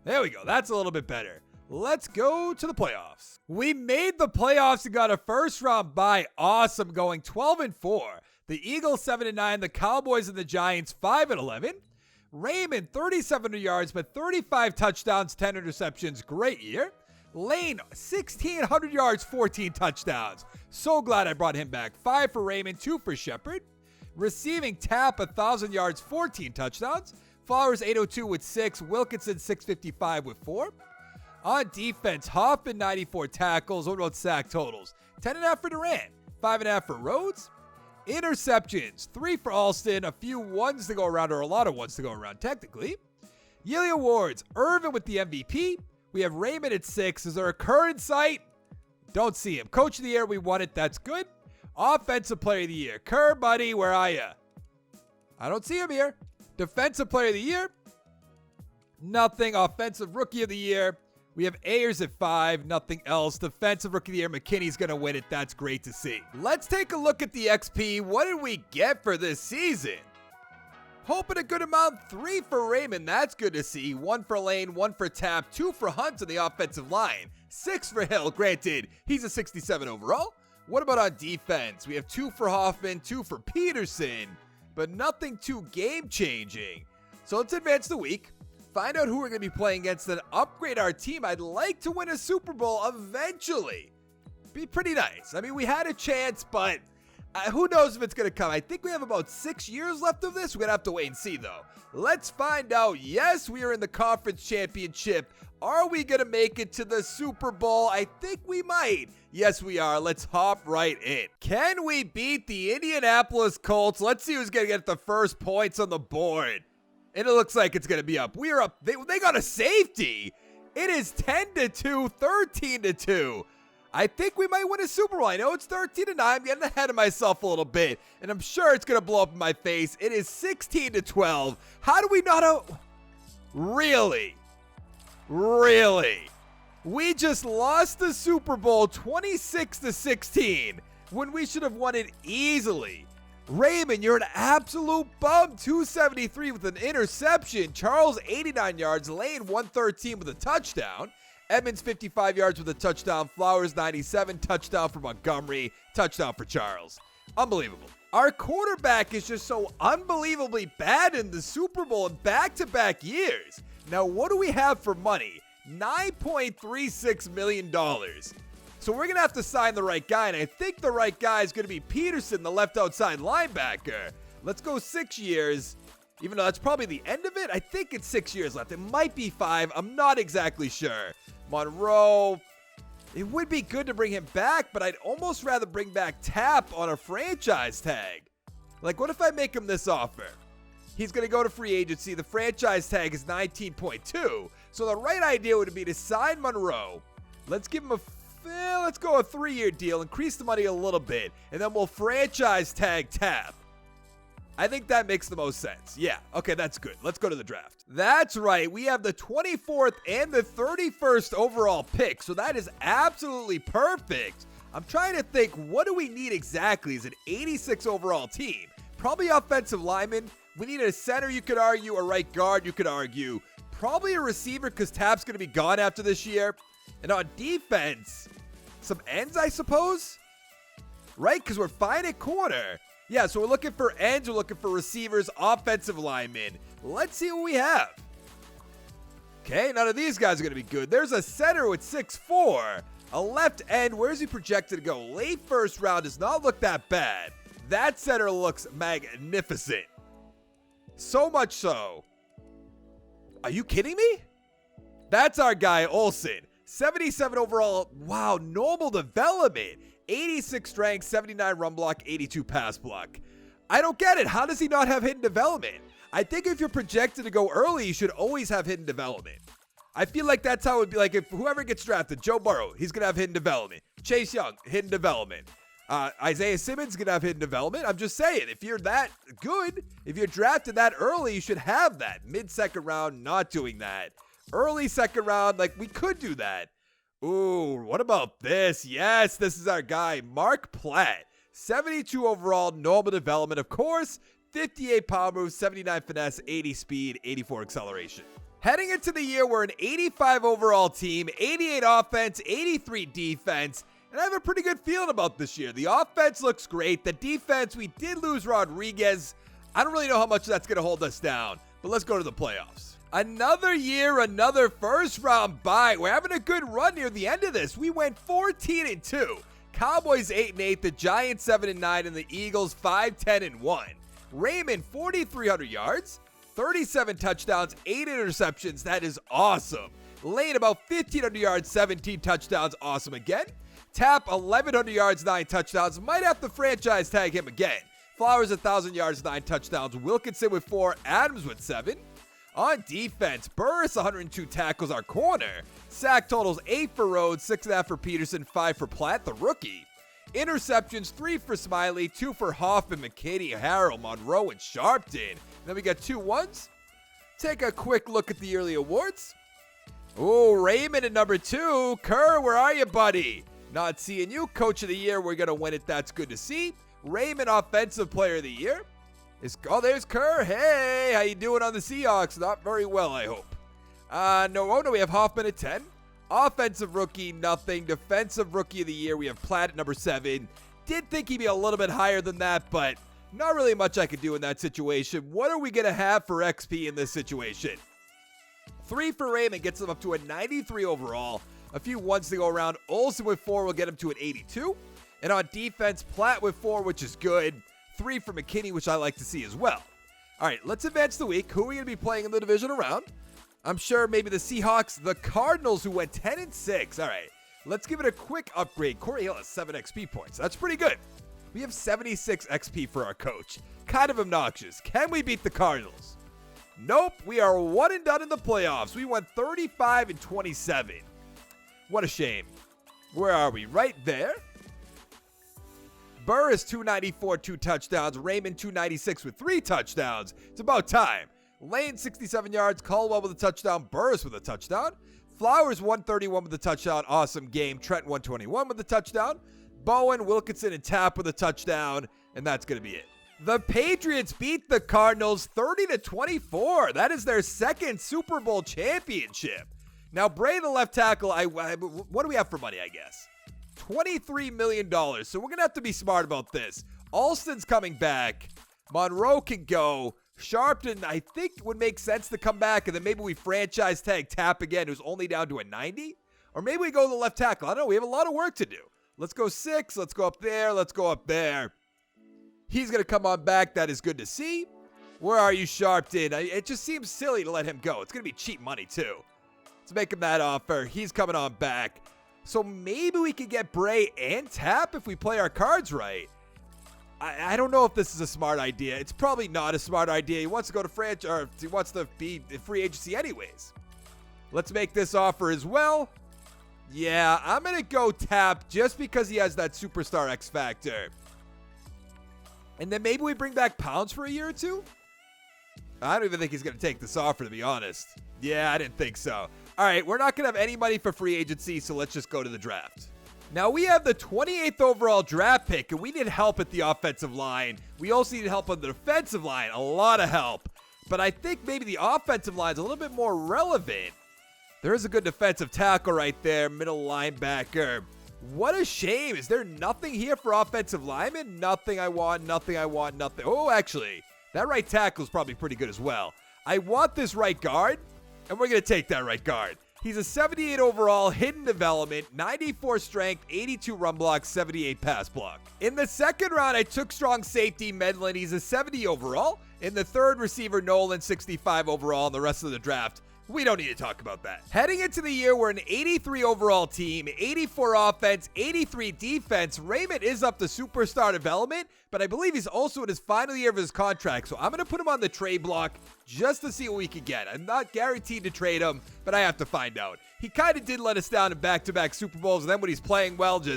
There we go. That's a little bit better. Let's go to the playoffs. We made the playoffs and got a first round bye. Awesome, going 12-4. The Eagles 7-9, the Cowboys and the Giants 5-11. Raymond 3,700 yards, but 35 touchdowns, 10 interceptions. Great year. Lane 1,600 yards, 14 touchdowns. So glad I brought him back. 5 for Raymond, 2 for Shepard. Receiving Tap 1,000 yards, 14 touchdowns. Flowers 802 with 6. Wilkinson 655 with 4. On defense, Hoffman 94 tackles. What about sack totals? 10.5 for Durant, 5.5 for Rhodes. Interceptions, 3 for Alston, a few ones to go around, or a lot of ones to go around technically. Yearly awards, Irvin with the MVP. We have Raymond at 6. Is there a current site? Don't see him. Coach of the year, we won it. That's good. Offensive player of the year. Kerr, buddy, where are you? I don't see him here. Defensive player of the year. Nothing. Offensive rookie of the year. We have Ayers at 5, nothing else. Defensive Rookie of the Year, McKinney's going to win it. That's great to see. Let's take a look at the XP. What did we get for this season? Hoping a good amount. 3 for Raymond. That's good to see. 1 for Lane, 1 for Tap, 2 for Hunt on the offensive line. 6 for Hill. Granted, he's a 67 overall. What about on defense? We have 2 for Hoffman, 2 for Peterson, but nothing too game-changing. So let's advance the week. Find out who we're going to be playing against, then upgrade our team. I'd like to win a Super Bowl eventually. Be pretty nice. I mean, we had a chance, but who knows if it's going to come. I think we have about 6 years left of this. We're going to have to wait and see, though. Let's find out. Yes, we are in the conference championship. Are we going to make it to the Super Bowl? I think we might. Yes, we are. Let's hop right in. Can we beat the Indianapolis Colts? Let's see who's going to get the first points on the board. And it looks like it's going to be up. We are up. They got a safety. It is 10-2, 13-2. I think we might win a Super Bowl. I know it's 13-9. I'm getting ahead of myself a little bit. And I'm sure it's going to blow up in my face. It is 16-12. How do we not... Really? Really? We just lost the Super Bowl 26-16 when we should have won it easily. Raymond, you're an absolute bum. 273 with an interception. Charles, 89 yards. Lane, 113 with a touchdown. Edmonds, 55 yards with a touchdown. Flowers, 97. Touchdown for Montgomery. Touchdown for Charles. Unbelievable. Our quarterback is just so unbelievably bad in the Super Bowl in back-to-back years. Now, what do we have for money? $9.36 million. So we're going to have to sign the right guy, and I think the right guy is going to be Peterson, the left outside linebacker. Let's go 6 years, even though that's probably the end of it. I think it's 6 years left. It might be 5. I'm not exactly sure. Monroe, it would be good to bring him back, but I'd almost rather bring back Tap on a franchise tag. Like, what if I make him this offer? He's going to go to free agency. The franchise tag is 19.2. So the right idea would be to sign Monroe. Let's give him let's go a 3-year deal, increase the money a little bit, and then we'll franchise tag Tap. I think that makes the most sense. Yeah, okay, that's good. Let's go to the draft. That's right. We have the 24th and the 31st overall pick, so that is absolutely perfect. I'm trying to think, what do we need exactly as an 86 overall team? Probably offensive lineman. We need a center, you could argue, a right guard, you could argue. Probably a receiver because Tap's going to be gone after this year. And on defense, some ends, I suppose? Right? Because we're fine at corner. Yeah, so we're looking for ends. We're looking for receivers, offensive linemen. Let's see what we have. Okay, none of these guys are going to be good. There's a center with 6'4". A left end. Where's he projected to go? Late first round does not look that bad. That center looks magnificent. So much so. Are you kidding me? That's our guy, Olsen. 77 overall. Wow, normal development. 86 strength, 79 run block, 82 pass block. I don't get it. How does he not have hidden development? I think if you're projected to go early, you should always have hidden development. I feel like that's how it would be. Like if whoever gets drafted, Joe Burrow, he's going to have hidden development. Chase Young, hidden development. Isaiah Simmons going to have hidden development. I'm just saying, if you're that good, if you're drafted that early, you should have that. Mid-second round, not doing that. Early second round, like, we could do that. Ooh, what about this? Yes, this is our guy, Mark Platt. 72 overall, normal development, of course. 58 power move, 79 finesse, 80 speed, 84 acceleration. Heading into the year, we're an 85 overall team, 88 offense, 83 defense. And I have a pretty good feeling about this year. The offense looks great. The defense, we did lose Rodriguez. I don't really know how much that's going to hold us down. But let's go to the playoffs. Another year, another first round bye. We're having a good run near the end of this. We went 14-2. Cowboys 8-8, the Giants 7-9, and the Eagles 5-10-1. Raymond 4,300 yards, 37 touchdowns, 8 interceptions. That is awesome. Lane about 1,500 yards, 17 touchdowns. Awesome again. Tap 1,100 yards, 9 touchdowns. Might have to franchise tag him again. Flowers 1,000 yards, 9 touchdowns. Wilkinson with 4. Adams with 7. On defense, Burris 102 tackles, our corner. Sack totals 8 for Rhodes, 6.5 for Peterson, 5 for Platt, the rookie. Interceptions 3 for Smiley, 2 for Hoffman, McKinney, Harrell, Monroe, and Sharpton. Then we got 2 ones. Take a quick look at the yearly awards. Oh, Raymond at number 2. Kerr, where are you, buddy? Not seeing you. Coach of the year, we're going to win it. That's good to see. Raymond, offensive player of the year. There's Kerr. Hey, how you doing on the Seahawks? Not very well, I hope. No, we have Hoffman at 10. Offensive rookie, nothing. Defensive rookie of the year, we have Platt at number 7. Did think he'd be a little bit higher than that, but not really much I could do in that situation. What are we going to have for XP in this situation? 3 for Raymond gets him up to a 93 overall. A few ones to go around. Olsen with 4 will get him to an 82. And on defense, Platt with 4, which is good. 3 for McKinney, which I like to see as well. All right, let's advance the week. Who are we going to be playing in the divisional round? I'm sure maybe the Seahawks, the Cardinals, who went 10-6. All right, let's give it a quick upgrade. Corey Hill has 7 XP points. That's pretty good. We have 76 XP for our coach. Kind of obnoxious. Can we beat the Cardinals? Nope, we are 1 and done in the playoffs. We went 35-27. What a shame. Where are we? Right there. Burris 294, 2 touchdowns. Raymond 296 with 3 touchdowns. It's about time. Lane 67 yards. Caldwell with a touchdown. Burris with a touchdown. Flowers 131 with a touchdown. Awesome game. Trent 121 with a touchdown. Bowen, Wilkinson, and Tapp with a touchdown. And that's going to be it. The Patriots beat the Cardinals 30-24. That is their second Super Bowl championship. Now, Bray, the left tackle, what do we have for money, I guess? $23 million. So we're going to have to be smart about this. Alston's coming back. Monroe can go. Sharpton, I think, would make sense to come back. And then maybe we franchise tag Tapp again, who's only down to a 90. Or maybe we go to the left tackle. I don't know. We have a lot of work to do. Let's go 6. Let's go up there. Let's go up there. He's going to come on back. That is good to see. Where are you, Sharpton? It just seems silly to let him go. It's going to be cheap money, too. Let's make him that offer. He's coming on back. So maybe we could get Bray and Tapp if we play our cards right. I don't know if this is a smart idea. It's probably not a smart idea. He wants to go to franchise, or he wants to be in free agency anyways. Let's make this offer as well. Yeah, I'm going to go Tapp just because he has that superstar X factor. And then maybe we bring back Pounds for a year or 2? I don't even think he's going to take this offer, to be honest. Yeah, I didn't think so. All right, we're not going to have any money for free agency, so let's just go to the draft. Now, we have the 28th overall draft pick, and we need help at the offensive line. We also need help on the defensive line, a lot of help. But I think maybe the offensive line is a little bit more relevant. There is a good defensive tackle right there, middle linebacker. What a shame. Is there nothing here for offensive linemen? Nothing I want, nothing I want, nothing. Oh, actually, that right tackle is probably pretty good as well. I want this right guard, and we're going to take that right guard. He's a 78 overall, hidden development, 94 strength, 82 run block, 78 pass block. In the second round, I took strong safety Medlin. He's a 70 overall. In the third, receiver Nolan, 65 overall. And the rest of the draft, We don't need to talk about that. Heading into the year, we're an 83 overall team, 84 offense, 83 defense. Raymond is up to superstar development, but I believe he's also in his final year of his contract, so I'm going to put him on the trade block just to see what we can get. I'm not guaranteed to trade him, but I have to find out. He kind of did let us down in back-to-back Super Bowls, and then when he's playing well, he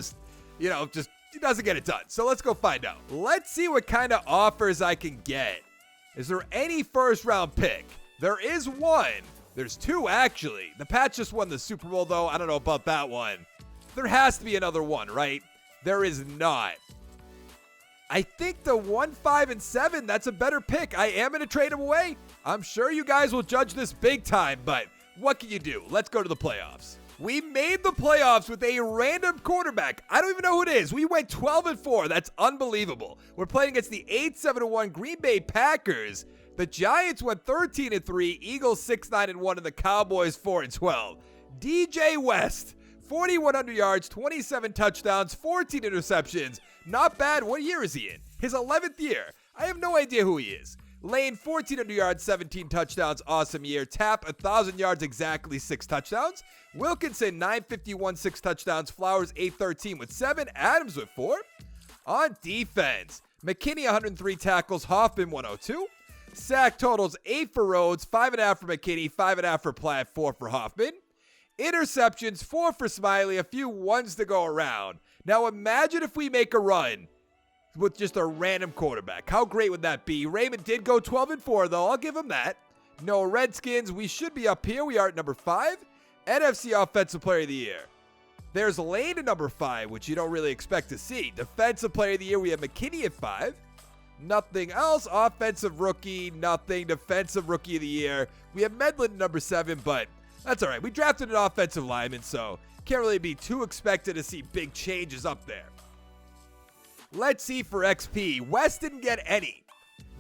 doesn't get it done. So let's go find out. Let's see what kind of offers I can get. Is there any first-round pick? There is one. There's two, actually. The Pats just won the Super Bowl, though. I don't know about that one. There has to be another one, right? There is not. I think the 1, 5, and 7, that's a better pick. I am going to trade him away. I'm sure you guys will judge this big time, but what can you do? Let's go to the playoffs. We made the playoffs with a random quarterback. I don't even know who it is. We went 12-4. That's unbelievable. We're playing against the 8-7-1 Green Bay Packers. The Giants went 13-3, Eagles 6-9-1, and the Cowboys 4-12. DJ West, 4,100 yards, 27 touchdowns, 14 interceptions. Not bad. What year is he in? His 11th year. I have no idea who he is. Lane, 1,400 yards, 17 touchdowns. Awesome year. Tap, 1,000 yards, exactly 6 touchdowns. Wilkinson, 951, 6 touchdowns. Flowers, 813 with 7. Adams with 4. On defense, McKinney, 103 tackles. Hoffman, 102. Sack totals 8 for Rhodes, 5.5 for McKinney, 5.5 for Platt, 4 for Hoffman. Interceptions, 4 for Smiley, a few ones to go around. Now imagine if we make a run with just a random quarterback. How great would that be? Raymond did go 12-4 though, I'll give him that. No Redskins, we should be up here. We are at number 5. NFC Offensive Player of the Year. There's Lane at number 5, which you don't really expect to see. Defensive Player of the Year, we have McKinney at 5. Nothing else. Offensive Rookie, nothing. Defensive Rookie of the Year. We have Medlin at number 7, but that's all right. We drafted an offensive lineman, so can't really be too expected to see big changes up there. Let's see for XP. West didn't get any.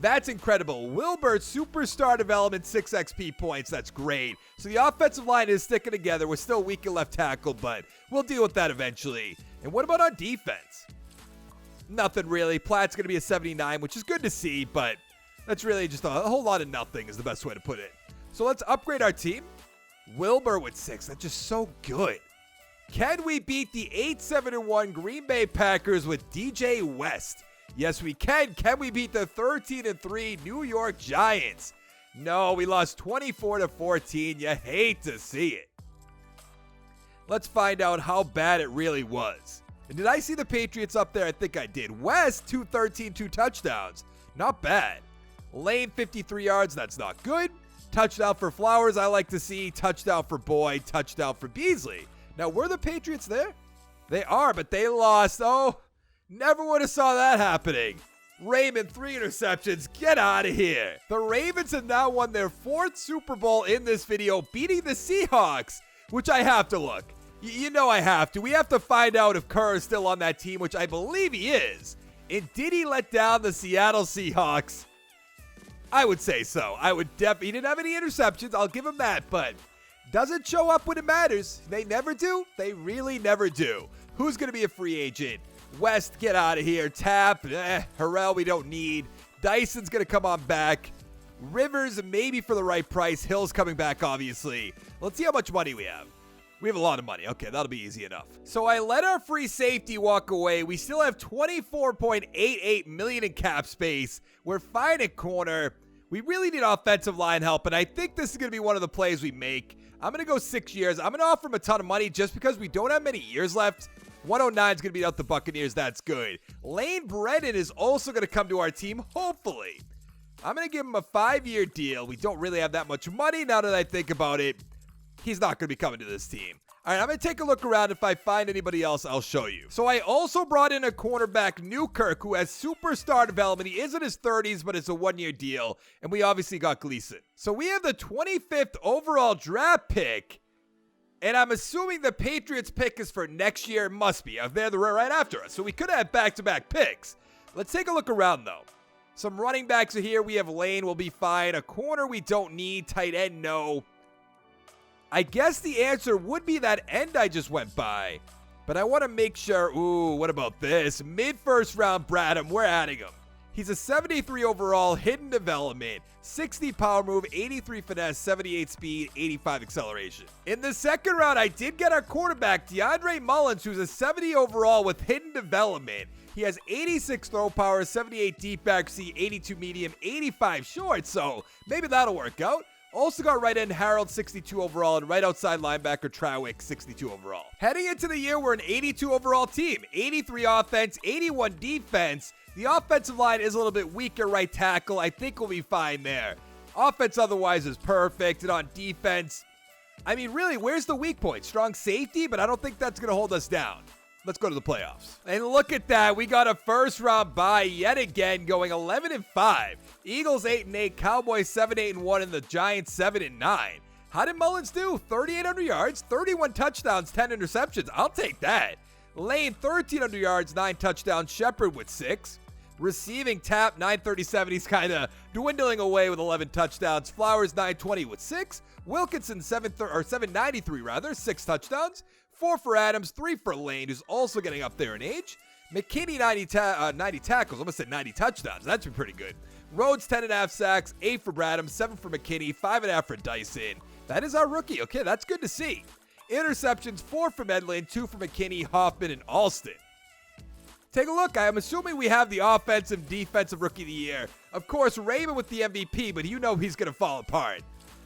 That's incredible. Wilbur, superstar development, 6 XP points. That's great. So the offensive line is sticking together. We're still weak at left tackle, but we'll deal with that eventually. And what about on defense? Nothing really. Platt's going to be a 79, which is good to see, but that's really just a whole lot of nothing is the best way to put it. So let's upgrade our team. Wilbur with 6. That's just so good. Can we beat the 8-7-1 Green Bay Packers with DJ West? Yes, we can. Can we beat the 13-3 New York Giants? No, we lost 24-14. You hate to see it. Let's find out how bad it really was. And did I see the Patriots up there? I think I did. West, 213, 2 touchdowns. Not bad. Lane, 53 yards. That's not good. Touchdown for Flowers, I like to see. Touchdown for Boyd. Touchdown for Beasley. Now, were the Patriots there? They are, but they lost. Oh, never would have saw that happening. Raymond, 3 interceptions. Get out of here. The Ravens have now won their 4th Super Bowl in this video, beating the Seahawks, which I have to look. You know I have to. We have to find out if Kerr is still on that team, which I believe he is. And did he let down the Seattle Seahawks? I would say so. He didn't have any interceptions. I'll give him that, but doesn't show up when it matters. They never do. They really never do. Who's going to be a free agent? West, get out of here. Tap, Harrell, we don't need. Dyson's going to come on back. Rivers, maybe for the right price. Hill's coming back, obviously. Let's see how much money we have. We have a lot of money. Okay, that'll be easy enough. So I let our free safety walk away. We still have $24.88 million in cap space. We're fine at corner. We really need offensive line help, and I think this is going to be one of the plays we make. I'm going to go 6 years. I'm going to offer him a ton of money just because we don't have many years left. 109 is going to beat out the Buccaneers. That's good. Lane Brennan is also going to come to our team, hopefully. I'm going to give him a 5-year deal. We don't really have that much money now that I think about it. He's not going to be coming to this team. All right, I'm going to take a look around. If I find anybody else, I'll show you. So I also brought in a cornerback, Newkirk, who has superstar development. He is in his 30s, but it's a 1-year deal. And we obviously got Gleason. So we have the 25th overall draft pick. And I'm assuming the Patriots pick is for next year. It must be. They're right after us. So we could have back-to-back picks. Let's take a look around, though. Some running backs are here. We have Lane. We'll be fine. A corner we don't need. Tight end, no. I guess the answer would be that end I just went by. But I want to make sure. Ooh, what about this? Mid-first round Bradham. We're adding him. He's a 73 overall, hidden development, 60 power move, 83 finesse, 78 speed, 85 acceleration. In the second round, I did get our quarterback, DeAndre Mullins, who's a 70 overall with hidden development. He has 86 throw power, 78 deep accuracy, 82 medium, 85 short, so maybe that'll work out. Also got right end Harold, 62 overall, and right outside linebacker Trawick, 62 overall. Heading into the year, we're an 82 overall team, 83 offense, 81 defense. The offensive line is a little bit weaker right tackle. I think we'll be fine there. Offense otherwise is perfect, and on defense, I mean, really, where's the weak point? Strong safety, but I don't think that's going to hold us down. Let's go to the playoffs. And look at that. We got a first-round bye yet again, going 11-5. Eagles 8-8, Cowboys 7-8-1, and the Giants 7-9. How did Mullins do? 3,800 yards, 31 touchdowns, 10 interceptions. I'll take that. Lane, 1,300 yards, 9 touchdowns. Shepard with 6. Receiving Tap, 937. He's kind of dwindling away with 11 touchdowns. Flowers, 920 with 6. Wilkinson, 793 rather, 6 touchdowns. 4 for Adams, 3 for Lane, who's also getting up there in age. McKinney, 90 tackles. Almost said 90 touchdowns. That's pretty good. Rhodes, 10.5 sacks, 8 for Bradham, 7 for McKinney, 5.5 for Dyson. That is our rookie. Okay, that's good to see. Interceptions, 4 for Medlin, 2 for McKinney, Hoffman, and Alston. Take a look. I'm assuming we have the offensive defensive rookie of the year. Of course, Raymond with the MVP, but you know he's going to fall apart.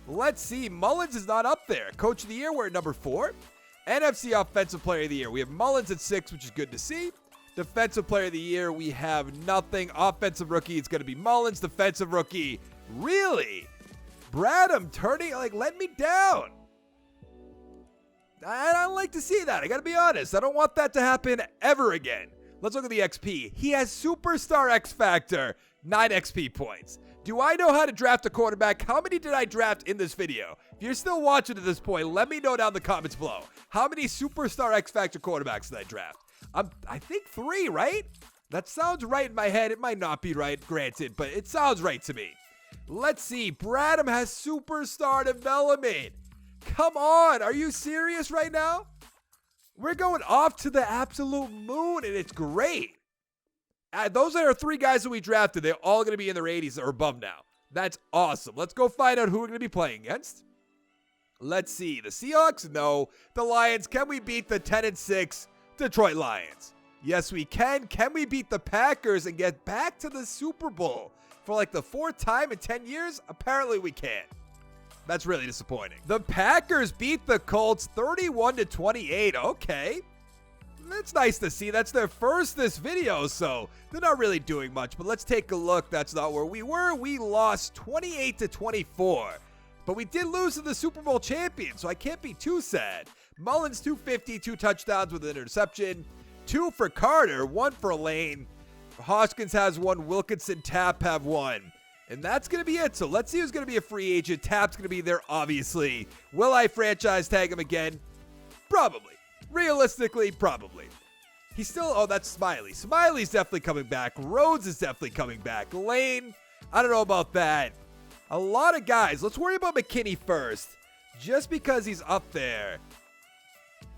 Let's see. Mullins is not up there. Coach of the year, we're at number 4. NFC Offensive Player of the Year. We have Mullins at 6, which is good to see. Defensive Player of the Year, we have nothing. Offensive Rookie, it's going to be Mullins. Defensive Rookie, really? Bradham turning, let me down. I don't like to see that. I got to be honest. I don't want that to happen ever again. Let's look at the XP. He has Superstar X Factor, 9 XP points. Do I know how to draft a quarterback? How many did I draft in this video? If you're still watching at this point, let me know down in the comments below. How many Superstar X Factor quarterbacks did I draft? I think 3, right? That sounds right in my head. It might not be right, granted, but it sounds right to me. Let's see. Bradham has Superstar Development. Come on. Are you serious right now? We're going off to the absolute moon, and it's great. Those are our 3 guys that we drafted. They're all going to be in their 80s or above now. That's awesome. Let's go find out who we're going to be playing against. Let's see. The Seahawks? No. The Lions? Can we beat the 10-6 Detroit Lions? Yes, we can. Can we beat the Packers and get back to the Super Bowl for the 4th time in 10 years? Apparently we can't. That's really disappointing. The Packers beat the Colts 31-28. Okay. That's nice to see. That's their first this video, so they're not really doing much. But let's take a look. That's not where we were. We lost 28-24. But we did lose to the Super Bowl champion, so I can't be too sad. Mullins, 250, 2 touchdowns with an interception. 2 for Carter, 1 for Lane. Hoskins has 1. Wilkinson, Tap have 1. And that's going to be it. So let's see who's going to be a free agent. Tap's going to be there, obviously. Will I franchise tag him again? Probably. Realistically, probably. He's still... Oh, that's Smiley. Smiley's definitely coming back. Rhodes is definitely coming back. Lane, I don't know about that. A lot of guys. Let's worry about McKinney first. Just because he's up there.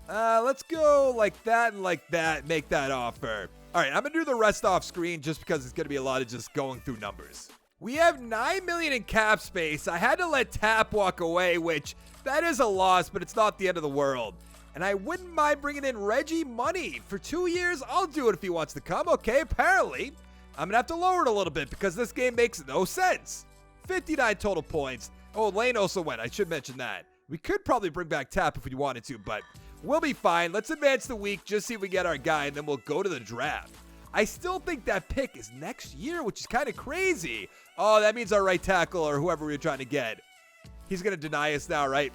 Let's go like that and like that. Make that offer. All right, I'm going to do the rest off screen just because it's going to be a lot of just going through numbers. We have $9 million in cap space. I had to let Tap walk away, which that is a loss, but it's not the end of the world. And I wouldn't mind bringing in Reggie Money. For 2 years, I'll do it if he wants to come. Okay, apparently, I'm going to have to lower it a little bit because this game makes no sense. 59 total points. Oh, Lane also went. I should mention that. We could probably bring back Tap if we wanted to, but we'll be fine. Let's advance the week, just see if we get our guy, and then we'll go to the draft. I still think that pick is next year, which is kind of crazy. Oh, that means our right tackle or whoever we were trying to get. He's going to deny us now, right?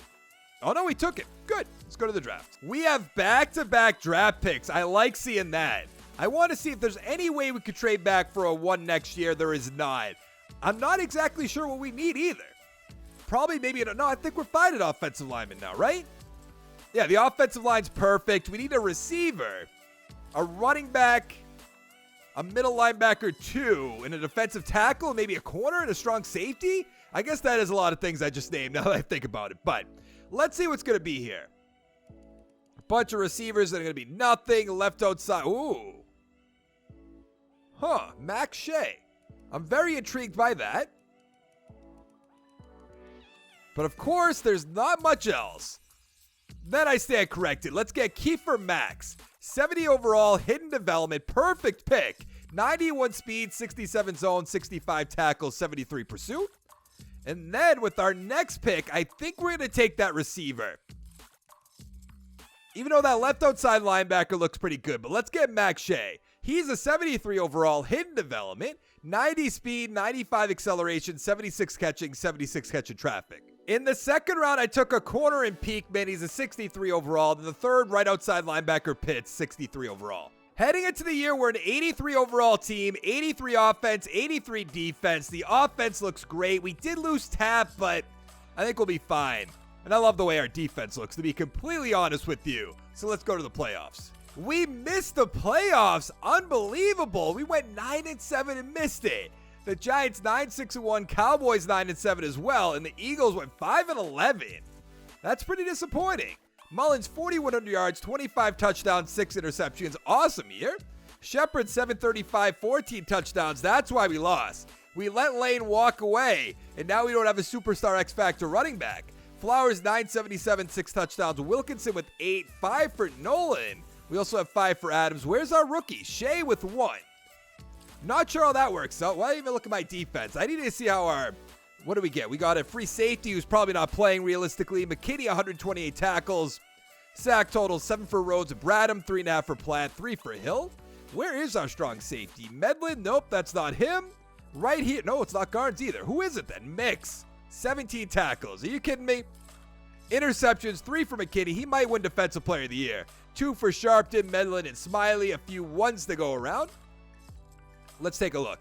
Oh, no, he took it. Good. Let's go to the draft. We have back-to-back draft picks. I like seeing that. I want to see if there's any way we could trade back for a 1 next year. There is not. I'm not exactly sure what we need either. Probably maybe, no, I think we're fine at offensive lineman now, right? Yeah, the offensive line's perfect. We need a receiver, a running back, a middle linebacker 2, and a defensive tackle, maybe a corner and a strong safety. I guess that is a lot of things I just named now that I think about it. But let's see what's going to be here. A bunch of receivers that are going to be nothing. Left outside. Ooh. Huh. Max Shea. I'm very intrigued by that. But of course, there's not much else. Then I stand corrected. Let's get Kiefer Max. 70 overall, hidden development, perfect pick. 91 speed, 67 zone, 65 tackles, 73 pursuit. And then with our next pick, I think we're going to take that receiver. Even though that left outside linebacker looks pretty good, but let's get Max Shea. He's a 73 overall, hidden development, 90 speed, 95 acceleration, 76 catching, 76 catching traffic. In the second round, I took a corner in Peakman. He's a 63 overall. Then the third, right outside linebacker Pitts, 63 overall. Heading into the year, we're an 83 overall team, 83 offense, 83 defense. The offense looks great. We did lose Tap, but I think we'll be fine. And I love the way our defense looks, to be completely honest with you. So let's go to the playoffs. We missed the playoffs. Unbelievable. We went 9-7 and missed it. The Giants 9-6-1, Cowboys 9-7 as well, and the Eagles went 5-11. That's pretty disappointing. Mullins 4,100 yards, 25 touchdowns, 6 interceptions. Awesome year. Shepard 735, 14 touchdowns. That's why we lost. We let Lane walk away, and now we don't have a superstar X Factor running back. Flowers 977, 6 touchdowns. Wilkinson with 8, 5 for Nolan. We also have 5 for Adams. Where's our rookie? Shea with 1. Not sure how that works. So why even look at my defense? I need to see how our... What do we get? We got a free safety who's probably not playing realistically. McKinney, 128 tackles. Sack total, 7 for Rhodes and Bradham, 3.5 for Platt, 3 for Hill. Where is our strong safety? Medlin? Nope, that's not him. Right here. No, it's not Garnes either. Who is it then? Mix. 17 tackles. Are you kidding me? Interceptions, 3 for McKinney. He might win Defensive Player of the Year. 2 for Sharpton, Medlin, and Smiley. A few ones to go around. Let's take a look.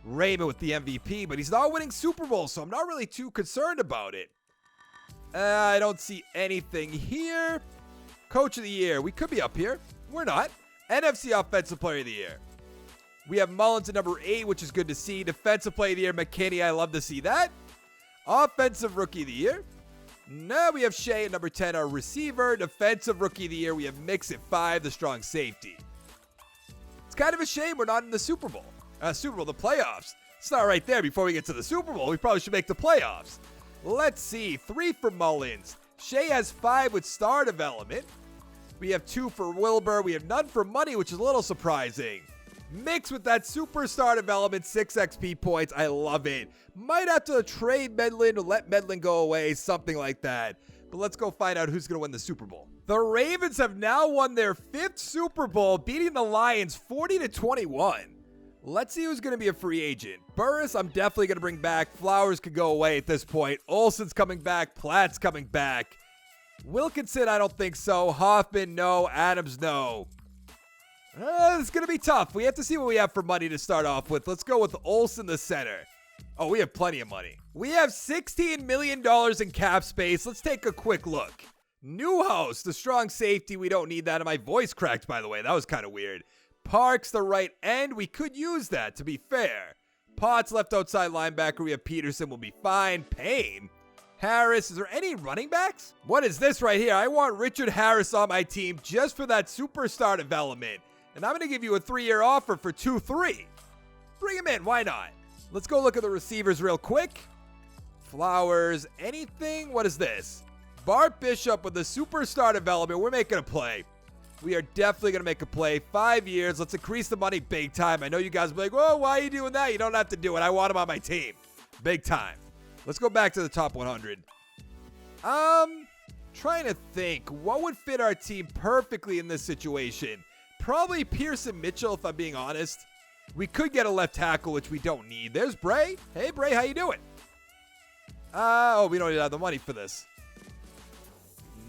Raymond with the MVP, but he's not winning Super Bowl, so I'm not really too concerned about it. I don't see anything here. Coach of the Year. We could be up here. We're not. NFC Offensive Player of the Year. We have Mullins at number 8, which is good to see. Defensive Player of the Year, McKinney. I love to see that. Offensive Rookie of the Year. Now we have Shea at number 10, our receiver. Defensive Rookie of the Year. We have Mix at 5, the strong safety. It's kind of a shame we're not in the Super Bowl. The playoffs. It's not right there before we get to the Super Bowl. We probably should make the playoffs. Let's see. 3 for Mullins. Shea has 5 with star development. We have 2 for Wilbur. We have none for money, which is a little surprising. Mix with that superstar development, 6 XP points. I love it. Might have to trade Medlin or let Medlin go away, something like that. But let's go find out who's going to win the Super Bowl. The Ravens have now won their 5th Super Bowl, beating the Lions 40-21. Let's see who's going to be a free agent. Burris, I'm definitely going to bring back. Flowers could go away at this point. Olsen's coming back. Platt's coming back. Wilkinson, I don't think so. Hoffman, no. Adams, no. It's going to be tough. We have to see what we have for money to start off with. Let's go with Olsen, the center. Oh, we have plenty of money. We have $16 million in cap space. Let's take a quick look. Newhouse, the strong safety. We don't need that. And my voice cracked, by the way. That was kind of weird. Parks, the right end. We could use that, to be fair. Potts, left outside linebacker. We have Peterson. Will be fine. Payne. Harris. Is there any running backs? What is this right here? I want Richard Harris on my team just for that superstar development. And I'm going to give you a 3-year offer for 2-3. Bring him in. Why not? Let's go look at the receivers real quick. Flowers. Anything? What is this? Bart Bishop with the superstar development. We're making a play. We are definitely going to make a play. 5 years. Let's increase the money big time. I know you guys will be like, whoa, why are you doing that? You don't have to do it. I want him on my team. Big time. Let's go back to the top 100. Trying to think. What would fit our team perfectly in this situation? Probably Pearson Mitchell, if I'm being honest. We could get a left tackle, which we don't need. There's Bray. Hey, Bray, how you doing? Oh, we don't even have the money for this.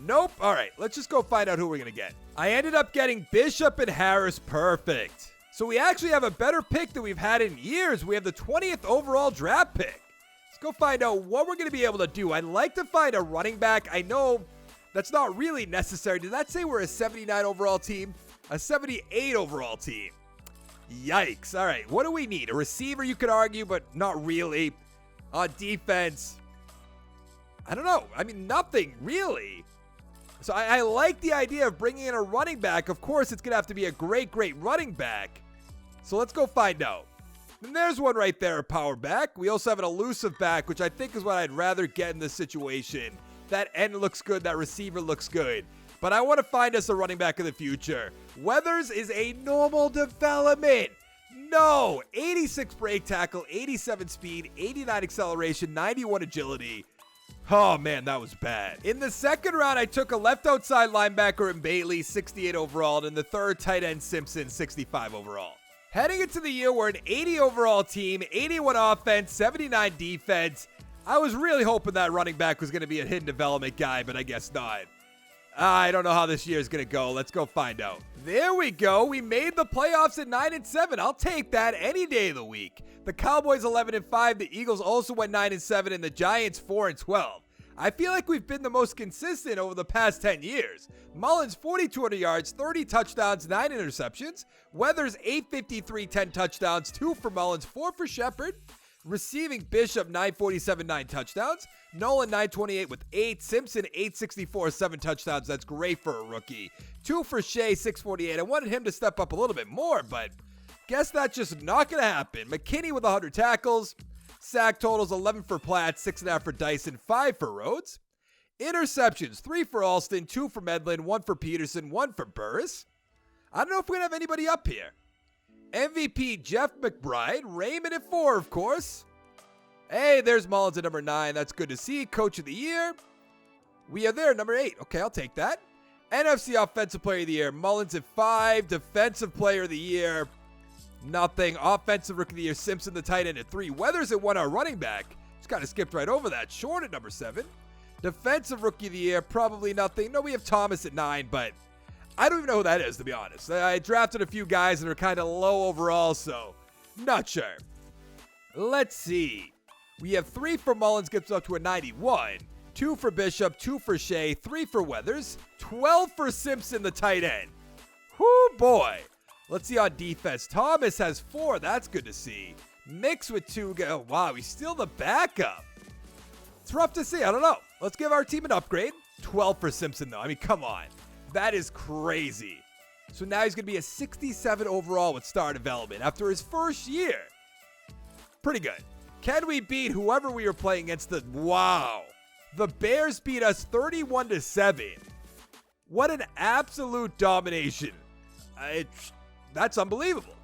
Nope. All right, let's just go find out who we're going to get. I ended up getting Bishop and Harris. Perfect. So we actually have a better pick than we've had in years. We have the 20th overall draft pick. Let's go find out what we're going to be able to do. I'd like to find a running back. I know that's not really necessary. Did that say we're a 79 overall team? A 78 overall team. Yikes. All right, what do we need? A receiver, you could argue, but not really. On defense, I don't know. I mean, nothing really. So I like the idea of bringing in a running back. Of course, it's going to have to be a great running back. So let's go find out. And there's one right there, a power back. We also have an elusive back, which I think is what I'd rather get in this situation. That end looks good. That receiver looks good. But I want to find us a running back of the future. Weathers is a normal development. No, 86 break tackle, 87 speed, 89 acceleration, 91 agility. Oh man, that was bad. In the second round, I took a left outside linebacker in Bailey, 68 overall, and in the third, tight end Simpson, 65 overall. Heading into the year, we're an 80 overall team, 81 offense, 79 defense. I was really hoping that running back was going to be a hidden development guy, but I guess not. I don't know how this year is going to go. Let's go find out. There we go. We made the playoffs at 9-7. I'll take that any day of the week. The Cowboys 11-5. The Eagles also went 9-7, and the Giants 4-12. I feel like we've been the most consistent over the past 10 years. Mullins 4,200 yards, 30 touchdowns, 9 interceptions. Weathers 853, 10 touchdowns, 2 for Mullins, 4 for Shepard. Receiving Bishop 947, 9 touchdowns. Nolan 928 with 8. Simpson 864, 7 touchdowns. That's great for a rookie. 2 for Shea 648. I wanted him to step up a little bit more, but guess that's just not going to happen. McKinney with 100 tackles. Sack totals 11 for Platt, 6.5 for Dyson, 5 for Rhodes. Interceptions 3 for Alston, 2 for Medlin, 1 for Peterson, 1 for Burris. I don't know if we're going to have anybody up here. MVP Jeff McBride, Raymond at 4, of course. Hey, there's Mullins at number 9. That's good to see. Coach of the Year. We are there, number 8. Okay, I'll take that. NFC Offensive Player of the Year. Mullins at 5. Defensive Player of the Year. Nothing. Offensive Rookie of the Year. Simpson, the tight end, at 3. Weathers at 1, our running back. Just kind of skipped right over that. Short at number 7. Defensive Rookie of the Year. Probably nothing. No, we have Thomas at 9, but I don't even know who that is, to be honest. I drafted a few guys that are kind of low overall, so not sure. Let's see. We have 3 for Mullins, gets up to a 91. 2 for Bishop, 2 for Shea, 3 for Weathers, 12 for Simpson, the tight end. Whoo, boy. Let's see on defense. Thomas has 4. That's good to see. Mix with 2. Oh, wow, he's still the backup. It's rough to see. I don't know. Let's give our team an upgrade. 12 for Simpson, though. I mean, come on. That is crazy. So now he's going to be a 67 overall with star development after his first year. Pretty good. Can we beat whoever we were playing against? Wow. The Bears beat us 31-7. What an absolute domination. That's unbelievable.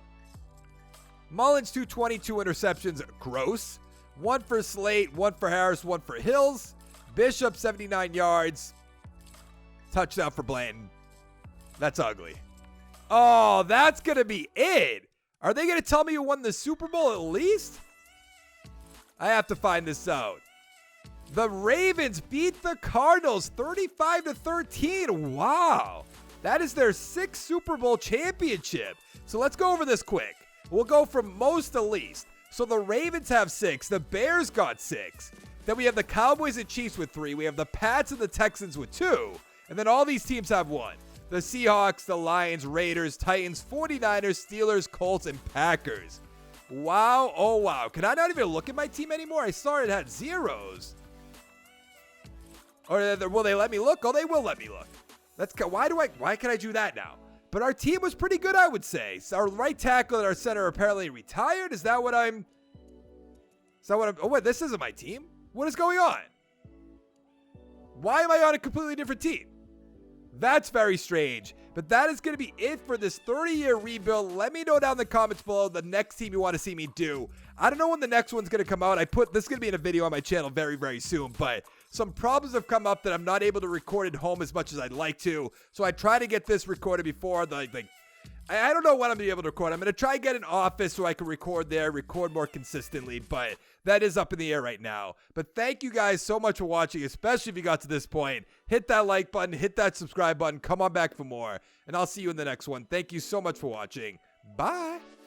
Mullins 222 interceptions. Gross. 1 for Slate, 1 for Harris, 1 for Hills. Bishop 79 yards. Touchdown for Blanton. That's ugly. Oh, that's going to be it. Are they going to tell me who won the Super Bowl at least? I have to find this out. The Ravens beat the Cardinals 35-13. Wow. That is their 6th Super Bowl championship. So let's go over this quick. We'll go from most to least. So the Ravens have 6. The Bears got 6. Then we have the Cowboys and Chiefs with 3. We have the Pats and the Texans with 2. And then all these teams have 1. The Seahawks, the Lions, Raiders, Titans, 49ers, Steelers, Colts, and Packers. Wow. Oh, wow. Can I not even look at my team anymore? I saw it had 0s. Or will they let me look? Oh, they will let me look. Why can I do that now? But our team was pretty good, I would say. So our right tackle and our center are apparently retired. Oh, wait, this isn't my team. What is going on? Why am I on a completely different team? That's very strange. But that is going to be it for this 30-year rebuild. Let me know down in the comments below the next team you want to see me do. I don't know when the next one's going to come out. This is going to be in a video on my channel very, very soon. But some problems have come up that I'm not able to record at home as much as I'd like to. So I try to get this recorded before I don't know when I'm going to be able to record. I'm going to try and get an office so I can record there, record more consistently, but that is up in the air right now. But thank you guys so much for watching, especially if you got to this point. Hit that like button, hit that subscribe button, come on back for more, and I'll see you in the next one. Thank you so much for watching. Bye.